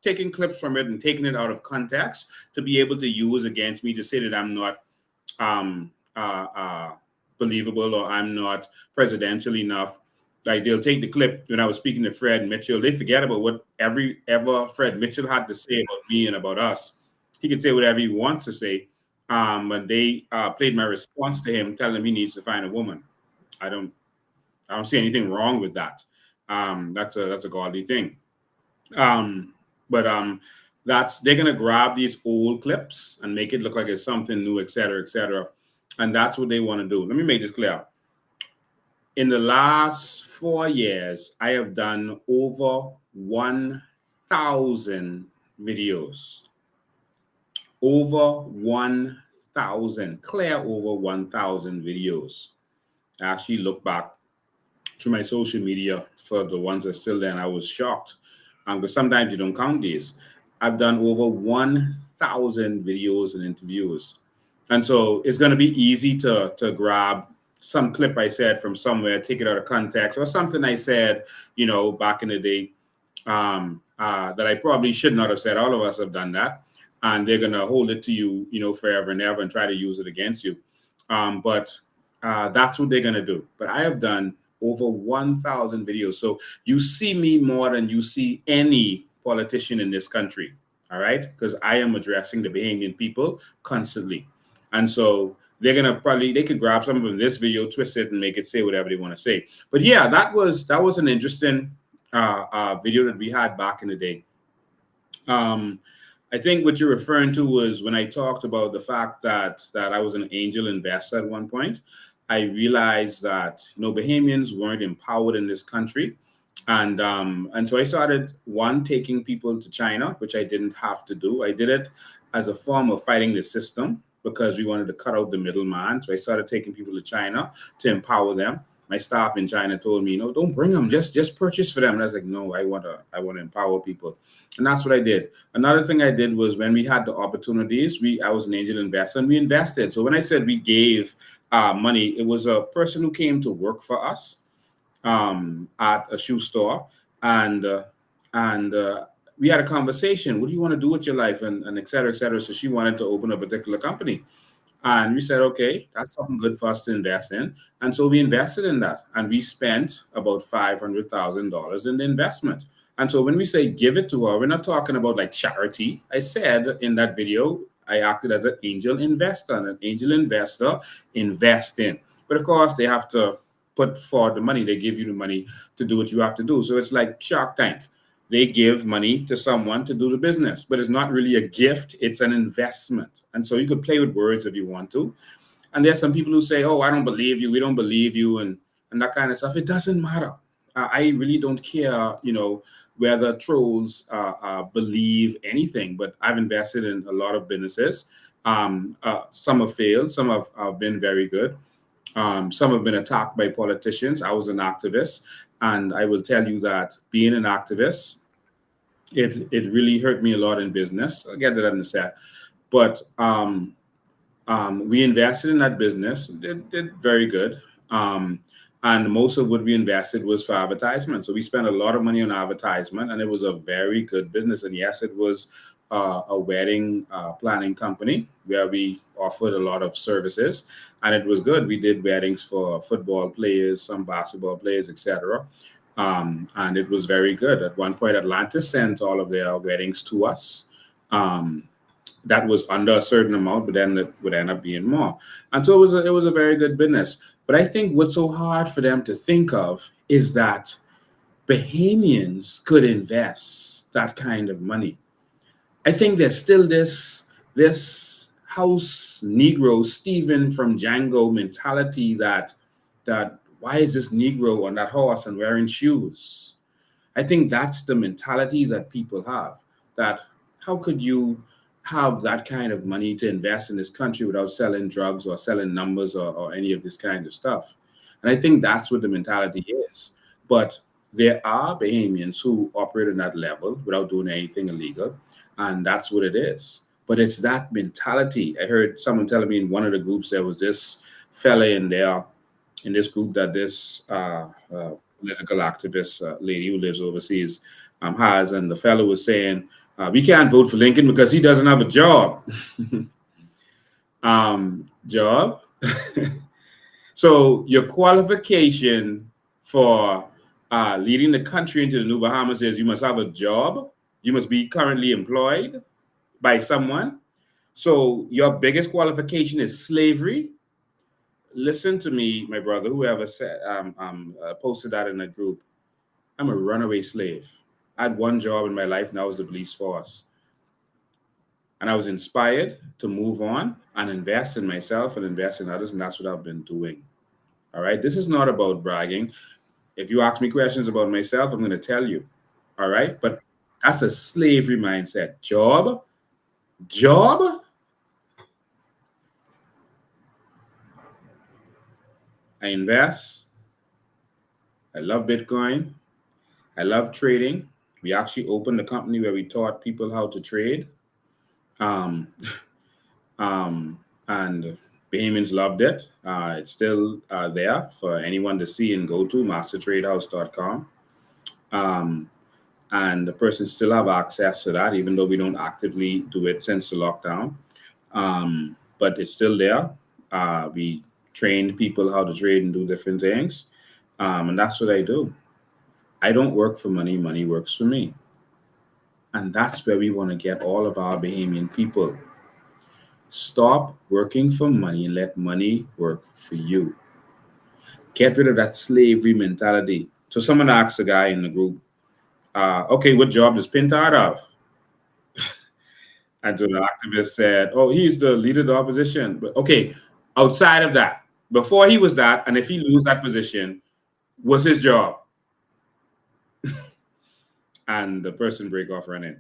Speaker 1: taking clips from it and taking it out of context to be able to use against me to say that I'm not believable or I'm not presidential enough. Like, they'll take the clip when I was speaking to Fred Mitchell. They forget about what ever Fred Mitchell had to say about me and about us. He can say whatever he wants to say. But they played my response to him, telling him he needs to find a woman. I don't see anything wrong with that. That's a godly thing. But they're gonna grab these old clips and make it look like it's something new, et cetera, and that's what they want to do. Let me make this clear. In the last 4 years, I have done over 1,000 videos. Over 1,000, clear over 1,000 videos. I actually look back through my social media for the ones that are still there, and I was shocked. Because sometimes you don't count these. I've done over 1,000 videos and interviews. And so it's going to be easy to grab some clip I said from somewhere, take it out of context, or something I said, you know, back in the day that I probably should not have said. All of us have done that. And they're going to hold it to you, you know, forever and ever and try to use it against you. But that's what they're going to do. But I have done over 1,000 videos. So you see me more than you see any politician in this country. All right. Because I am addressing the Bahamian people constantly. And so they're going to they could grab some of this video, twist it and make it say whatever they want to say. But yeah, that was an interesting video that we had back in the day. I think what you're referring to was when I talked about the fact that I was an angel investor at one point. I realized that Bahamians weren't empowered in this country, and so I started taking people to China, which I didn't have to do. I did it as a form of fighting the system because we wanted to cut out the middleman. So I started taking people to China to empower them. My staff in China told me, no, don't bring them, just purchase for them. And I was like, no, I want to empower people, and that's what I did. Another thing I did was when we had the opportunities, I was an angel investor and we invested. So when I said we gave money, it was a person who came to work for us at a shoe store, and we had a conversation. What do you want to do with your life, and et cetera, et cetera. So she wanted to open a particular company, and we said, okay, that's something good for us to invest in. And so we invested in that, and we spent about $500,000 in the investment. And so when we say give it to her, we're not talking about like charity. I said in that video, I acted as an angel investor, and an angel investor invest in. But of course, they have to put forward the money. They give you the money to do what you have to do. So it's like Shark Tank. They give money to someone to do the business, but it's not really a gift, it's an investment. And so you could play with words if you want to. And there's some people who say, oh, I don't believe you, we don't believe you, and that kind of stuff. It doesn't matter. I really don't care, whether trolls believe anything, but I've invested in a lot of businesses. Some have failed, some have been very good. Some have been attacked by politicians. I was an activist, and I will tell you that being an activist, it really hurt me a lot in business. I'll get to that in a sec. But we invested in that business, did very good. And most of what we invested was for advertisement. So we spent a lot of money on advertisement, and it was a very good business. And yes, it was a wedding planning company where we offered a lot of services, and it was good. We did weddings for football players, some basketball players, etc. And it was very good. At one point, Atlantis sent all of their weddings to us. That was under a certain amount, but then it would end up being more. And so it was a very good business. But I think what's so hard for them to think of is that Bahamians could invest that kind of money. I think there's still this house Negro Stephen from Django mentality that why is this Negro on that horse and wearing shoes? I think that's the mentality that people have. That how could you have that kind of money to invest in this country without selling drugs or selling numbers or any of this kind of stuff? And I think that's what the mentality is. But there are Bahamians who operate on that level without doing anything illegal, and that's what it is. But it's that mentality. I heard someone telling me in one of the groups there was this fella in this group that this political activist lady who lives overseas has, and the fellow was saying, we can't vote for Lincoln because he doesn't have a job. Job? So your qualification for leading the country into the New Bahamas is you must have a job. You must be currently employed by someone. So your biggest qualification is slavery. Listen to me, my brother, whoever said posted that in a group. I'm a runaway slave. I had one job in my life, and that was the police force. And I was inspired to move on and invest in myself and invest in others, and that's what I've been doing. All right? This is not about bragging. If you ask me questions about myself, I'm going to tell you. All right? But that's a slavery mindset. Job? I invest. I love Bitcoin. I love trading. We actually opened a company where we taught people how to trade. And Bahamians loved it. It's still there for anyone to see and go to, mastertradehouse.com. And the person still have access to that, even though we don't actively do it since the lockdown. But it's still there. We trained people how to trade and do different things. And that's what I do. I don't work for money. Money works for me. And that's where we want to get all of our Bahamian people. Stop working for money and let money work for you. Get rid of that slavery mentality. So someone asked a guy in the group, okay, what job does Pintard have? And so the activist said, oh, he's the leader of the opposition. But okay, outside of that, before he was that, and if he lose that position, was his job. And the person break off running.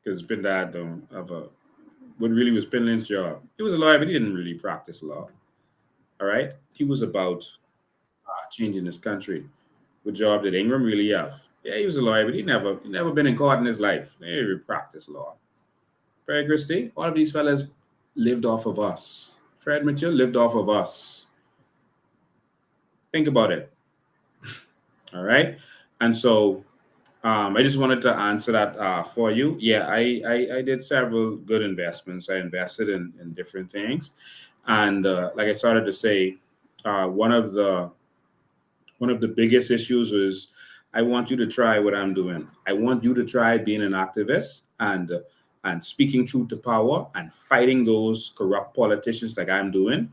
Speaker 1: Because Bin Laden what really was Bin Laden's job. He was a lawyer, but he didn't really practice law. All right? He was about changing this country. What job did Ingram really have? Yeah, he was a lawyer, but he never been in court in his life. He never practiced law. Fred Christie, all of these fellas lived off of us. Fred Mitchell lived off of us. Think about it. All right? And so I just wanted to answer that for you. Yeah, I did several good investments. I invested in different things. And like I started to say, one of the biggest issues is I want you to try what I'm doing. I want you to try being an activist and speaking truth to power and fighting those corrupt politicians like I'm doing,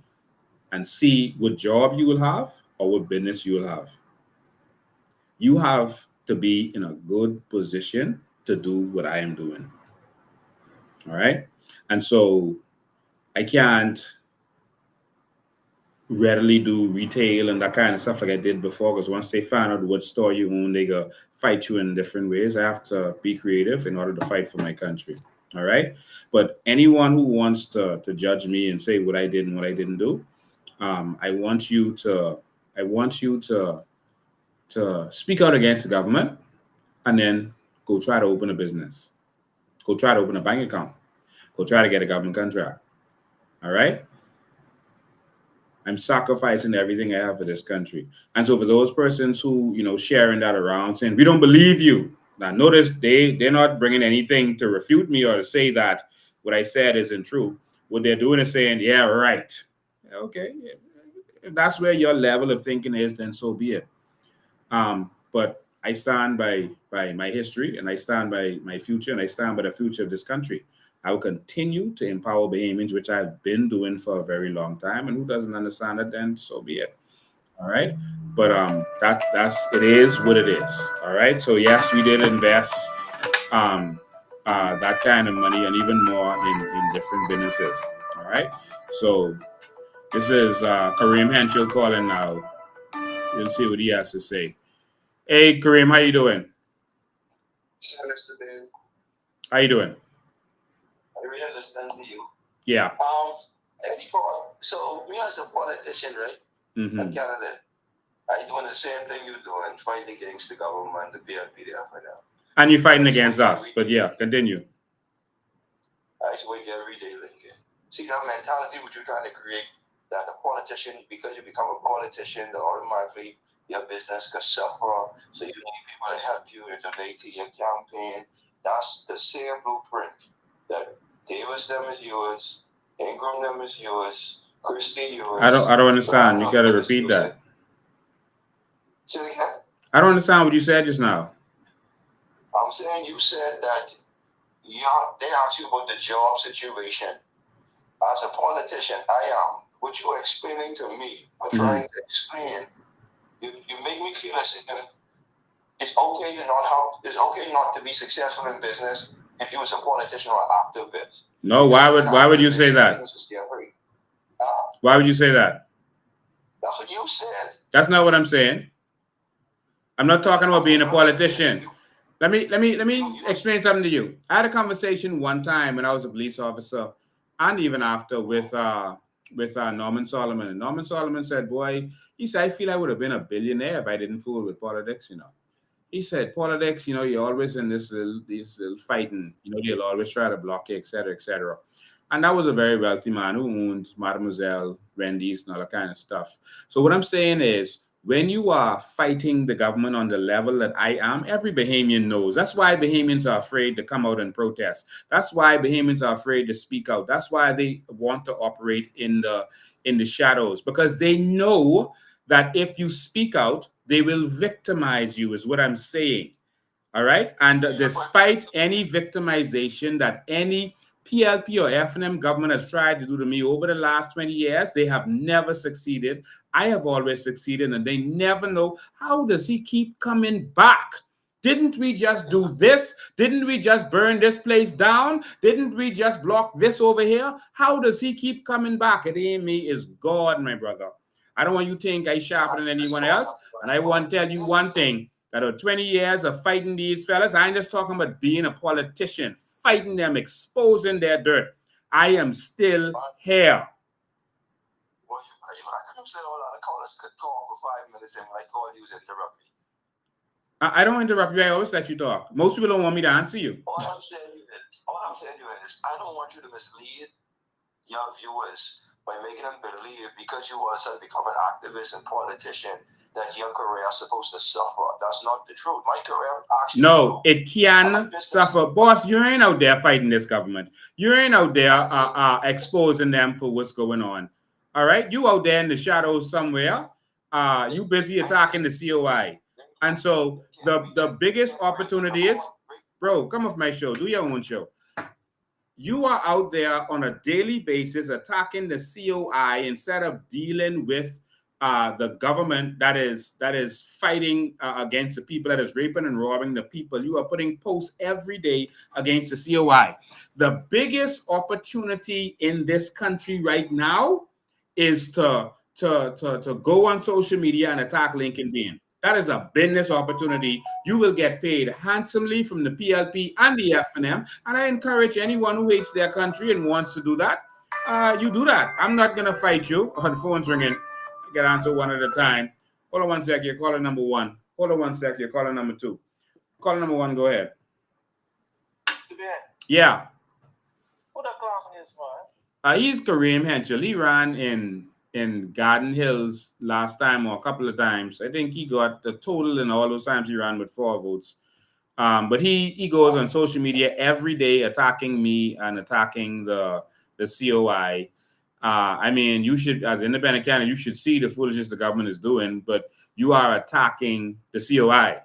Speaker 1: and see what job you will have or what business you will have. You have to be in a good position to do what I am doing. All right. And so I can't readily do retail and that kind of stuff like I did before, because once they find out what store you own, they go fight you in different ways. I have to be creative in order to fight for my country. All right. But anyone who wants to judge me and say what I did and what I didn't do, I want you to speak out against the government and then go try to open a business. Go try to open a bank account. Go try to get a government contract. All right? I'm sacrificing everything I have for this country. And so for those persons who, sharing that around saying, we don't believe you. Now notice they're not bringing anything to refute me or to say that what I said isn't true. What they're doing is saying, yeah, right. Okay. If that's where your level of thinking is, then so be it. But I stand by my history, and I stand by my future, and I stand by the future of this country. I will continue to empower Bahamians, which I've been doing for a very long time. And who doesn't understand it, then so be it. All right. But that's it is what it is. All right. So yes, we did invest that kind of money and even more in different businesses. All right. So this is Kareem Henschel calling now. We'll see what he has to say. Hey, Kareem, how you doing? How you doing?
Speaker 11: I really understand you.
Speaker 1: Yeah.
Speaker 11: So me as a politician, right? In Canada, I doing the same thing you're doing, fighting against the government, the PLP there for now.
Speaker 1: And you're fighting against us, but yeah, continue.
Speaker 11: I should wait every day, Lincoln. See that mentality which you're trying to create, that a politician, because you become a politician, that automatically your business can suffer, so you need people to help you and donate to your campaign. That's the same blueprint that Davis them is yours, Ingram them is yours, Christie yours.
Speaker 1: I don't understand. You gotta repeat that.
Speaker 11: Say it again?
Speaker 1: I don't understand what you said just now.
Speaker 11: I'm saying you said that they asked you about the job situation. As a politician, I am. What you're explaining to me, or trying to explain, you make me feel as if it's okay to not help. It's okay not to be successful in business if you was a politician or an activist.
Speaker 1: No, why would you say that? Why would you say that?
Speaker 11: That's what you said.
Speaker 1: That's not what I'm saying. I'm not talking about being a politician. Let me explain something to you. I had a conversation one time when I was a police officer, and even after with Norman Solomon. And Norman Solomon said, "Boy," he said, "I feel I would have been a billionaire if I didn't fool with politics." He said, "Politics, you're always in this little fighting. They'll always try to block you, etc., etc." And that was a very wealthy man who owned Mademoiselle, Wendy's, and all that kind of stuff. So what I'm saying is, when you are fighting the government on the level that I am, every Bahamian knows. That's why Bahamians are afraid to come out and protest. That's why Bahamians are afraid to speak out. That's why they want to operate in the shadows, because they know that if you speak out, they will victimize you, is what I'm saying. All right. And despite any victimization that any PLP or FNM government has tried to do to me over the last 20 years, they have never succeeded. I have always succeeded, and they never know, how does he keep coming back? Didn't we just do this? Didn't we just burn this place down? Didn't we just block this over here? How does he keep coming back? It ain't me, it's God, my brother. I don't want you to think I sharper than anyone else. And I want to tell you one thing, that 20 years of fighting these fellas, I ain't just talking about being a politician, fighting them, exposing their dirt. I am still here.
Speaker 12: Well, I can say all that. The callers could call for 5 minutes and when I call you, interrupt me.
Speaker 1: I don't interrupt you. I always let you talk. Most people don't want me to answer you.
Speaker 12: All I'm saying is, I don't want you to mislead your viewers by making them believe because you want to become an activist and politician that your career is supposed to suffer. That's not the truth. My career actually...
Speaker 1: No, it can suffer. Boss, you ain't out there fighting this government. You ain't out there exposing them for what's going on. All right? You out there in the shadows somewhere. You busy attacking the COI. And so the biggest opportunity is, bro, come off my show. Do your own show. You are out there on a daily basis attacking the COI instead of dealing with the government that is fighting against the people, that is raping and robbing the people. You are putting posts every day against the COI. The biggest opportunity in this country right now is to go on social media and attack Lincoln Bean. That is a business opportunity. You will get paid handsomely from the PLP and the FNM. And I encourage anyone who hates their country and wants to do that, you do that. I'm not going to fight you. Oh, the phone's ringing. I get answer one at a time. Hold on one sec. You're calling number one. Hold on one sec. You're calling number two. Caller number one, go ahead. Yeah.
Speaker 9: Who that clown is, man?
Speaker 1: He's Kareem Henschel. He ran in Garden Hills last time or a couple of times. I think he got the total in all those times he ran with 4 votes. But he goes on social media every day attacking me and attacking the COI. I mean, you should, as an independent candidate, you should see the foolishness the government is doing, but you are attacking the COI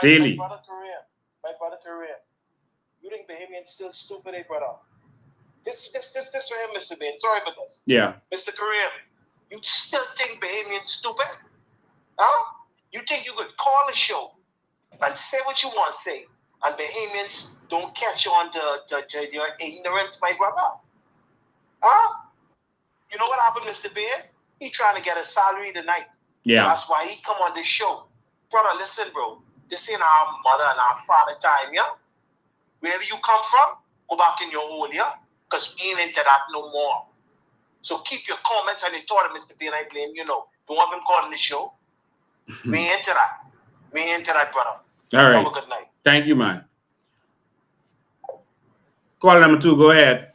Speaker 1: daily.
Speaker 9: My brother Korea. You think Bahamians still stupid, brother? This for him, Mr. Bain. Sorry for this.
Speaker 1: Yeah.
Speaker 9: Mr. Kareem, you still think Bahamians stupid? Huh? You think you could call a show and say what you want to say, and Bahamians don't catch on to your ignorance, my brother? Huh? You know what happened, Mr. Bain? He trying to get a salary tonight.
Speaker 1: Yeah.
Speaker 9: That's why he come on this show. Brother, listen, bro. This ain't our mother and our father time, yeah? Wherever you come from, go back in your hole, yeah? Because we ain't into that no more. So keep your comments and your thought, Mr. B, and I blame you. Don't have him calling the show. We ain't into that. We ain't into that, brother.
Speaker 1: All right.
Speaker 9: Have a good night.
Speaker 1: Thank you, man. Call number 2, go ahead.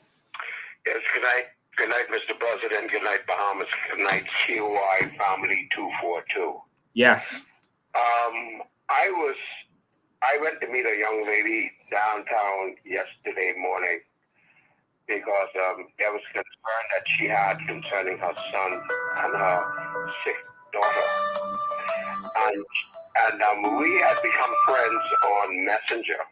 Speaker 13: Yes, good night. Good night, Mr. President. Good night, Bahamas. Good night, COI Family 242.
Speaker 1: Yes.
Speaker 13: I went to meet a young lady downtown yesterday morning because there was concern that she had concerning her son and her sick daughter. And we had become friends on Messenger.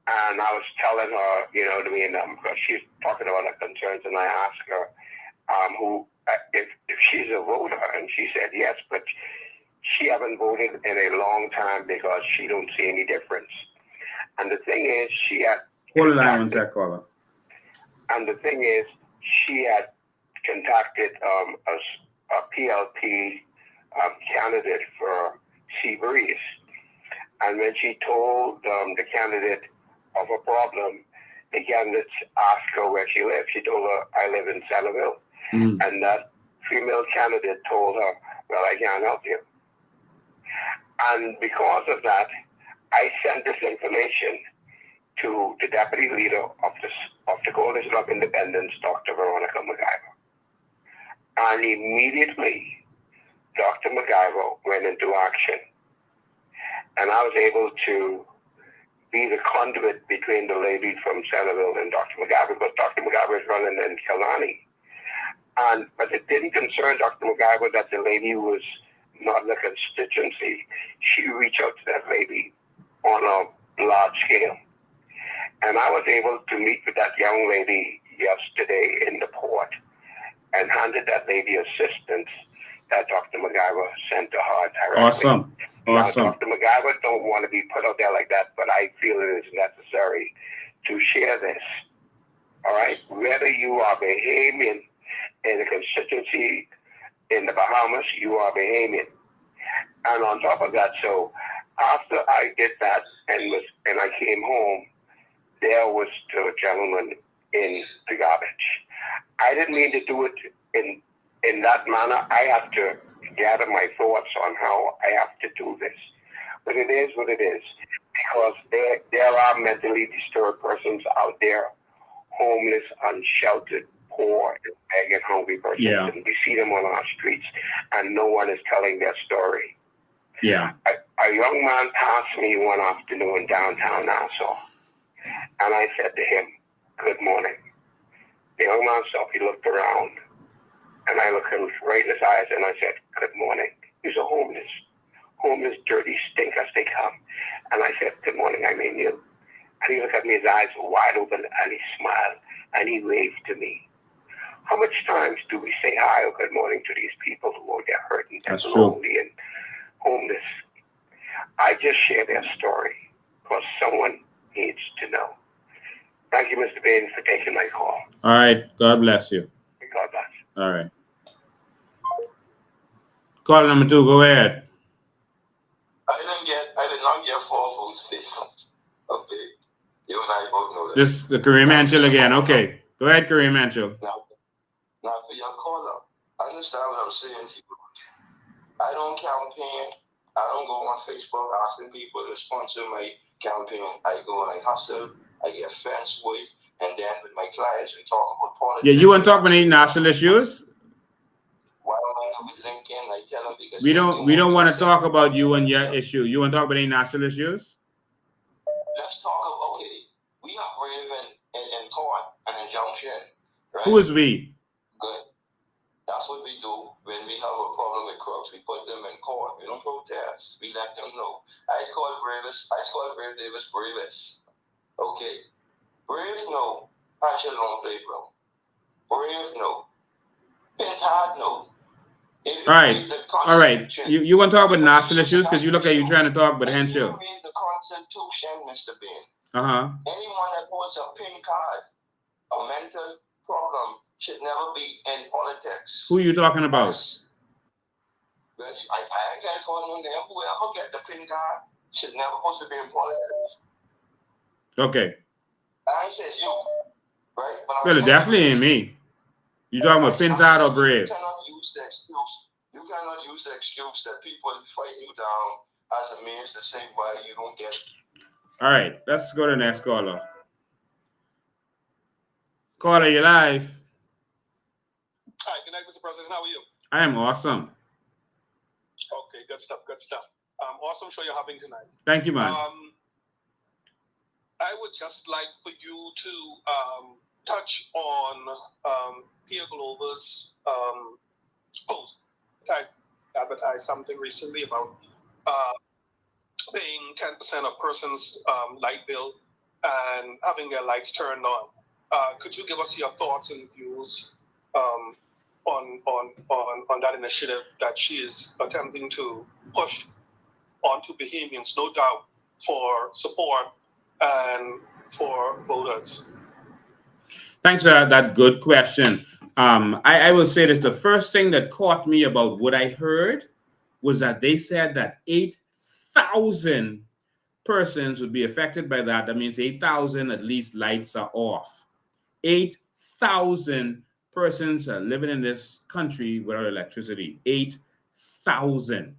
Speaker 13: And I was telling her, because she's talking about her concerns, and I asked her if she's a voter, and she said yes, but she haven't voted in a long time because she don't see any difference. And the thing is, she had...
Speaker 1: Hold on one sec, caller.
Speaker 13: And the thing is, she had contacted a PLP candidate for Seabreeze. And when she told the candidate of a problem, the candidate asked her where she lived. She told her, I live in Centerville. And that female candidate told her, well, I can't help you. And because of that, I sent this information to the deputy leader of the Coalition of Independence, Dr. Veronica McIver. And immediately, Dr. McIver went into action. And I was able to be the conduit between the lady from Centerville and Dr. McIver, because Dr. McIver is running in Killarney. But it didn't concern Dr. McIver that the lady was not in the constituency. She reached out to that lady on a large scale. And I was able to meet with that young lady yesterday in the port and handed that lady assistance that Dr. MacGyver sent to her directly.
Speaker 1: Awesome.
Speaker 13: Now, Dr. MacGyver don't want to be put out there like that, but I feel it is necessary to share this. All right? Whether you are behaving in a constituency in the Bahamas, you are behaving. And on top of that, so after I did that and I came home, there was the gentleman in the garbage. I didn't mean to do it in that manner. I have to gather my thoughts on how I have to do this. But it is what it is. Because there are mentally disturbed persons out there, homeless, unsheltered, poor, and begging, hungry persons.
Speaker 1: Yeah.
Speaker 13: And we see them on our streets, and no one is telling their story.
Speaker 1: Yeah.
Speaker 13: A young man passed me one afternoon in downtown Nassau, and I said to him, "Good morning." The young man stopped, he looked around, and I looked him right in his eyes, and I said, "Good morning." He's a homeless, dirty stink as they come. And I said, "Good morning, I mean you." And he looked at me, his eyes were wide open, and he smiled, and he waved to me. How much times do we say hi or good morning to these people who are there hurting and lonely and homeless? I just share their story because someone needs to know. Thank you, Mr. Bain, for taking my call.
Speaker 1: All right. God bless you.
Speaker 13: God bless.
Speaker 1: All right. Call number 2. Go ahead.
Speaker 14: I did not get 4 votes. Okay. You and I both know that.
Speaker 1: This the Kareem Anchel again. Okay. Go ahead, Kareem Anchel.
Speaker 14: Now for your caller, understand what I'm saying to you. I don't campaign. I don't go on Facebook asking people to sponsor my campaign. I go and I hustle. I get fence with, and then with my clients, we talk about politics.
Speaker 1: Yeah, you want to talk about any national issues?
Speaker 14: Why don't I go with LinkedIn? I tell them because
Speaker 1: We don't want to talk about you and your issue. You want to talk about any national issues?
Speaker 14: Let's talk about, okay, we are brave in court and injunction, right?
Speaker 1: Who is we?
Speaker 14: Good. That's what we do when we have a problem with crooks. We put them in court. We don't protest. We let them know. I call Brave Davis bravest. Okay. Brave no. Pancho don't play, bro. Brave no. Pentad no.
Speaker 1: All right. You want to talk about national issues because you look like you're trying to talk about Henshaw.
Speaker 14: If you read the Constitution, Mr. Bain,
Speaker 1: anyone
Speaker 14: that holds a pink card, a mental problem, should never be in politics.
Speaker 1: Who are you talking about?
Speaker 14: Well, I can't call no name. Whoever get the pink card should never supposed to be in politics.
Speaker 1: Okay.
Speaker 14: I says you, right? But
Speaker 1: well, it definitely ain't me. You talking about Pintard or Brave?
Speaker 14: You cannot use the excuse that people fight you down as a means to say why you don't get.
Speaker 1: All right, let's go to the next caller. Caller, you live.
Speaker 15: Hi, good night, Mr. President. How are you?
Speaker 1: I am awesome.
Speaker 15: Okay, good stuff. Awesome show you're having tonight.
Speaker 1: Thank you, man.
Speaker 15: I would just like for you to touch on Pierre Glover's post. I advertised something recently about paying 10% of persons' light bill and having their lights turned on. Could you give us your thoughts and views on that initiative that she is attempting to push onto Bahamians, no doubt, for support and for voters?
Speaker 1: Thanks for that good question. I will say this. The first thing that caught me about what I heard was that they said that 8,000 persons would be affected by that. That means 8,000 at least lights are off. 8,000 persons are living in this country without electricity. 8,000.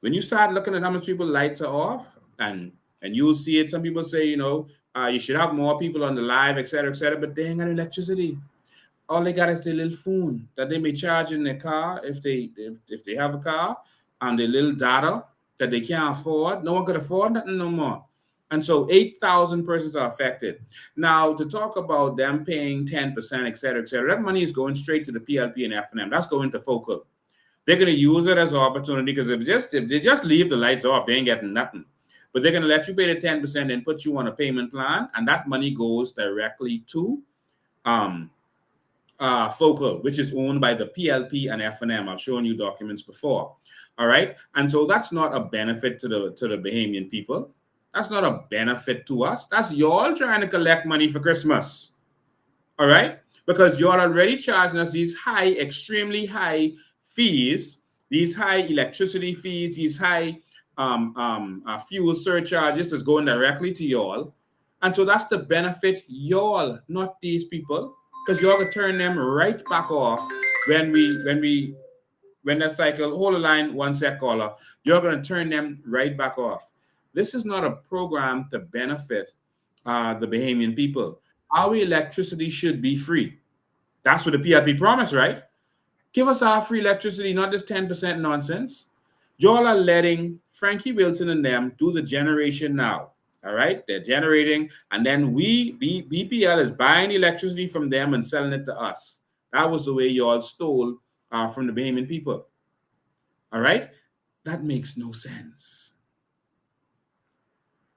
Speaker 1: When you start looking at how much people lights are off, and you'll see it, some people say, you should have more people on the live, et cetera, but they ain't got electricity. All they got is their little phone that they may charge in their car if they have a car, and their little data that they can't afford. No one could afford nothing no more. And so 8,000 persons are affected. Now, to talk about them paying 10%, et cetera, that money is going straight to the PLP and F&M. That's going to Focal. They're going to use it as an opportunity because if they just leave the lights off, they ain't getting nothing. But they're going to let you pay the 10% and put you on a payment plan, and that money goes directly to Focal, which is owned by the PLP and F&M. I've shown you documents before. All right. And so that's not a benefit to the Bahamian people. That's not a benefit to us. That's y'all trying to collect money for Christmas. All right. Because y'all already charging us these high, extremely high fees, these high electricity fees, these high fuel surcharges that's going directly to y'all. And so that's the benefit y'all, not these people. Because you're going to turn them right back off when that cycle, hold the line, 1 sec, caller, you're going to turn them right back off. This is not a program to benefit the Bahamian people. Our electricity should be free. That's what the PLP promised, right? Give us our free electricity, not this 10% nonsense. Y'all are letting Frankie Wilson and them do the generation now. All right, they're generating, and then BPL is buying electricity from them and selling it to us. That was the way y'all stole from the Bahamian people. All right, that makes no sense.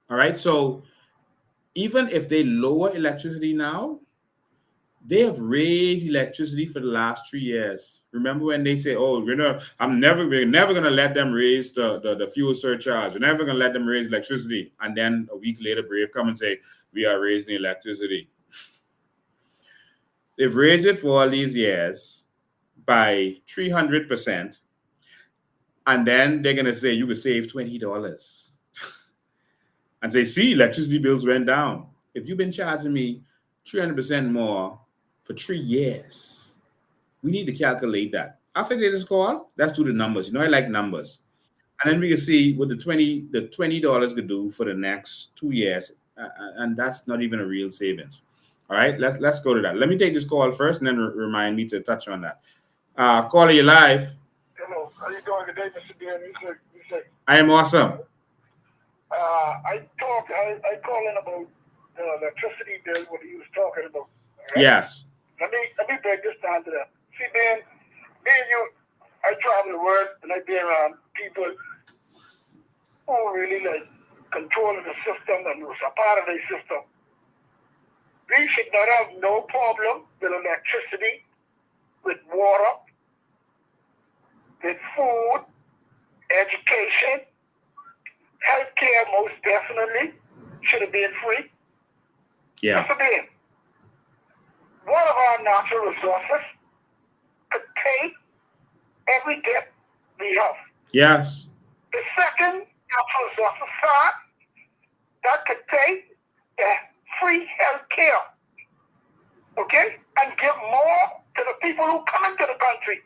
Speaker 1: All right, so even if they lower electricity now, they have raised electricity for the last 3 years. Remember when they say, "Oh, we're never going to let them raise the fuel surcharge. We're never going to let them raise electricity." And then a week later, Brave come and say, "We are raising electricity." They've raised it for all these years by 300%, and then they're going to say you could save $20 and say, "See, electricity bills went down." If you've been charging me 300% more for 3 years, we need to calculate that. After they just call, let's do the numbers. I like numbers. And then we can see what the $20 could do for the next 2 years. And that's not even a real savings. All right, let's go to that. Let me take this call first and then remind me to touch on that. Caller, you live.
Speaker 10: Hello, how you doing today, Mr. Dan? You say,
Speaker 1: I am awesome.
Speaker 10: I call in about the electricity bill, what he was talking about. Right?
Speaker 1: Yes.
Speaker 10: Let me break this down to that. See, man, me and you, I travel the world and I be around people who really like controlling the system and was a part of the system. We should not have no problem with electricity, with water, with food, education, healthcare most definitely should have been free.
Speaker 1: Yeah.
Speaker 10: Mr. Ben, one of our natural resources could pay every debt we have.
Speaker 1: Yes.
Speaker 10: The second natural resources side that could pay the free health care, okay, and give more to the people who come into the country.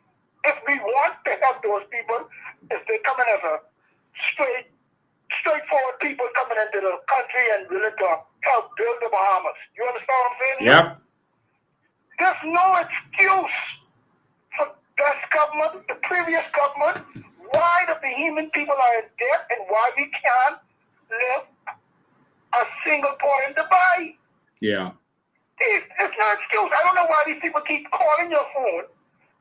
Speaker 10: If we want to help those people, if they come in as a straightforward people coming into the country and willing to help build the Bahamas. You understand what I'm saying?
Speaker 1: Yep.
Speaker 10: There's no excuse for this government, the previous government, why the Bahamian people are in debt and why we can't live a single point in Dubai.
Speaker 1: Yeah.
Speaker 10: It's no excuse. I don't know why these people keep calling your phone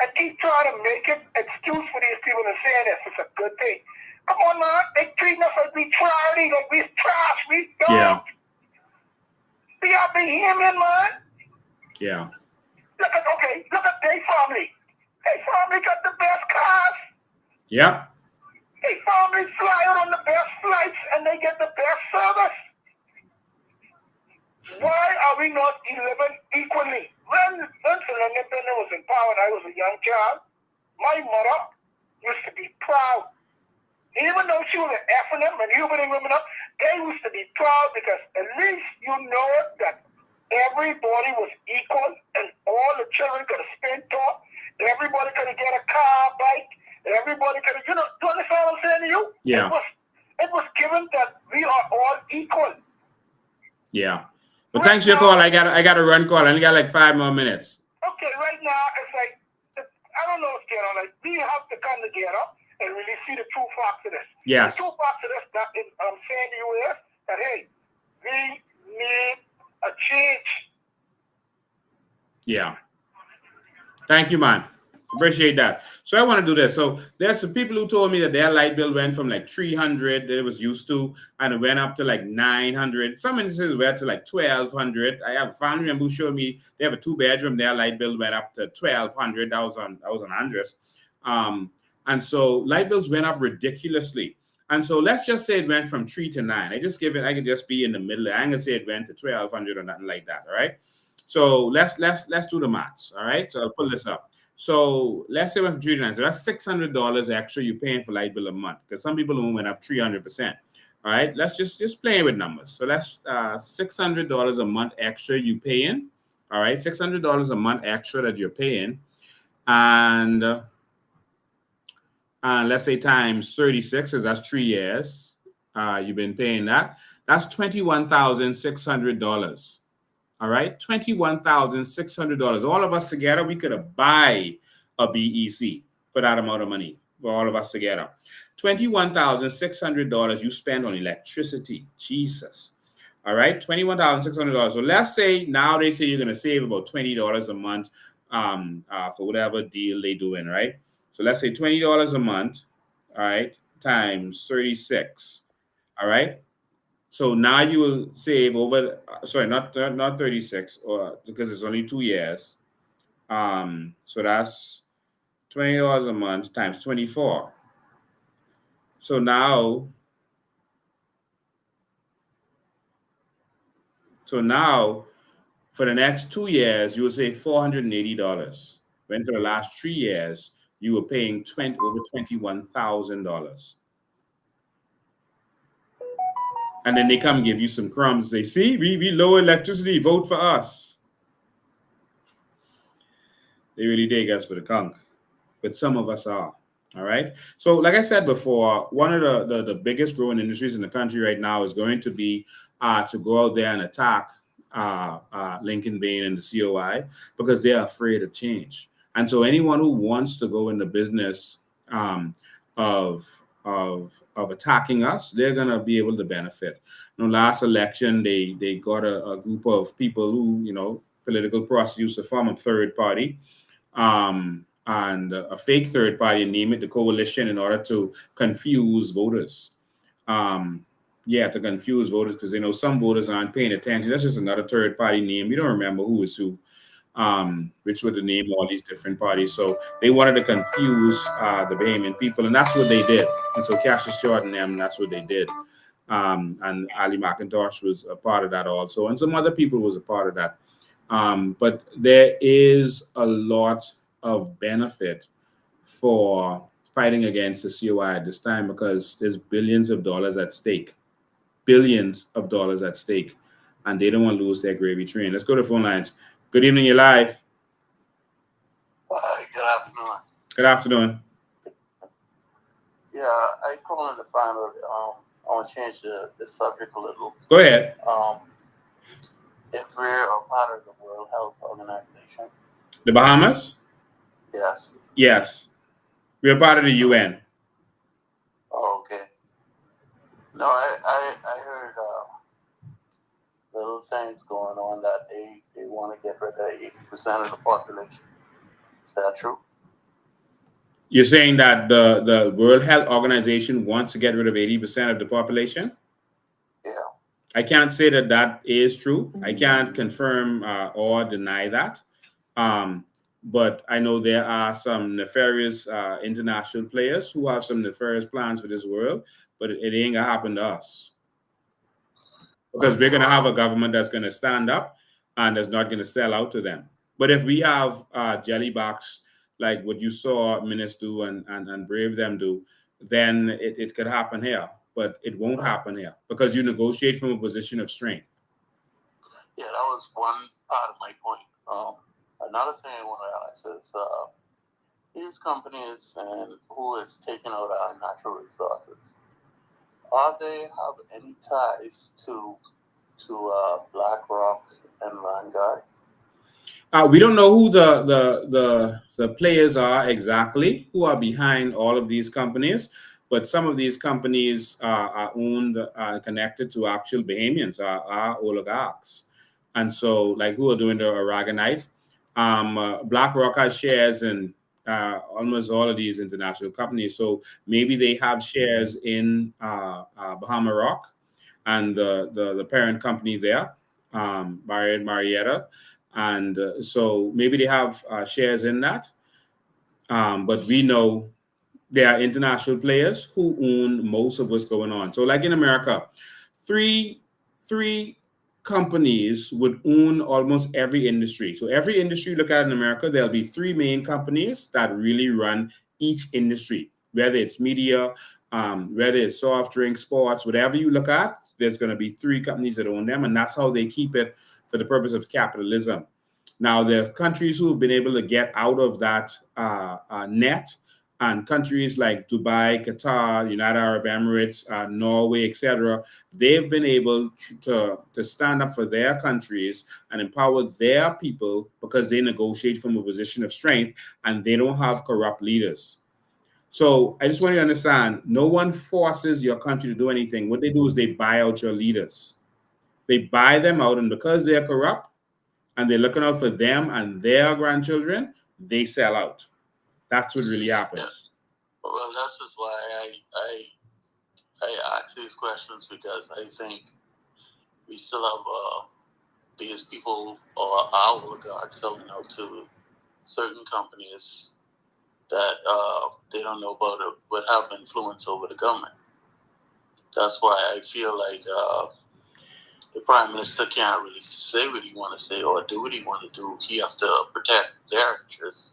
Speaker 10: and keep trying to make it excuse for these people and saying this. It's a good thing. Come on, man. They treat us like we charity, like we trash, we dogs.
Speaker 1: Yeah.
Speaker 10: We are Bahamian, man.
Speaker 1: Yeah.
Speaker 10: Look at their family. Their family got the best cars.
Speaker 1: Yep.
Speaker 10: Their family fly out on the best flights and they get the best service. Why are we not living equally? When Sir Independent was in power and I was a young child, my mother used to be proud. Even though she was an F&M and Huberting women up, they used to be proud because at least you know that everybody was equal and all the children could have spent off. Everybody could have get a car, bike. Everybody could have, do you understand what I'm saying to you?
Speaker 1: Yeah.
Speaker 10: It was given that we are all equal.
Speaker 1: Yeah. Well, thanks for your call. I got a run call. I only got like 5 more minutes.
Speaker 10: Okay, right now it's like I don't know what's going on. Like we have to come together and really see the true facts of this.
Speaker 1: Yes.
Speaker 10: The true facts of this that I'm saying to you is that hey, we need a change.
Speaker 1: Yeah. Thank you, man. Appreciate that. So I want to do this. So there's some people who told me that their light bill went from like 300 that it was used to, and it went up to like 900. Some instances went to like 1200. I have a family member who showed me they have a 2-bedroom. Their light bill went up to 1200. That was on Andres. And so light bills went up ridiculously. And so let's just say it went from 3 to 9. I just give it. I could just be in the middle. I ain't gonna say it went to 1200 or nothing like that. All right. So let's do the maths. All right. So I'll pull this up. So let's say it went from 3 to 9. So that's $600 extra you're paying for light bill a month, because some people went up 300%. All right. Let's just play with numbers. So that's $600 a month extra you paying. All right. $600 a month extra that you're paying. And let's say times 36, because that's 3 years. You've been paying that. That's $21,600. All right, $21,600. All of us together, we could have buy a BEC for that amount of money for all of us together. $21,600 you spend on electricity. Jesus. All right, $21,600. So let's say now they say you're going to save about $20 a month for whatever deal they doing, right? So let's say $20 a month, all right, times 36, all right? So now you will save over, sorry, not 36, or because it's only 2 years. So that's $20 a month times 24. So now for the next 2 years, you will save $480. When for the last 3 years, you were paying over $21,000. And then they come give you some crumbs. They see, we lower electricity, vote for us. They really dig us for the conch. But some of us are. All right. So like I said before, one of the biggest growing industries in the country right now is going to be to go out there and attack Lincoln Bain and the COI, because they're afraid of change. And so anyone who wants to go in the business of attacking us, they're going to be able to benefit. Last election, they got a group of people who, political prosecutors to form a third party, and a fake third party, name it the coalition, in order to confuse voters. To confuse voters, because some voters aren't paying attention. That's just another third party name. You don't remember who is who. Which were the name of all these different parties. So they wanted to confuse the Bahamian people, and that's what they did. And so Cassius Short and them, that's what they did. And Ali McIntosh was a part of that also, and some other people was a part of that. But there is a lot of benefit for fighting against the COI at this time, because there's billions of dollars at stake. Billions of dollars at stake. And they don't want to lose their gravy train. Let's go to phone lines. Good evening, you're live.
Speaker 16: Good afternoon.
Speaker 1: Good afternoon.
Speaker 16: Yeah, I calling to find out. I want to change the subject a little.
Speaker 1: Go ahead.
Speaker 16: If we're a part of the World Health Organization.
Speaker 1: The Bahamas?
Speaker 16: Yes.
Speaker 1: Yes. We're part of the UN.
Speaker 16: Oh, okay. No, I heard little things going on that they want to get rid of 80% of the population. Is that true?
Speaker 1: You're saying that the World Health Organization wants to get rid of 80% of the population?
Speaker 16: Yeah.
Speaker 1: I can't say that is true. I can't confirm or deny that. But I know there are some nefarious international players who have some nefarious plans for this world, but it ain't gonna happen to us. Because we're going to have a government that's going to stand up and that's not going to sell out to them. But if we have jelly box, like what you saw Minister do and Brave them do, then it could happen here. But it won't happen here, because you negotiate from a position of strength.
Speaker 16: Yeah, that was one part of my point. Another thing I want to ask is these companies and who is taking out our natural resources, are they have any ties to BlackRock and Vanguard?
Speaker 1: We don't know who the players are exactly, who are behind all of these companies, but some of these companies are owned, connected to actual Bahamians, are oligarchs. And so, like, who are doing the Aragonite? BlackRock has shares in almost all of these international companies. So maybe they have shares in Bahama Rock and the parent company there, Marietta. And so maybe they have shares in that. But we know there are international players who own most of what's going on. So like in America, three companies would own almost every industry. So every industry you look at in America, there'll be three main companies that really run each industry, whether it's media, whether it's soft drinks, sports, whatever you look at, there's going to be three companies that own them. And that's how they keep it for the purpose of capitalism. Now, there are countries who have been able to get out of that net, and countries like Dubai, Qatar, United Arab Emirates, Norway, etc., they've been able to stand up for their countries and empower their people because they negotiate from a position of strength and they don't have corrupt leaders. So I just want you to understand, no one forces your country to do anything. What they do is they buy out your leaders. They buy them out, and because they're corrupt and they're looking out for them and their grandchildren, they sell out. That's what really happens.
Speaker 16: Yeah. Well, that's just why I ask these questions, because I think we still have these people or our oligarchs selling out to certain companies that they don't know about it, but have influence over the government. That's why I feel like the prime minister can't really say what he want to say or do what he want to do. He has to protect their interests.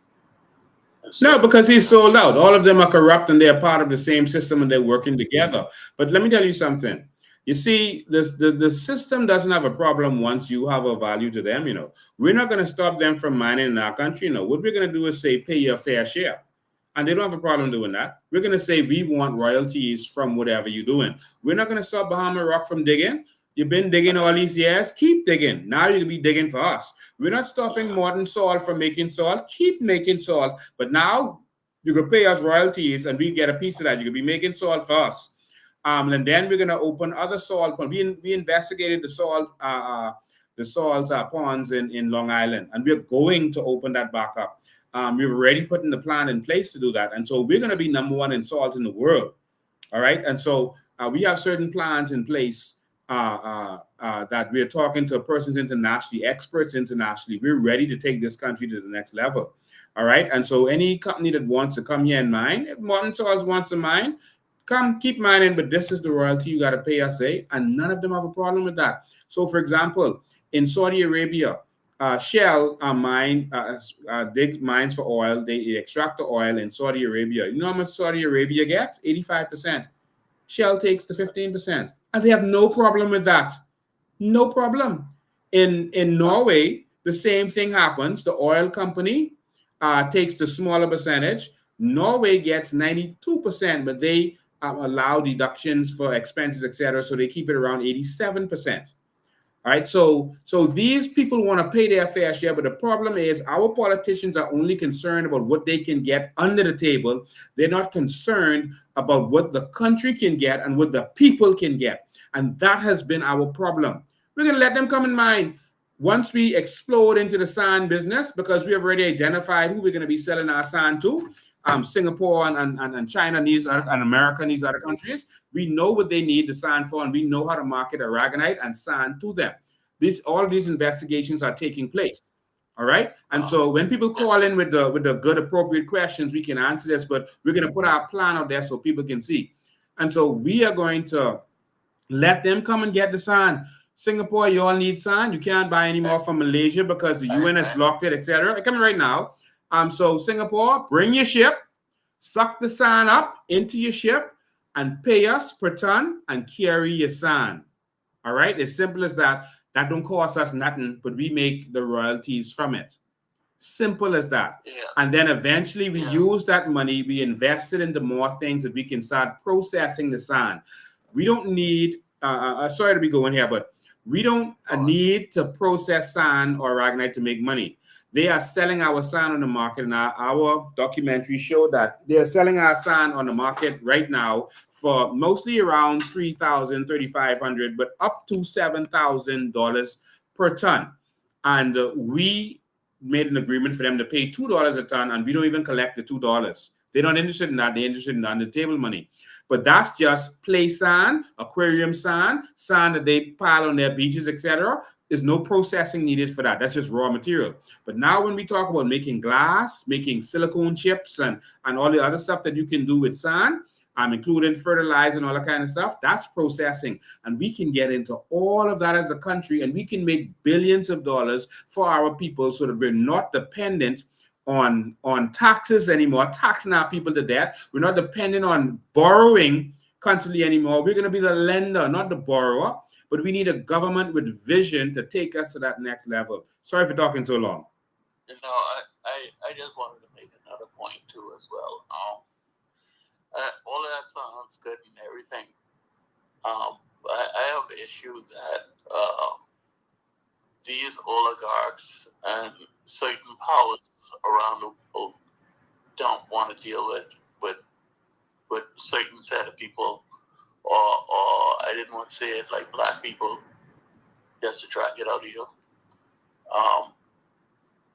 Speaker 1: No, because he's sold out. All of them are corrupt and they're part of the same system and they're working together. But let me tell you something. You see, the system doesn't have a problem once you have a value to them. We're not going to stop them from mining in our country. What we're going to do is say, pay your fair share. And they don't have a problem doing that. We're going to say, we want royalties from whatever you're doing. We're not going to stop Bahama Rock from digging. You've been digging all these years. Keep digging. Now you can be digging for us. We're not stopping modern salt from making salt. Keep making salt. But now you can pay us royalties and we get a piece of that. You can be making salt for us. And then we're going to open other salt ponds. We investigated the salt ponds in Long Island, and we're going to open that back up. We've already put in the plan in place to do that. And so we're going to be number one in salt in the world. All right. And so we have certain plans in place that we're talking to persons internationally, experts internationally. We're ready to take this country to the next level. All right. And so any company that wants to come here and mine, if Morton Salts wants to mine, come keep mining, but this is the royalty you got to pay us, and none of them have a problem with that. So, for example, in Saudi Arabia, Shell digs mines for oil. They extract the oil in Saudi Arabia. You know how much Saudi Arabia gets? 85%. Shell takes the 15%. And they have no problem with that. No problem. In Norway, the same thing happens. The oil company takes the smaller percentage. Norway gets 92%, but they allow deductions for expenses, etc. So they keep it around 87%. All right. So these people want to pay their fair share, but the problem is our politicians are only concerned about what they can get under the table. They're not concerned about what the country can get and what the people can get. And that has been our problem. We're going to let them come and mine. Once we explode into the sand business, because we have already identified who we're going to be selling our sand to, Singapore and China needs and America needs other countries. We know what they need the sand for, and we know how to market aragonite and sand to them. All of these investigations are taking place. All right. And so when people call in with the good, appropriate questions, we can answer this, but we're going to put our plan out there so people can see. And so we are going to let them come and get the sand. Singapore, you all need sand. You can't buy any more from Malaysia because the UN has blocked it, etc. Coming right now. So Singapore, bring your ship, suck the sand up into your ship, and pay us per ton and carry your sand. All right, as simple as that. That don't cost us nothing, but we make the royalties from it. Simple as that. Yeah. And then eventually we use that money, we invest it into more things that we can start processing the sand. We don't need, sorry to be going here, but we don't need to process sand or aragonite to make money. They are selling our sand on the market, and our documentary showed that they are selling our sand on the market right now for mostly around $3,000, $3,500, but up to $7,000 per ton. And we made an agreement for them to pay $2 a ton, and we don't even collect the $2. They're not interested in that. They're interested in under the table money. But that's just play sand, aquarium sand, sand that they pile on their beaches, etc. There's no processing needed for that. That's just raw material. But now when we talk about making glass, making silicone chips, and all the other stuff that you can do with sand, including fertilizer and all that kind of stuff, that's processing. And we can get into all of that as a country, and we can make billions of dollars for our people so that we're not dependent on taxes anymore, taxing our people to death. We're not dependent on borrowing constantly anymore. We're going to be the lender, not the borrower. But we need a government with vision to take us to that next level. Sorry for talking so long.
Speaker 16: You know, I just wanted to make another point too as well. All of that sounds good and everything. I have an issue that these oligarchs and certain powers around the world don't want to deal with certain set of people, or I didn't want to say it like black people, just to try to get out of here.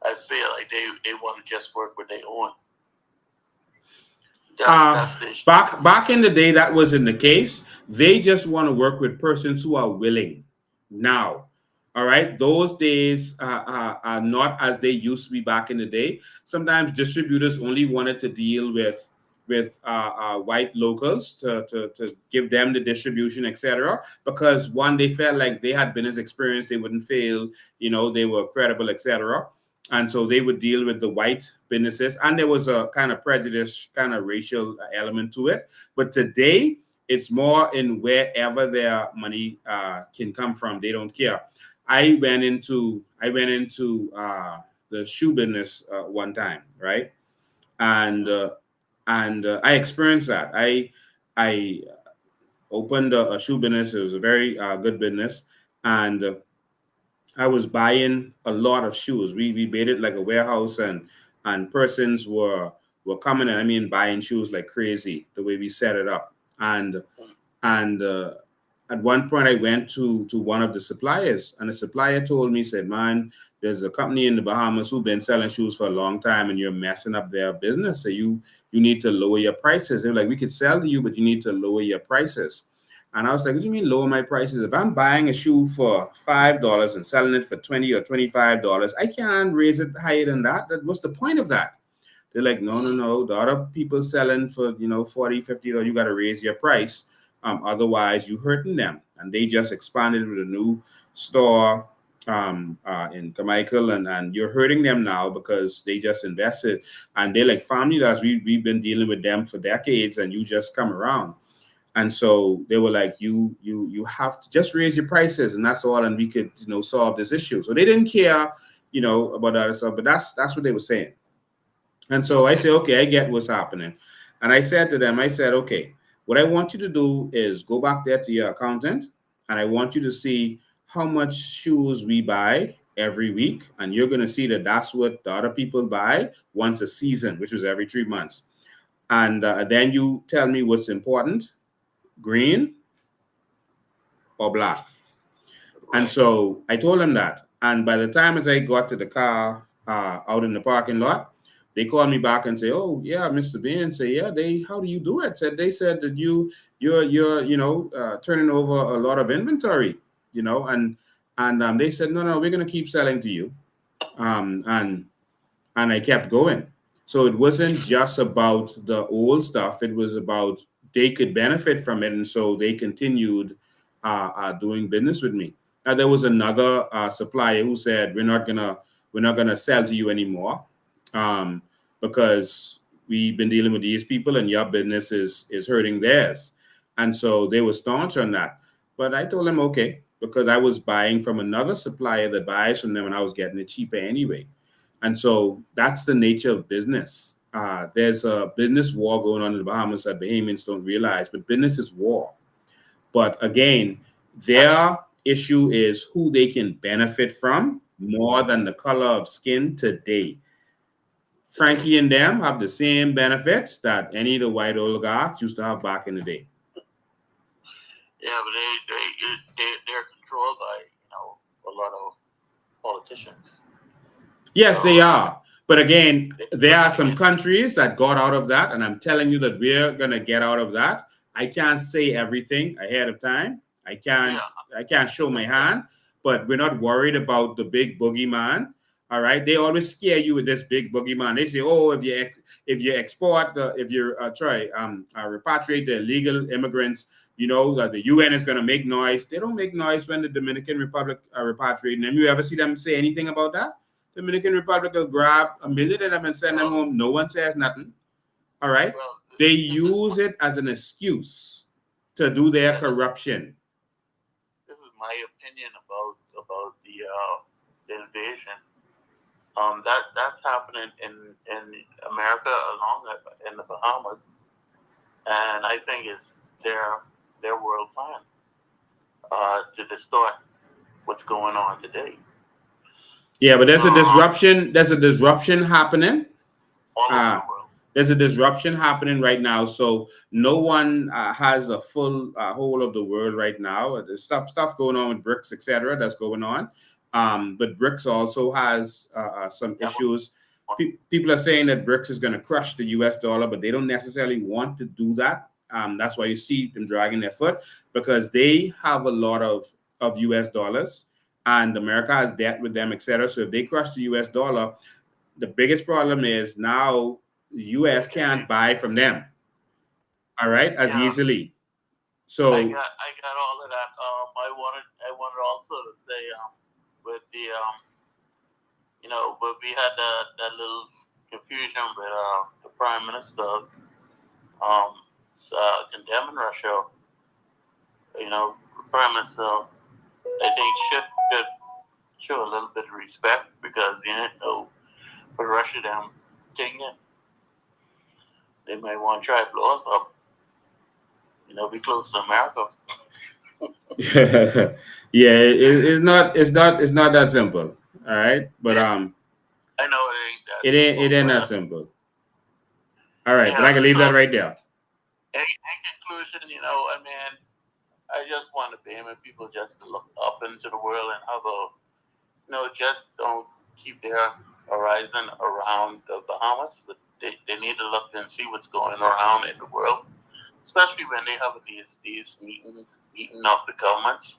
Speaker 16: I feel like they want to just work with their own. That's the issue.
Speaker 1: Back in the day, that wasn't the case. They just want to work with persons who are willing. Now, all right, those days are not as they used to be back in the day. Sometimes distributors only wanted to deal with white locals to give them the distribution, etc. Because one, they felt like they had business experience, they wouldn't fail, they were credible, etc. And so they would deal with the white businesses, and there was a kind of prejudice, kind of racial element to it. But today, it's more in wherever their money can come from. They don't care. I went into the shoe business one time, right? And I experienced that. I opened a shoe business. It was a very good business, and I was buying a lot of shoes. We made it like a warehouse, and persons were coming and buying shoes like crazy the way we set it up. And at one point I went to one of the suppliers, and the supplier told me, said, "Man, there's a company in the Bahamas who've been selling shoes for a long time, and you're messing up their business. So you need to lower your prices." They're like, "We could sell to you, but you need to lower your prices." And I was like, "What do you mean lower my prices? If I'm buying a shoe for $5 and selling it for $20 or $25, I can't raise it higher than that. What's the point of that?" They're like, no. The other people selling for, $40, $50, you got to raise your price. Otherwise, you hurting them. And they just expanded with a new store in Carmichael, and you're hurting them now because they just invested. And they're like family to us. We've been dealing with them for decades, and you just come around. And so they were like, you have to just raise your prices, and that's all, and we could solve this issue. So they didn't care about that stuff, but that's what they were saying. And so I said, okay, I get what's happening. And I said to them, I said, okay, what I want you to do is go back there to your accountant, and I want you to see how much shoes we buy every week, and you're going to see that that's what the other people buy once a season, which is every 3 months. And then you tell me what's important, green or black. And so I told them that. And by the time as I got to the car out in the parking lot, they called me back and say, "Oh yeah, Mr. Bain." Say, "Yeah, how do you do it?" They said that you're turning over a lot of inventory, and they said, no, we're gonna keep selling to you, and I kept going. So it wasn't just about the old stuff; it was about they could benefit from it, and so they continued doing business with me. Now there was another supplier who said, we're not gonna sell to you anymore, because we've been dealing with these people, and your business is hurting theirs. And so they were staunch on that. But I told them, okay, because I was buying from another supplier that buys from them, and I was getting it cheaper anyway. And so that's the nature of business. There's a business war going on in the Bahamas that Bahamians don't realize, but business is war. But again, their issue is who they can benefit from more than the color of skin today. Frankie and them have the same benefits that any of the white oligarchs used to have back in the day.
Speaker 16: Yeah, but they're controlled by a lot of politicians.
Speaker 1: Yes, they are. But again, there are some countries that got out of that, and I'm telling you that we're gonna get out of that. I can't say everything ahead of time. I can't show my hand, but we're not worried about the big boogeyman. All right. They always scare you with this big boogeyman. They say, oh, if you export if you repatriate the illegal immigrants, you know that the UN is gonna make noise. They don't make noise when the Dominican Republic are repatriating them. You ever see them say anything about that? Dominican Republic will grab a million of them and send them home. No one says nothing. All right. They use it as an excuse to do their corruption.
Speaker 16: This is my opinion about the invasion. That's happening in America, along in the Bahamas, and I think it's their world plan to distort what's going on today.
Speaker 1: Yeah, but there's a disruption. There's a disruption happening.
Speaker 16: All over the world.
Speaker 1: There's a disruption happening right now, so no one has a full whole of the world right now. There's stuff going on with BRICS, etc. That's going on, but BRICS also has some issues. People are saying that BRICS is going to crush the U.S. dollar, but they don't necessarily want to do that. That's why you see them dragging their foot, because they have a lot of U.S. dollars, and America has debt with them, etc. So if they crush the U.S. dollar, the biggest problem is now the U.S. can't buy from them, all right, as easily. So
Speaker 16: I got all of that. I wanted also to say with the but we had that little confusion with the Prime Minister condemning Russia. The Prime Minister, I think, should show a little bit of respect, because for Russia them taking it, they might want to try to blow us up. Be close to America.
Speaker 1: yeah, it's not that simple. All right, but
Speaker 16: I know
Speaker 1: it ain't that simple. All right, but I can leave that right there.
Speaker 16: In conclusion, I just want to beam people just to look up into the world and have just don't keep their horizon around the Bahamas. But they need to look and see what's going around in the world, especially when they have these meeting of the governments.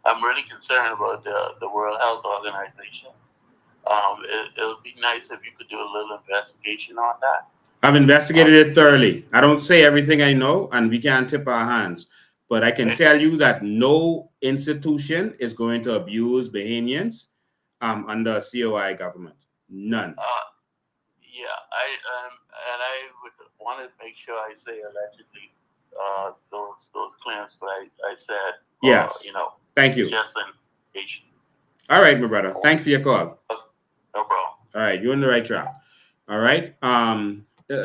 Speaker 16: I'm really concerned about the World Health Organization. It would be nice if you could do a little investigation on that.
Speaker 1: I've investigated it thoroughly. I don't say everything I know, and we can't tip our hands. But I can tell you that no institution is going to abuse Bahamians under a COI government. None.
Speaker 16: I would want to make sure I say allegedly those claims, but I said
Speaker 1: yes. Thank you.
Speaker 16: Just in case.
Speaker 1: All right, my brother. Thanks for your call.
Speaker 16: No problem.
Speaker 1: All right, you're on the right track. All right.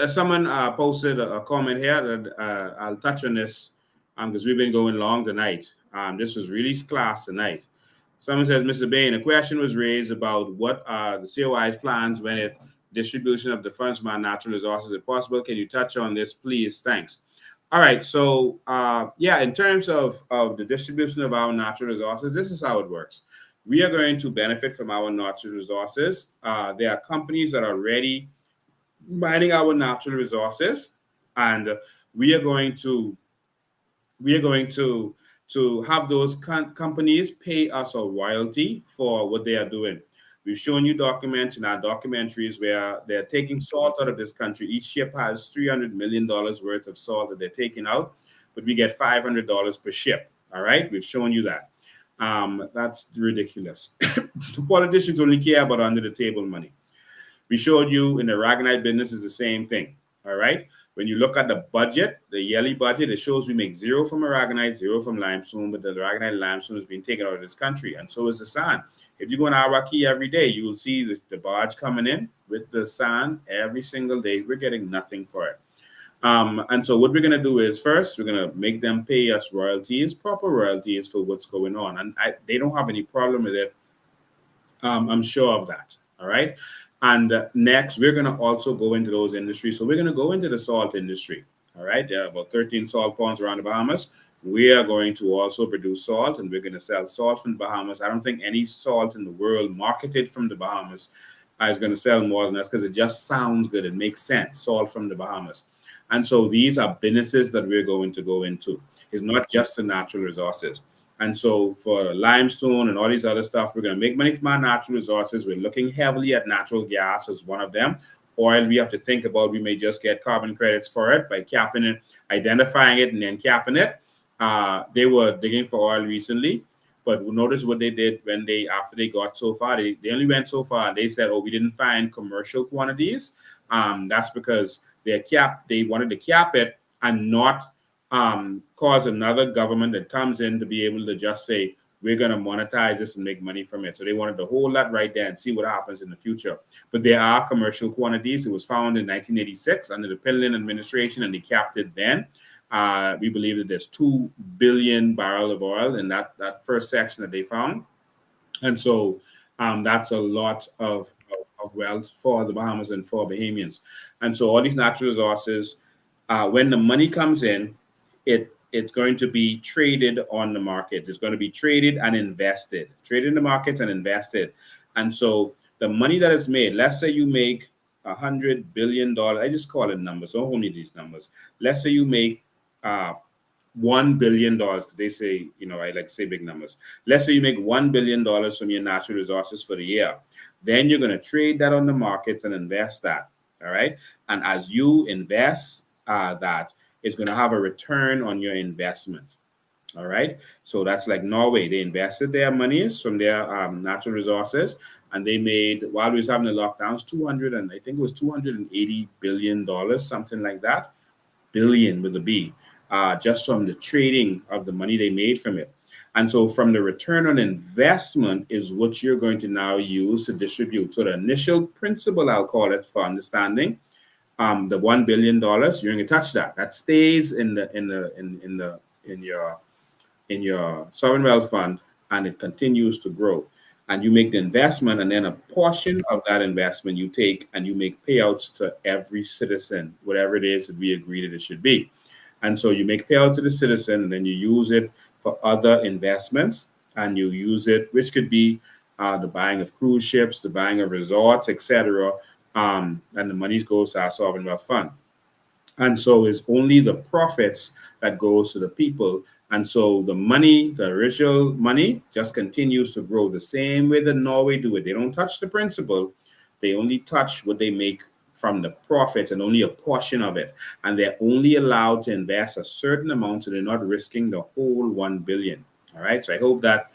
Speaker 1: Someone posted a comment here that I'll touch on this because we've been going long tonight. This was really class tonight. Someone says, Mr. Bain, a question was raised about what are the COI's plans when it distribution of the funds from our natural resources is possible. Can you touch on this, please? Thanks. All right. So, in terms of the distribution of our natural resources, this is how it works. We are going to benefit from our natural resources. There are companies that are already mining our natural resources, and we are going to have those companies pay us a royalty for what they are doing. We've shown you documents in our documentaries where they're taking salt out of this country. Each ship has $300 million worth of salt that they're taking out, but we get $500 per ship. All right, we've shown you that. That's ridiculous. The politicians only care about under the table money. We showed you in the Aragonite business is the same thing. All right. When you look at the budget, the yearly budget, it shows we make zero from Aragonite, zero from limestone, but the Aragonite and limestone has been taken out of this country, and so is the sand. If you go in Iraqi every day, you will see the barge coming in with the sand every single day. We're getting nothing for it. And so what we're going to do is first, we're going to make them pay us royalties, proper royalties for what's going on. And they don't have any problem with it. I'm sure of that. All right. And next, we're going to also go into those industries. So we're going to go into the salt industry. All right. There are about 13 salt ponds around the Bahamas. We are going to also produce salt, and we're going to sell salt from the Bahamas. I don't think any salt in the world marketed from the Bahamas is going to sell more than us because it just sounds good. It makes sense. Salt from the Bahamas. And so these are businesses that we're going to go into. It's not just the natural resources. And so for limestone and all these other stuff, we're going to make money from our natural resources. We're looking heavily at natural gas as one of them. Oil, we have to think about, we may just get carbon credits for it by capping it, identifying it, and then capping it. They were digging for oil recently, but notice what they did when after they got so far, they only went so far. They said, oh, we didn't find commercial quantities. That's because they wanted to cap it and not cause another government that comes in to be able to just say, we're going to monetize this and make money from it. So they wanted to hold that right there and see what happens in the future. But there are commercial quantities. It was found in 1986 under the Penland administration, and they capped it then. We believe that there's 2 billion barrels of oil in that first section that they found. And so that's a lot of wealth for the Bahamas and for Bahamians. And so all these natural resources, when the money comes in, it's going to be traded on the market. It's going to be traded and invested, traded in the markets and invested. And so the money that is made, let's say you make $100 billion. I just call it numbers. Don't hold me to these numbers. Let's say you make $1 billion. They say, I like to say big numbers. Let's say you make $1 billion from your natural resources for the year. Then you're going to trade that on the markets and invest that. All right. And as you invest that, it's going to have a return on your investment. All right. So that's like Norway. They invested their monies from their natural resources, and they made, while we was having the lockdowns, $280 billion, something like that. Billion with a B, just from the trading of the money they made from it. And so from the return on investment is what you're going to now use to distribute. So the initial principle, I'll call it, for understanding, the $1 billion, you're going to touch that. That stays in your sovereign wealth fund, and it continues to grow. And you make the investment, and then a portion of that investment you take and you make payouts to every citizen, whatever it is that we agree that it should be. And so you make payouts to the citizen, and then you use it for other investments, and you use it, which could be the buying of cruise ships, the buying of resorts, etc. And the money goes to our sovereign wealth fund. And so it's only the profits that goes to the people. And so the money, the original money, just continues to grow the same way that Norway do it. They don't touch the principal. They only touch what they make from the profits, and only a portion of it. And they're only allowed to invest a certain amount, so they're not risking the whole 1 billion. All right. So I hope that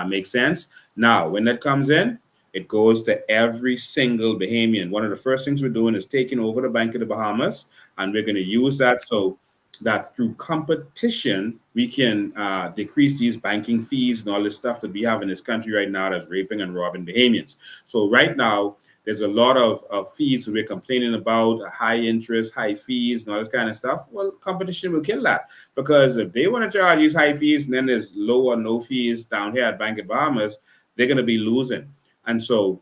Speaker 1: makes sense. Now, when that comes in, it goes to every single Bahamian. One of the first things we're doing is taking over the Bank of the Bahamas, and we're going to use that so that through competition, we can decrease these banking fees and all this stuff that we have in this country right now that's raping and robbing Bahamians. So right now, there's a lot of fees that we're complaining about, high interest, high fees, and all this kind of stuff. Well, competition will kill that, because if they want to charge these high fees and then there's low or no fees down here at Bank of Bahamas, they're going to be losing. And so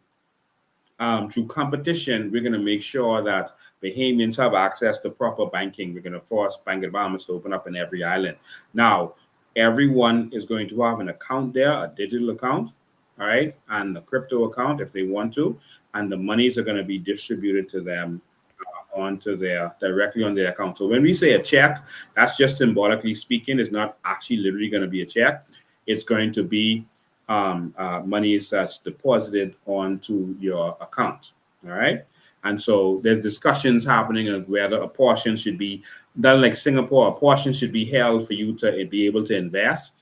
Speaker 1: through competition, we're going to make sure that Bahamians have access to proper banking. We're going to force Bank of Bahamas to open up in every island. Now, everyone is going to have an account there, a digital account, all right, and a crypto account if they want to, and the monies are going to be distributed to them directly on their account. So when we say a check, that's just symbolically speaking. It's not actually literally going to be a check. It's going to be money that's deposited onto your account. All right. And so there's discussions happening of whether a portion should be done like Singapore. A portion should be held for you to be able to invest.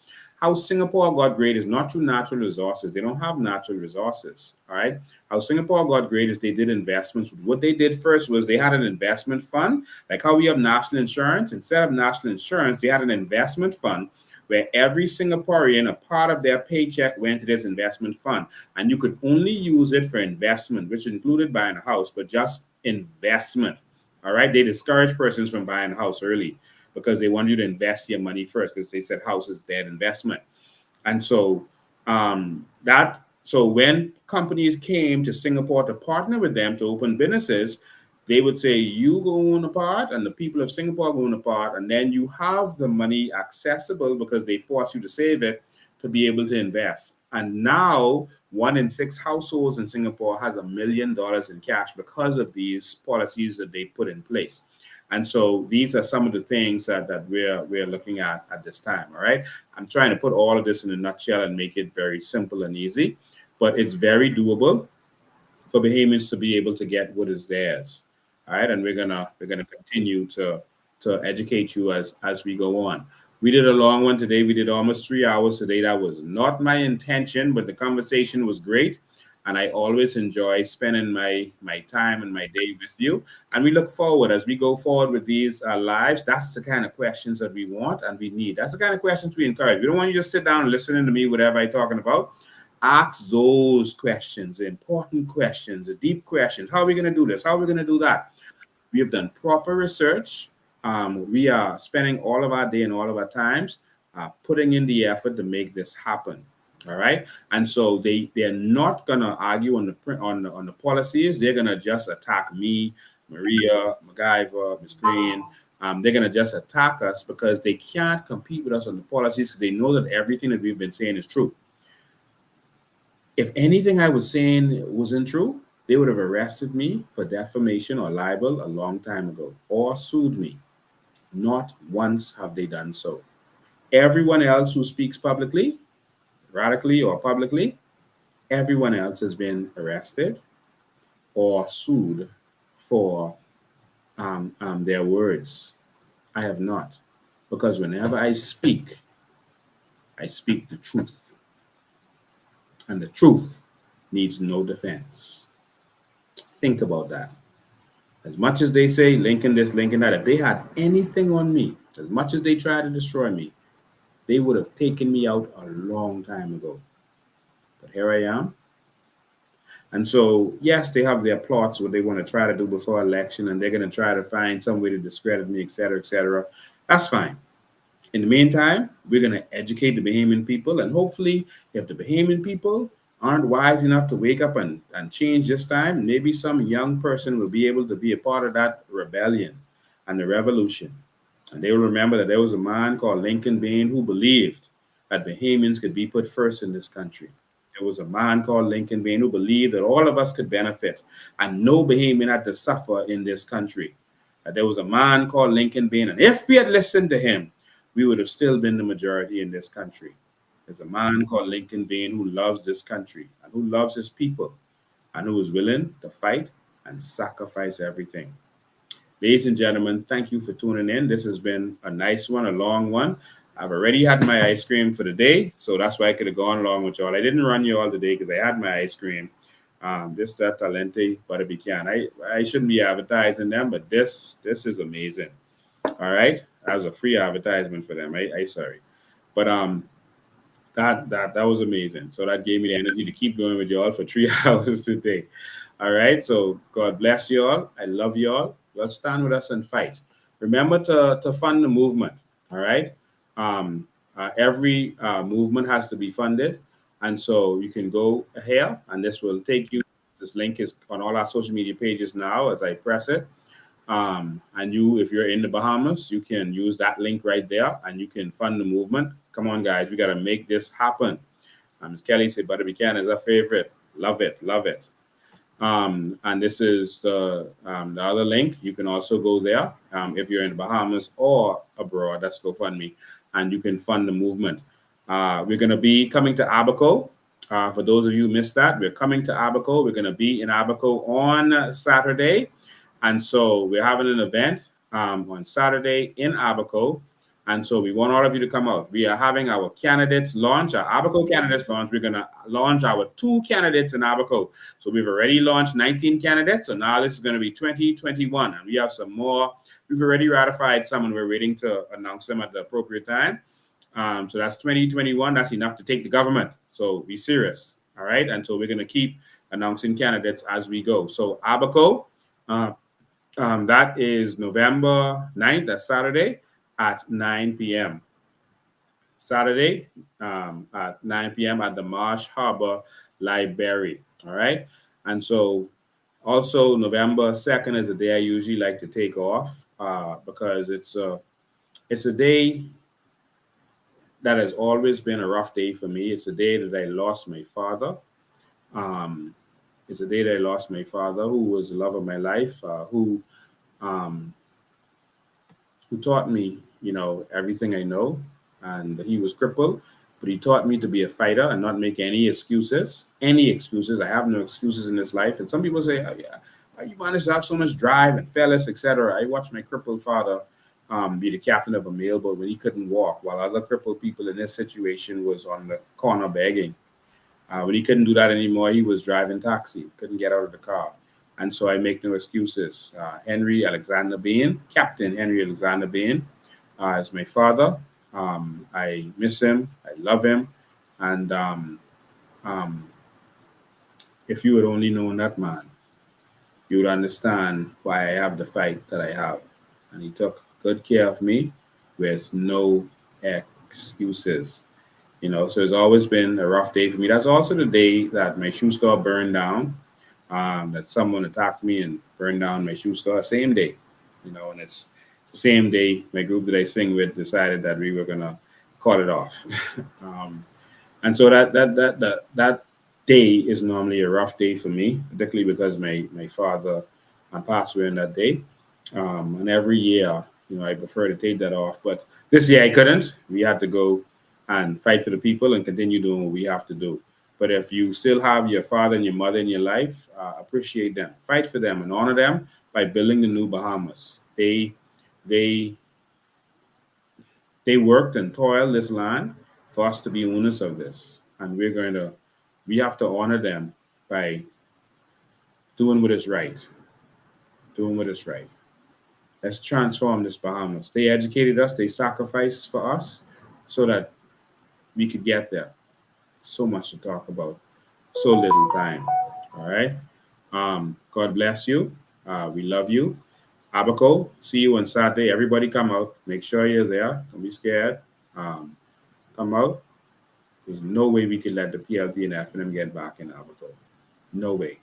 Speaker 1: How Singapore got great is not through natural resources. They don't have natural resources. All right. How Singapore got great is they did investments. What they did first was they had an investment fund, like how we have national insurance. Instead of national insurance, they had an investment fund where every Singaporean, a part of their paycheck went to this investment fund. And you could only use it for investment, which included buying a house, but just investment. All right. They discouraged persons from buying a house early because they want you to invest your money first, because they said house is dead investment. And so so when companies came to Singapore to partner with them to open businesses, they would say, you go on a part and the people of Singapore go on a part, and then you have the money accessible because they force you to save it to be able to invest. And now 1 in 6 households in Singapore has $1 million in cash because of these policies that they put in place. And so these are some of the things that we're looking at this time. All right. I'm trying to put all of this in a nutshell and make it very simple and easy, but it's very doable for Bahamians to be able to get what is theirs. All right. And we're gonna continue to educate you as we go on. We did a long one today. We did almost 3 hours today. That was not my intention, but the conversation was great. And I always enjoy spending my time and my day with you. And we look forward as we go forward with these lives. That's the kind of questions that we want and we need. That's the kind of questions we encourage. We don't want you to just sit down and listen to me, whatever I'm talking about. Ask those questions, the important questions, the deep questions. How are we going to do this? How are we going to do that? We have done proper research. We are spending all of our day and all of our times putting in the effort to make this happen. All right, and so they're not gonna argue on the policies. They're gonna just attack me, Maria, MacGyver, Miss Green. They're gonna just attack us because they can't compete with us on the policies because they know that everything that we've been saying is true. If anything I was saying wasn't true, they would have arrested me for defamation or libel a long time ago or sued me. Not once have they done so. Everyone else who speaks publicly, radically or publicly, everyone else has been arrested or sued for their words. I have not, because whenever I speak the truth, and the truth needs no defense. Think about that. As much as they say Lincoln this, Lincoln that, if they had anything on me, as much as they tried to destroy me, they would have taken me out a long time ago. But here I am. And so, yes, they have their plots, what they want to try to do before election, and they're going to try to find some way to discredit me, et cetera, et cetera. That's fine. In the meantime, we're going to educate the Bahamian people. And hopefully, if the Bahamian people aren't wise enough to wake up and change this time, maybe some young person will be able to be a part of that rebellion and the revolution. And they will remember that there was a man called Lincoln Bain who believed that Bahamians could be put first in this country. There was a man called Lincoln Bain who believed that all of us could benefit and no Bahamian had to suffer in this country. That there was a man called Lincoln Bain, and if we had listened to him, we would have still been the majority in this country. There's a man called Lincoln Bain who loves this country and who loves his people and who is willing to fight and sacrifice everything. Ladies and gentlemen, thank you for tuning in. This has been a nice one, a long one. I've already had my ice cream for the day, so that's why I could have gone along with y'all. I didn't run you all today because I had my ice cream. This that Talente Butter Pecan. I shouldn't be advertising them, but this is amazing. All right, that was a free advertisement for them. I sorry, but that was amazing. So that gave me the energy to keep going with y'all for 3 hours today. All right, so God bless you all. I love you all. Y'all stand with us and fight. Remember to fund the movement. All right. Every movement has to be funded, and so you can go here, and this will take you. This link is on all our social media pages now. As I press it, and if you're in the Bahamas, you can use that link right there, and you can fund the movement. Come on, guys, we got to make this happen. As Kelly said, Butter Pecan is our favorite. Love it, love it. And this is the other link. You can also go there if you're in the Bahamas or abroad. That's GoFundMe, and you can fund the movement. We're going to be coming to Abaco. For those of you who missed that, we're coming to Abaco. We're going to be in Abaco on Saturday. And so we're having an event on Saturday in Abaco. And so we want all of you to come out. We are having our candidates launch, our Abaco candidates launch. We're going to launch our 2 candidates in Abaco. So we've already launched 19 candidates. So now this is going to be 2021. And we have some more. We've already ratified some, and we're waiting to announce them at the appropriate time. So that's 2021. That's enough to take the government. So be serious. All right. And so we're going to keep announcing candidates as we go. So Abaco, that is November 9th. That's Saturday at 9 p.m. Saturday at 9 p.m. at the Marsh Harbor Library. All right. And so also November 2nd is the day I usually like to take off because it's a day that has always been a rough day for me. It's a day that I lost my father. It's a day that I lost my father, who was the love of my life, um, who taught me, everything I know. And he was crippled, but he taught me to be a fighter and not make any excuses. Any excuses. I have no excuses in this life. And some people say, oh, yeah, you managed to have so much drive and fearless, etc. I watched my crippled father be the captain of a mailboat when he couldn't walk, while other crippled people in this situation was on the corner begging. When he couldn't do that anymore, he was driving taxi, couldn't get out of the car. And so I make no excuses. Henry Alexander Bain, Captain Henry Alexander Bain, is my father. I miss him. I love him. And um, if you had only known that man, you would understand why I have the fight that I have. And he took good care of me with no excuses. So it's always been a rough day for me. That's also the day that my shoe store burned down, that someone attacked me and burned down my shoe store. Same day, and it's the same day my group that I sing with decided that we were gonna call it off. And so that day is normally a rough day for me, particularly because my father passed away on that day. And every year, I prefer to take that off, but this year I couldn't. We had to go and fight for the people and continue doing what we have to do. But if you still have your father and your mother in your life, appreciate them, fight for them, and honor them by building the new Bahamas. They worked and toiled this land for us to be owners of this, and we have to honor them by doing what is right, doing what is right. Let's transform this Bahamas. They educated us, they sacrificed for us so that we could get there. So much to talk about, so little time. All right. God bless you. We love you. Abaco, see you on Saturday. Everybody come out. Make sure you're there. Don't be scared. Come out. There's no way we could let the PLP and FNM get back in Abaco. No way.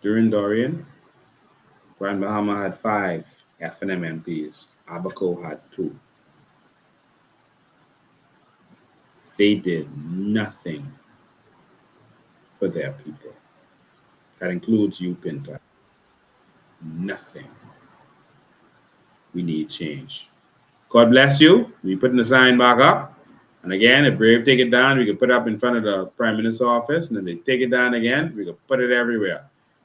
Speaker 1: During Dorian, Grand Bahama had 5 FNM MPs. Abaco had 2. They did nothing for their people. That includes you, Pinta. Nothing. We need change. God bless you. We putting the sign back up. And again, if Brave take it down, we can put it up in front of the Prime Minister's office. And then they take it down again, we can put it everywhere.